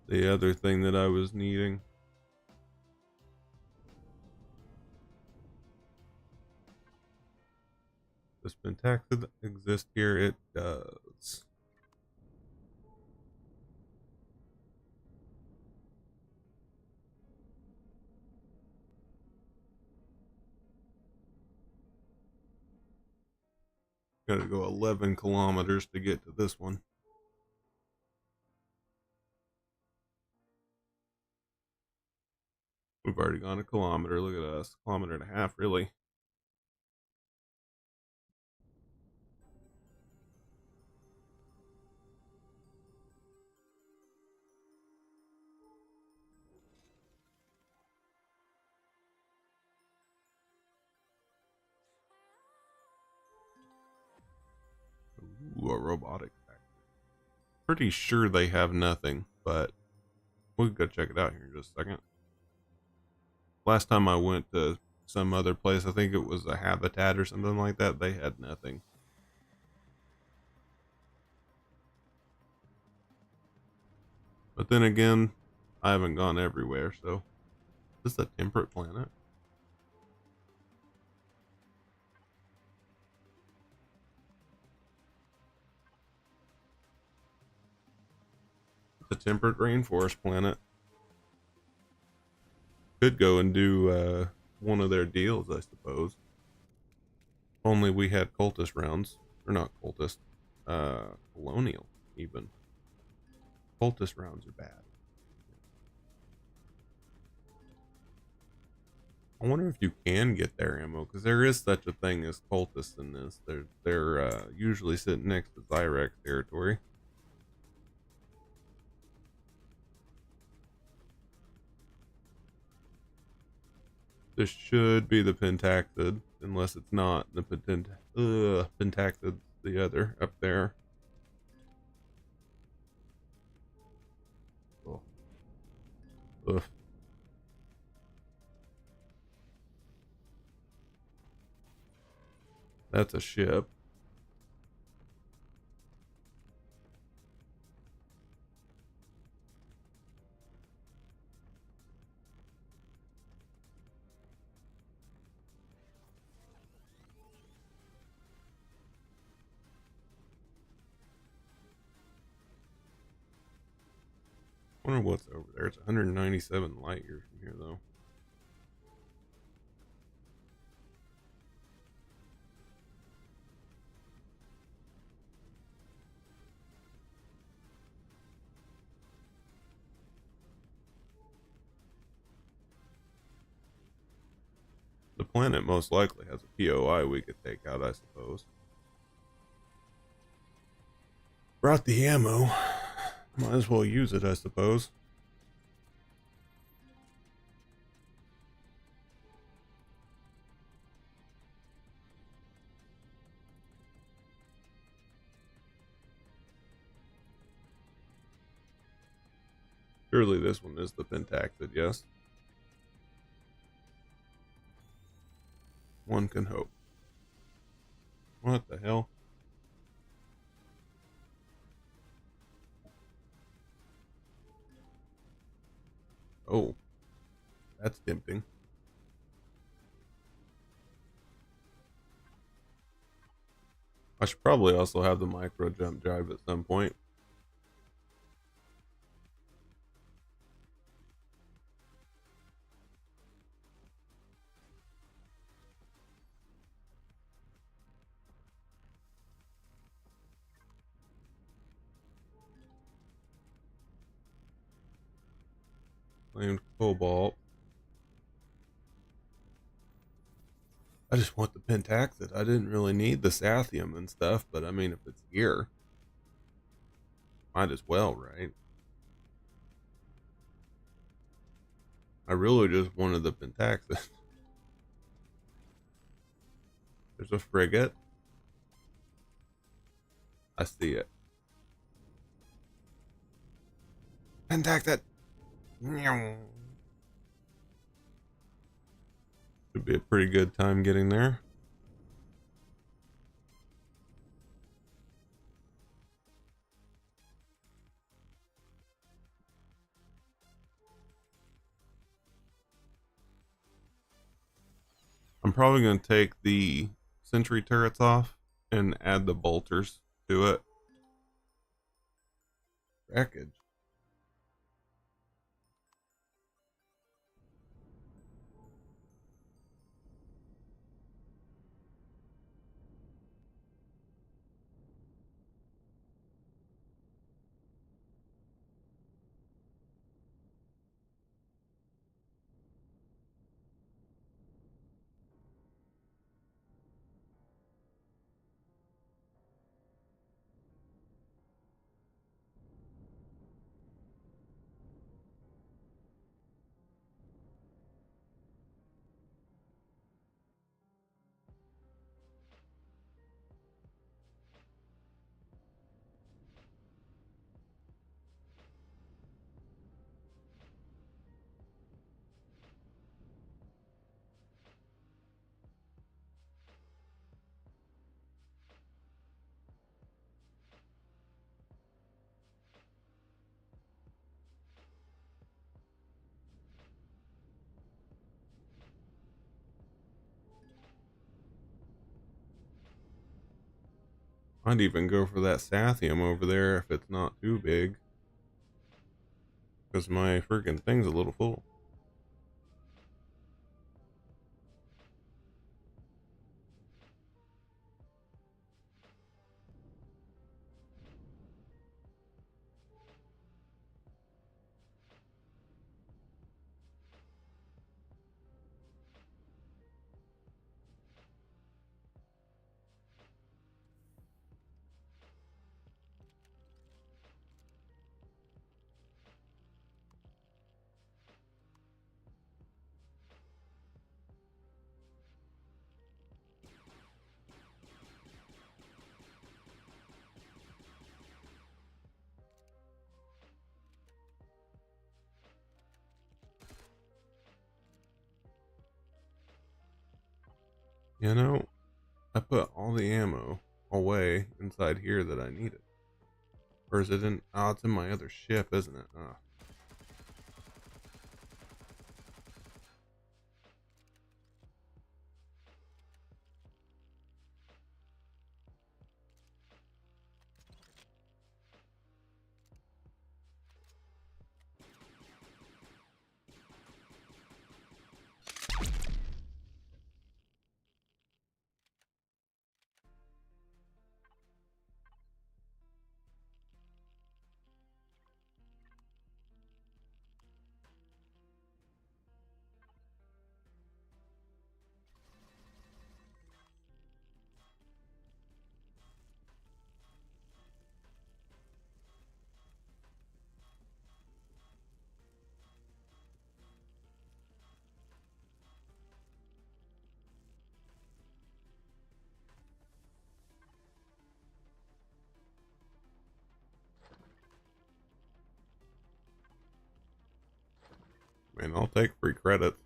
the other thing that I was needing. Does Pentaxid exist here? It does. Gotta go 11 kilometers to get to this one. We've already gone a kilometer. Look at us. Kilometer and a half, really. Ooh, a robotic factory. Pretty sure they have nothing, but we'll go check it out here in just a second. Last time I went to some other place, I think it was a habitat or something like that, they had nothing. But then again, I haven't gone everywhere, so is this a temperate planet? It's a temperate rainforest planet. Could go and do one of their deals, I suppose. Only we had cultist rounds. Or not cultist. Colonial, even. Cultist rounds are bad. I wonder if you can get their ammo, because there is such a thing as cultists in this. They're usually sitting next to Zyrex territory. This should be the Pentaxid, unless it's not. The Pentaxid's the other up there. Oh. Ugh. That's a ship. Wonder what's over there. It's 197 light years from here, though. The planet most likely has a POI we could take out, I suppose. Brought the ammo. Might as well use it, I suppose. Surely this one is the Pentaxid, yes? One can hope. What the hell? Oh, that's tempting. I should probably also have the micro jump drive at some point. Claimed cobalt. I just want the Pentaxid. I didn't really need the Sathium and stuff, but I mean, if it's here, might as well, right? I really just wanted the Pentaxid. There's a frigate. I see it. Pentaxid! Should be a pretty good time getting there. I'm probably going to take the sentry turrets off and add the bolters to it. Wreckage. I'd even go for that Sathium over there if it's not too big. Because my freaking thing's a little full. You know, I put all the ammo away inside here that I needed. Or is it in? Oh, it's in my other ship, isn't it? Oh. Man, I'll take free credits.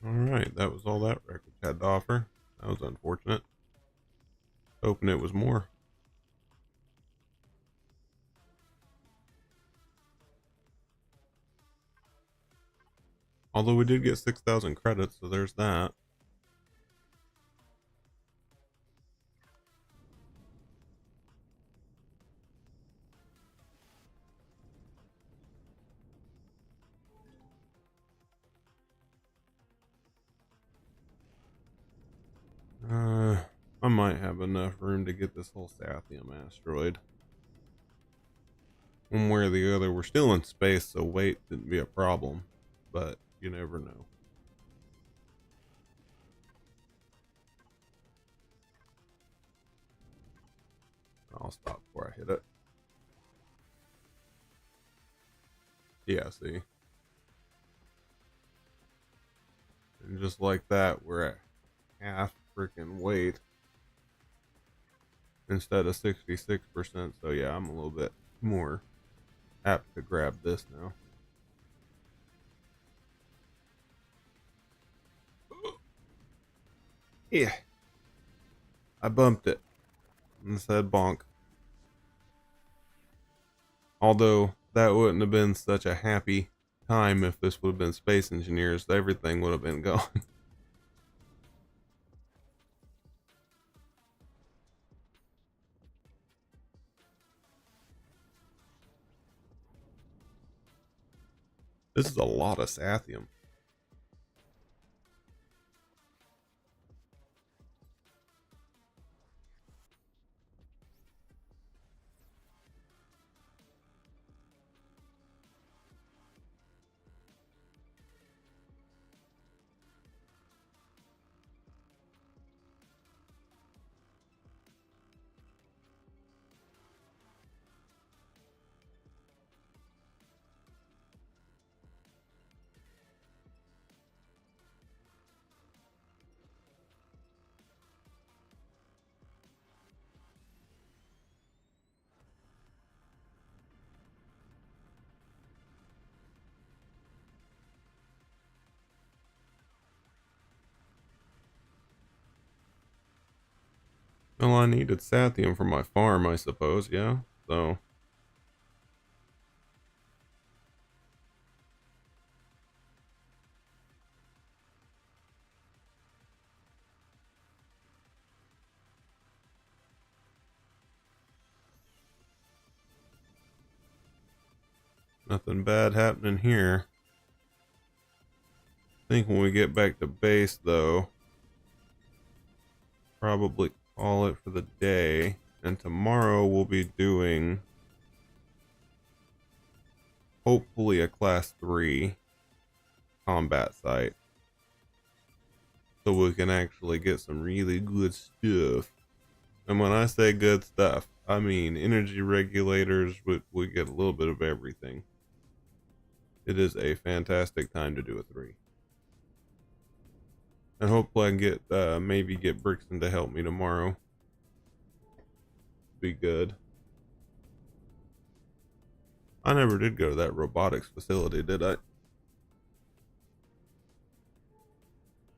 Alright, that was all that record had to offer. That was unfortunate. Hoping it was more. Although we did get 6,000 credits, so there's that. I might have enough room to get this whole Sathium asteroid. One way or the other, we're still in space, so weight didn't be a problem. But you never know. I'll stop before I hit it. Yeah, see. And just like that, we're at half freaking weight instead of 66%. So yeah, I'm a little bit more apt to grab this now. Yeah. I bumped it and said bonk. Although that wouldn't have been such a happy time if this would have been Space Engineers. Everything would have been gone. This is a lot of Sathium. Well, I needed Sathium for my farm, I suppose, yeah? So, nothing bad happening here. I think when we get back to base, though, probably call it for the day. And tomorrow we'll be doing, hopefully, a class 3 combat site. So we can actually get some really good stuff. And when I say good stuff, I mean energy regulators. We get a little bit of everything. It is a fantastic time to do a 3. And hopefully I can get maybe get Brixton to help me tomorrow. be good. I never did go to that robotics facility, did I?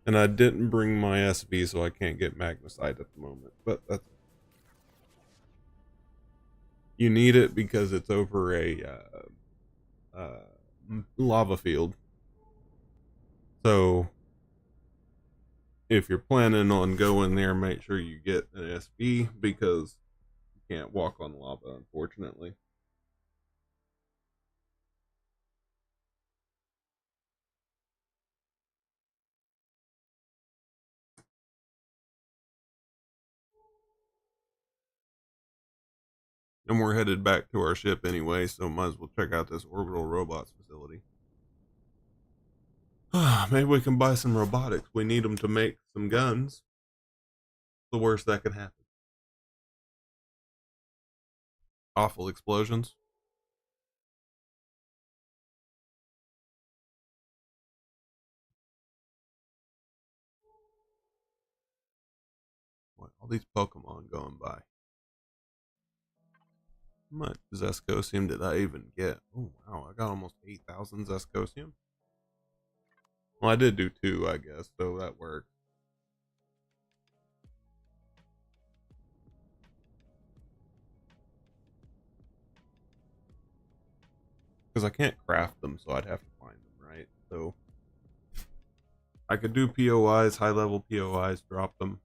And I didn't bring my SV, so I can't get magnesite at the moment. But that's, you need it because it's over a lava field. So if you're planning on going there, make sure you get an SV because you can't walk on lava, unfortunately. And we're headed back to our ship anyway, so might as well check out this orbital robots facility. Maybe we can buy some robotics. We need them to make some guns. The worst that could happen. Awful explosions. What, all these Pokemon going by. How much Zescosium did I even get? Oh, wow. I got almost 8,000 Zescosium. Well, I did do 2, I guess, so that worked. Because I can't craft them, so I'd have to find them, right? So I could do POIs, high level POIs, drop them.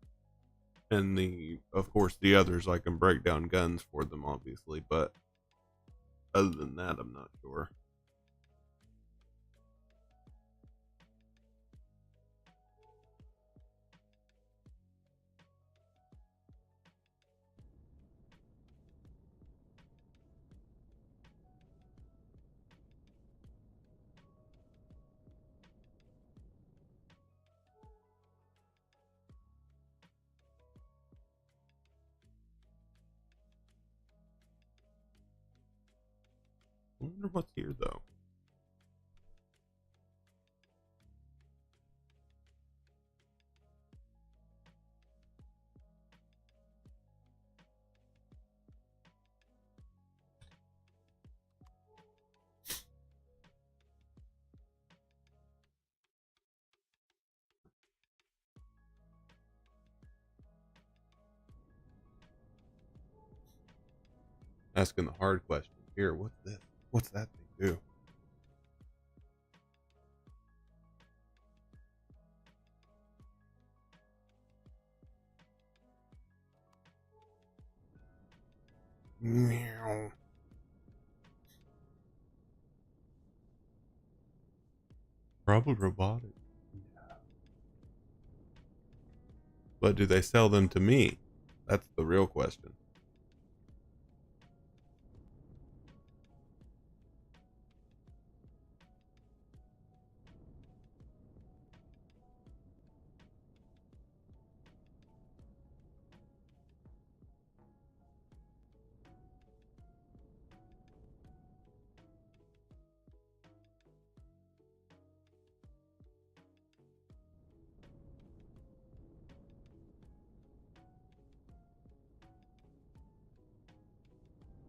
And of course, the others I can break down guns for them, obviously, but other than that, I'm not sure. I wonder what's here, though. Asking the hard question. Here, what's this? What's that thing do? Meow. Probably robotic. Yeah. But do they sell them to me? That's the real question.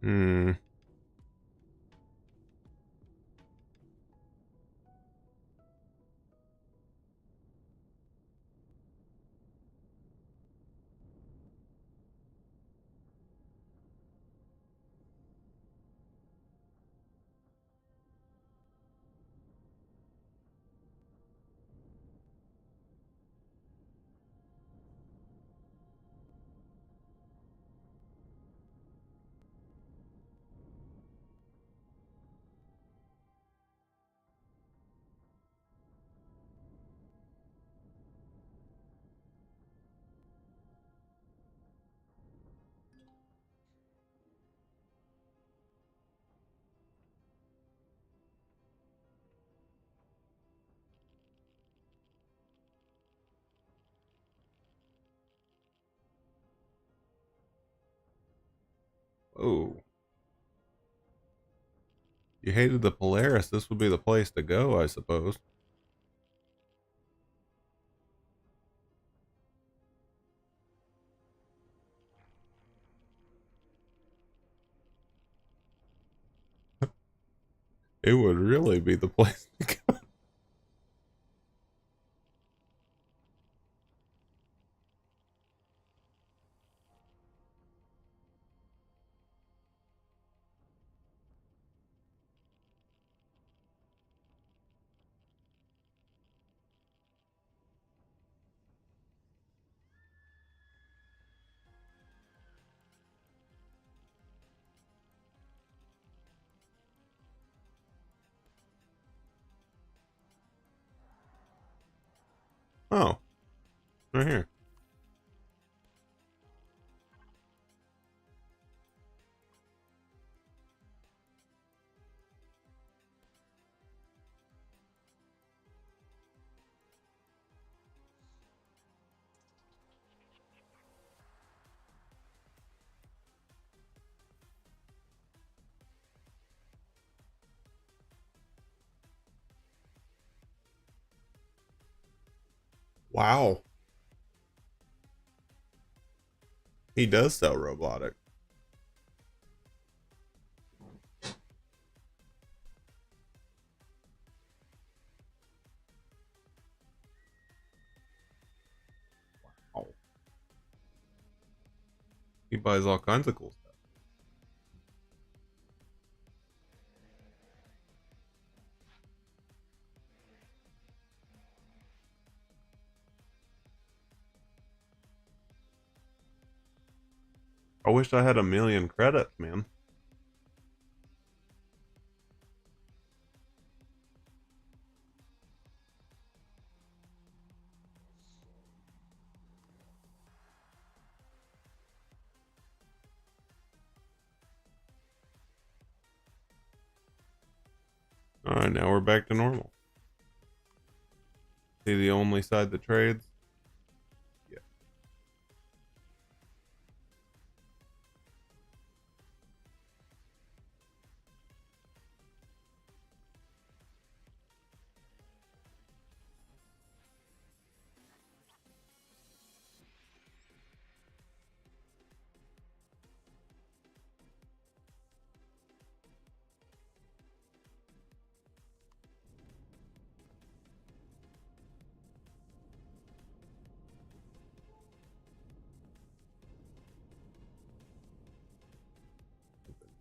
Hmm. Oh. You hated the Polaris. This would be the place to go, I suppose. It would really be the place to go. Oh, right here. Wow. He does sell robotic. Oh. He buys all kinds of cool stuff. I wish I had 1,000,000 credits, man. Alright, now we're back to normal. See the only side that trades? Yeah.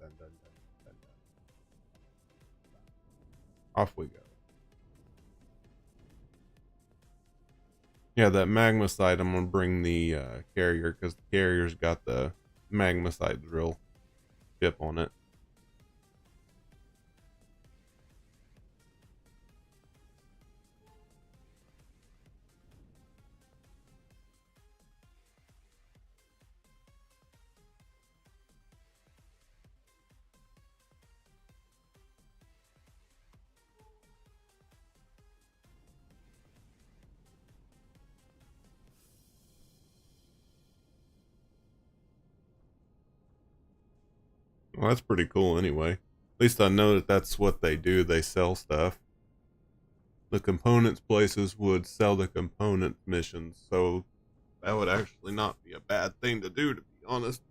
Dun, dun, dun, dun, dun. Off we go. Yeah, that magmasite, I'm gonna bring the carrier because the carrier's got the magmasite drill chip on it. Well, that's pretty cool anyway. At least I know that that's what they do. They sell stuff. The components places would sell the component missions, so that would actually not be a bad thing to do, to be honest.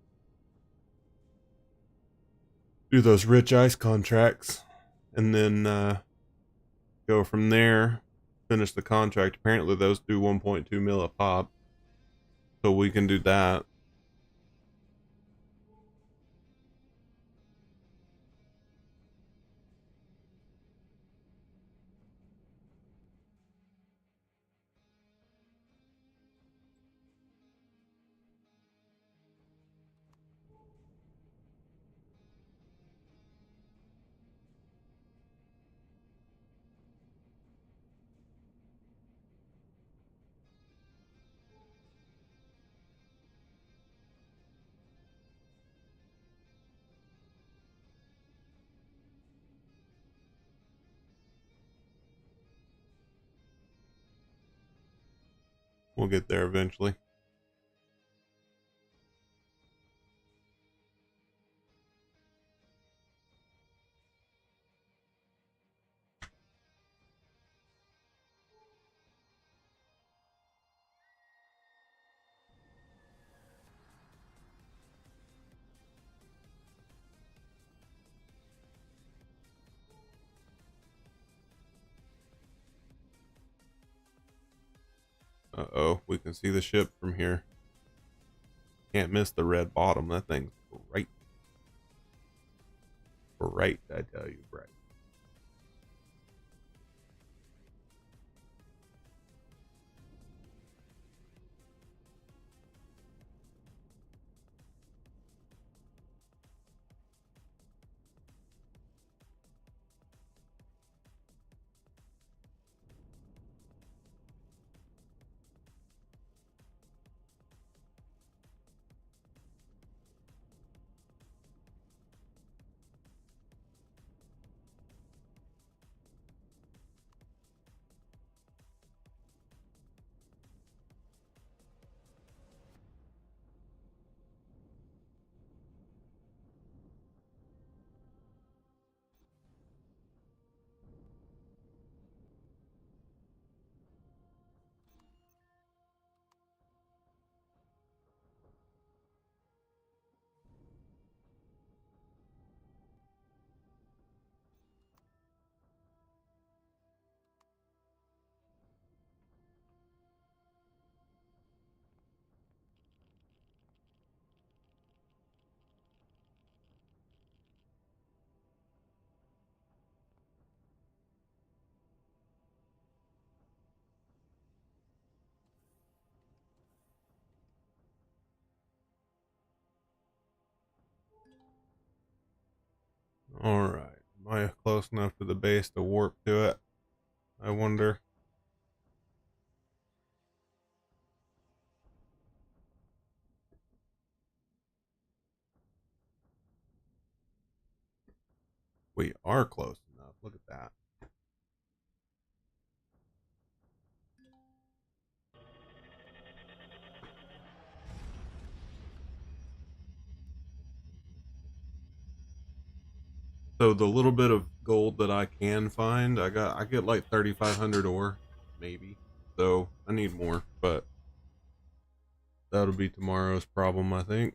Do those rich ice contracts and then go from there, finish the contract. Apparently, those do 1.2 mil a pop, so we can do that. We'll get there eventually. Uh-oh, we can see the ship from here. Can't miss the red bottom. That thing's bright. Bright, I tell you, bright. All right. Am I close enough to the base to warp to it? I wonder. We are close enough. Look at that. So the little bit of gold that I can find, I get like 3,500 ore, maybe. So I need more, but that'll be tomorrow's problem, I think.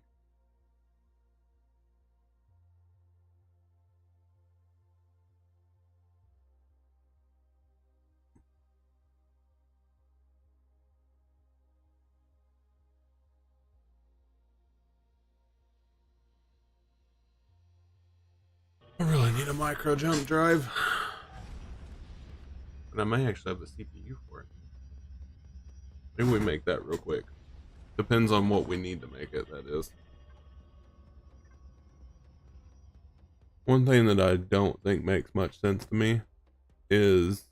I really need a micro jump drive. And I may actually have the CPU for it. Maybe we make that real quick. Depends on what we need to make it, that is. One thing that I don't think makes much sense to me is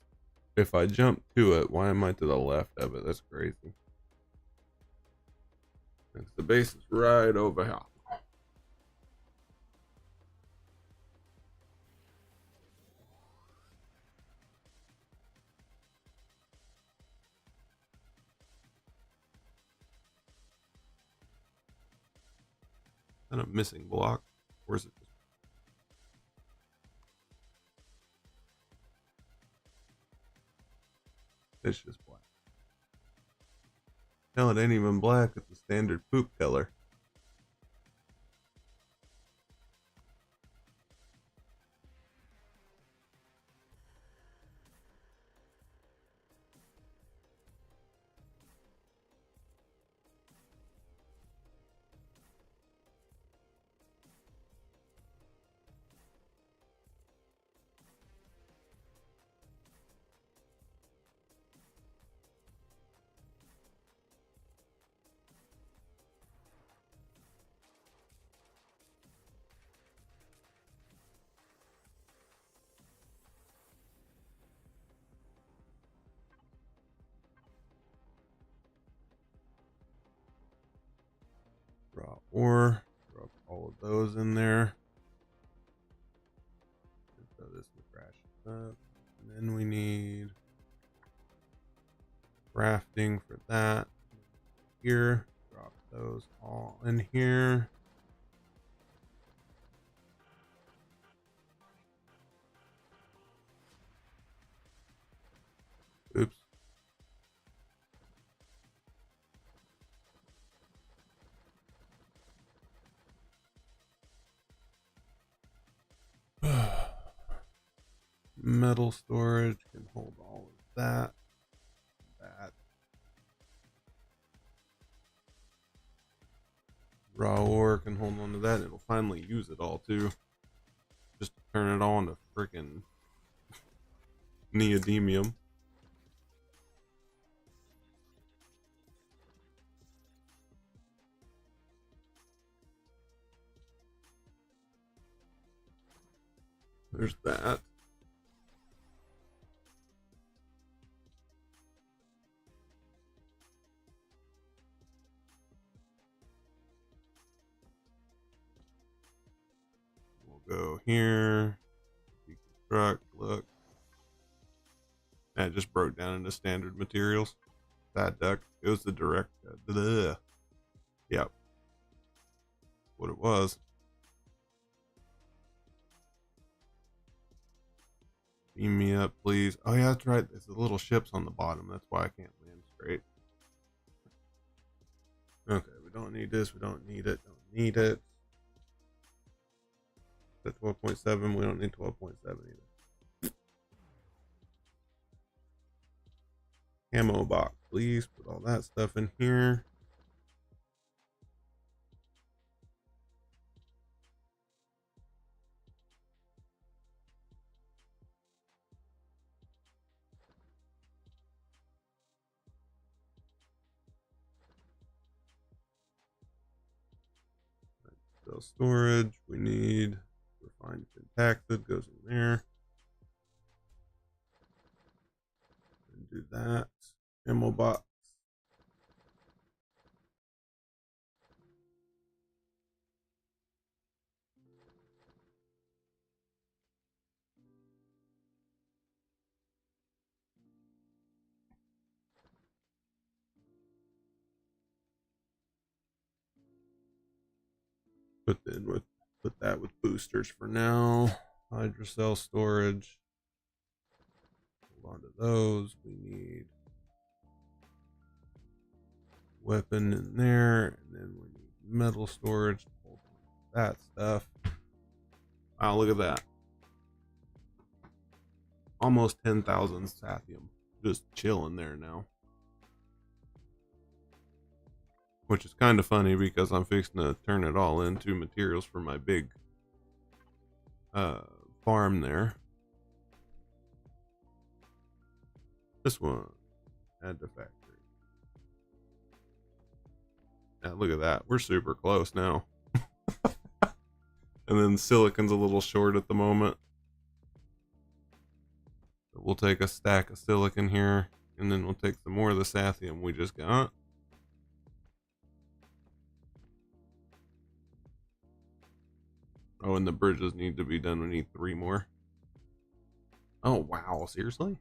if I jump to it, why am I to the left of it? That's crazy. The base is right over here. And a missing block. Or is it just... It's just black. Hell, it ain't even black. It's a standard poop color. Raw ore. Drop all of those in there. So this will crash up. And then we need crafting for that. Here. Drop those all in here. Oops. Metal storage can hold all of that. That. Raw ore can hold on to that. It'll finally use it all too. Just to turn it on to freaking neodymium. There's that. We'll go here. Deconstruct. Look. That just broke down into standard materials. That duck. It was the direct. Yep. What it was. Beam me up, please. Oh yeah, that's right. There's the little ships on the bottom. That's why I can't land straight. Okay, we don't need this. We don't need it. Don't need it. That's 12.7. We don't need 12.7 either. Camo box, please. Put all that stuff in here. Cell storage. We need refined pentactid. Goes in there. And do that. Ammo box. Put that with boosters for now. Hydrocell storage. Hold on to those. We need weapon in there, and then we need metal storage to hold on to that stuff. Wow, look at that. Almost 10,000 sathium just chilling there now. Which is kind of funny because I'm fixing to turn it all into materials for my big farm there. This one, add to factory. Yeah, look at that. We're super close now. And then silicon's a little short at the moment. So we'll take a stack of silicon here, and then we'll take some more of the sathium we just got. Oh, and the bridges need to be done. We need 3 more. Oh, wow. Seriously?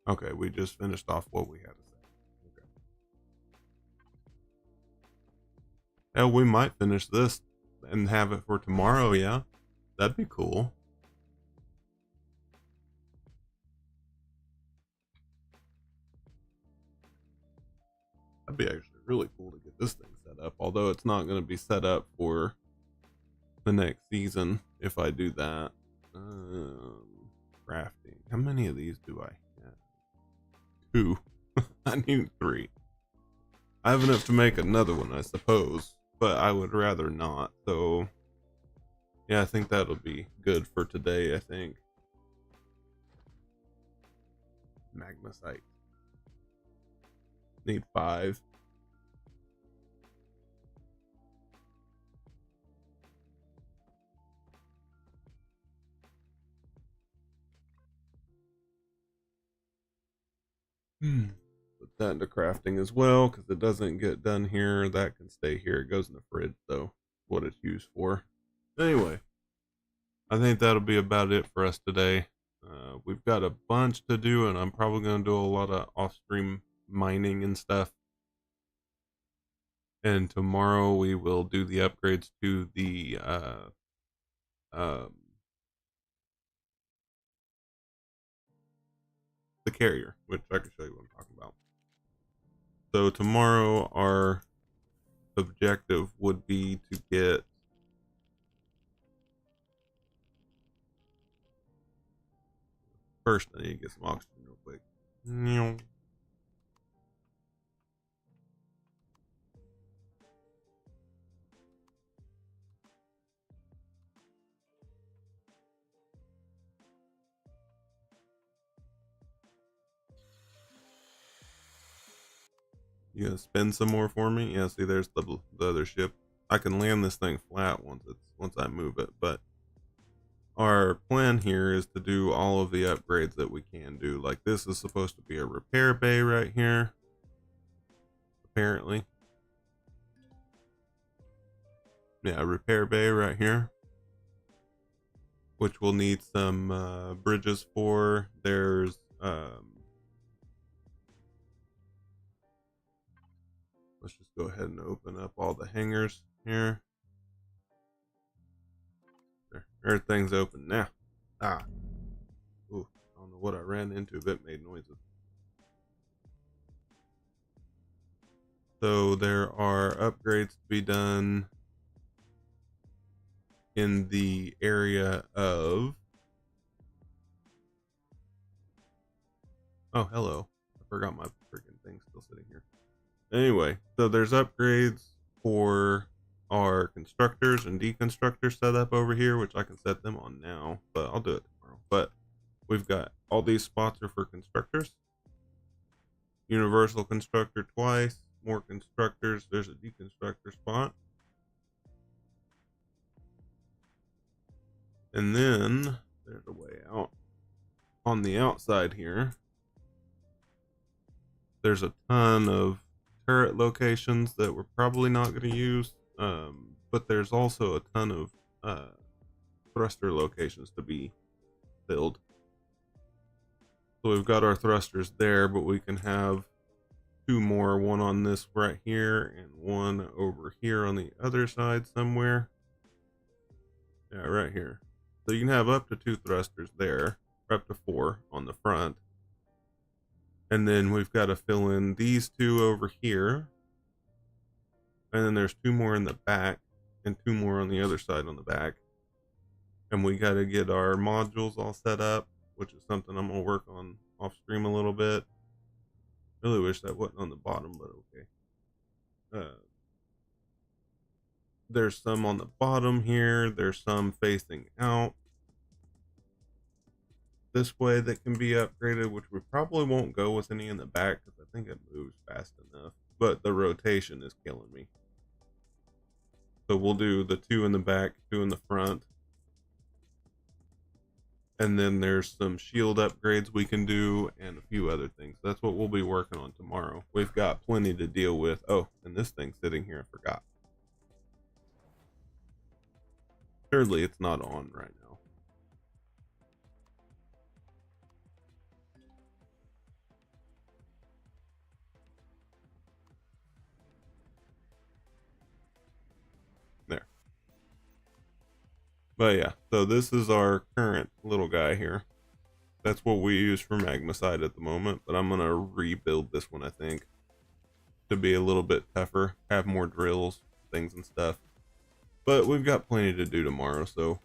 Okay, we just finished off what we had to say. Okay. Hell, we might finish this and have it for tomorrow, yeah? That'd be cool. That'd be actually really cool to get this thing set up, although it's not going to be set up for the next season if I do that. Crafting. How many of these do I have? 2. I need 3. I have enough to make another one, I suppose, but I would rather not. So, yeah, I think that'll be good for today, I think. Magmasite. Need 5. Put that into crafting as well, because it doesn't get done here. That can stay here. It goes in the fridge, though. What it's used for. Anyway, I think that'll be about it for us today. We've got a bunch to do, and I'm probably going to do a lot of off-stream mining and stuff. And tomorrow we will do the upgrades to the carrier, which I can show you what I'm talking about. So tomorrow our objective would be to get First, I need to get some oxygen real quick. Meow. You gonna spin some more for me? Yeah, see, there's the other ship. I can land this thing flat once I move it, but our plan here is to do all of the upgrades that we can do. Like this is supposed to be a repair bay right here, apparently. Yeah, repair bay right here, which we'll need some bridges for. There's let's just go ahead and open up all the hangars here. There, everything's open now. Ooh, I don't know what I ran into, but it made noises. So there are upgrades to be done in the area of... Oh, hello. I forgot my freaking thing still sitting here. Anyway, so there's upgrades for our constructors and deconstructors set up over here, which I can set them on now, but I'll do it tomorrow. But we've got all these spots are for constructors. Universal constructor twice, more constructors. There's a deconstructor spot. And then there's a way out. On the outside here, there's a ton of turret locations that we're probably not going to use, but there's also a ton of thruster locations to be filled. So we've got our thrusters there, but we can have two more, one on this right here and one over here on the other side somewhere. Yeah, right here. So you can have up to 2 thrusters there, or up to 4 on the front. And then we've got to fill in these 2 over here. And then there's 2 more in the back and 2 more on the other side on the back. And we got to get our modules all set up, which is something I'm going to work on off stream a little bit. Really wish that wasn't on the bottom, but okay. There's some on the bottom here. There's some facing out this way that can be upgraded, which we probably won't go with any in the back because I think it moves fast enough, but the rotation is killing me. So we'll do the 2 in the back, 2 in the front. And then there's some shield upgrades we can do and a few other things. That's what we'll be working on tomorrow. We've got plenty to deal with. Oh, and this thing's sitting here, I forgot. Thirdly, it's not on right now. There. But yeah, so this is our current little guy here. That's what we use for Magmacide at the moment, but I'm going to rebuild this one, I think, to be a little bit tougher, have more drills, things and stuff. But we've got plenty to do tomorrow, so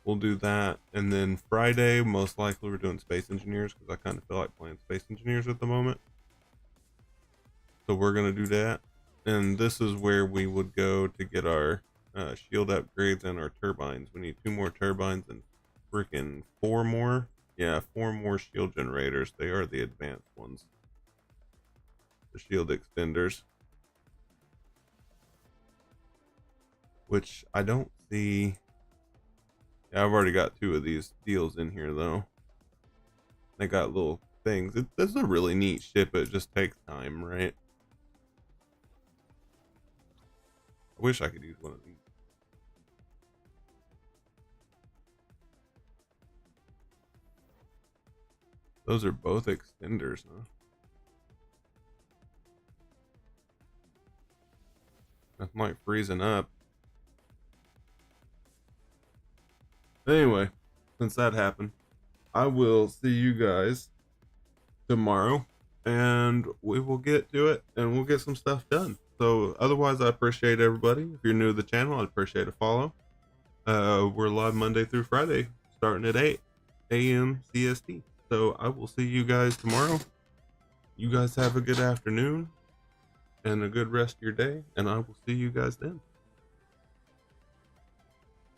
we'll do that. And then Friday, most likely we're doing Space Engineers because I kind of feel like playing Space Engineers at the moment. So we're going to do that. And this is where we would go to get our shield upgrades and our turbines. We need 2 more turbines and freaking 4 more. Yeah, 4 more shield generators. They are the advanced ones. The shield extenders. Which I don't see. Yeah, I've already got 2 of these deals in here though. They got little things. This is a really neat ship. It just takes time, right? I wish I could use one of these. Those are both extenders, huh? Nothing like freezing up. Anyway, since that happened, I will see you guys tomorrow and we will get to it and we'll get some stuff done. So otherwise, I appreciate everybody. If you're new to the channel, I'd appreciate a follow. We're live Monday through Friday starting at 8. a.m. CST. So I will see you guys tomorrow. You guys have a good afternoon and a good rest of your day, and I will see you guys then.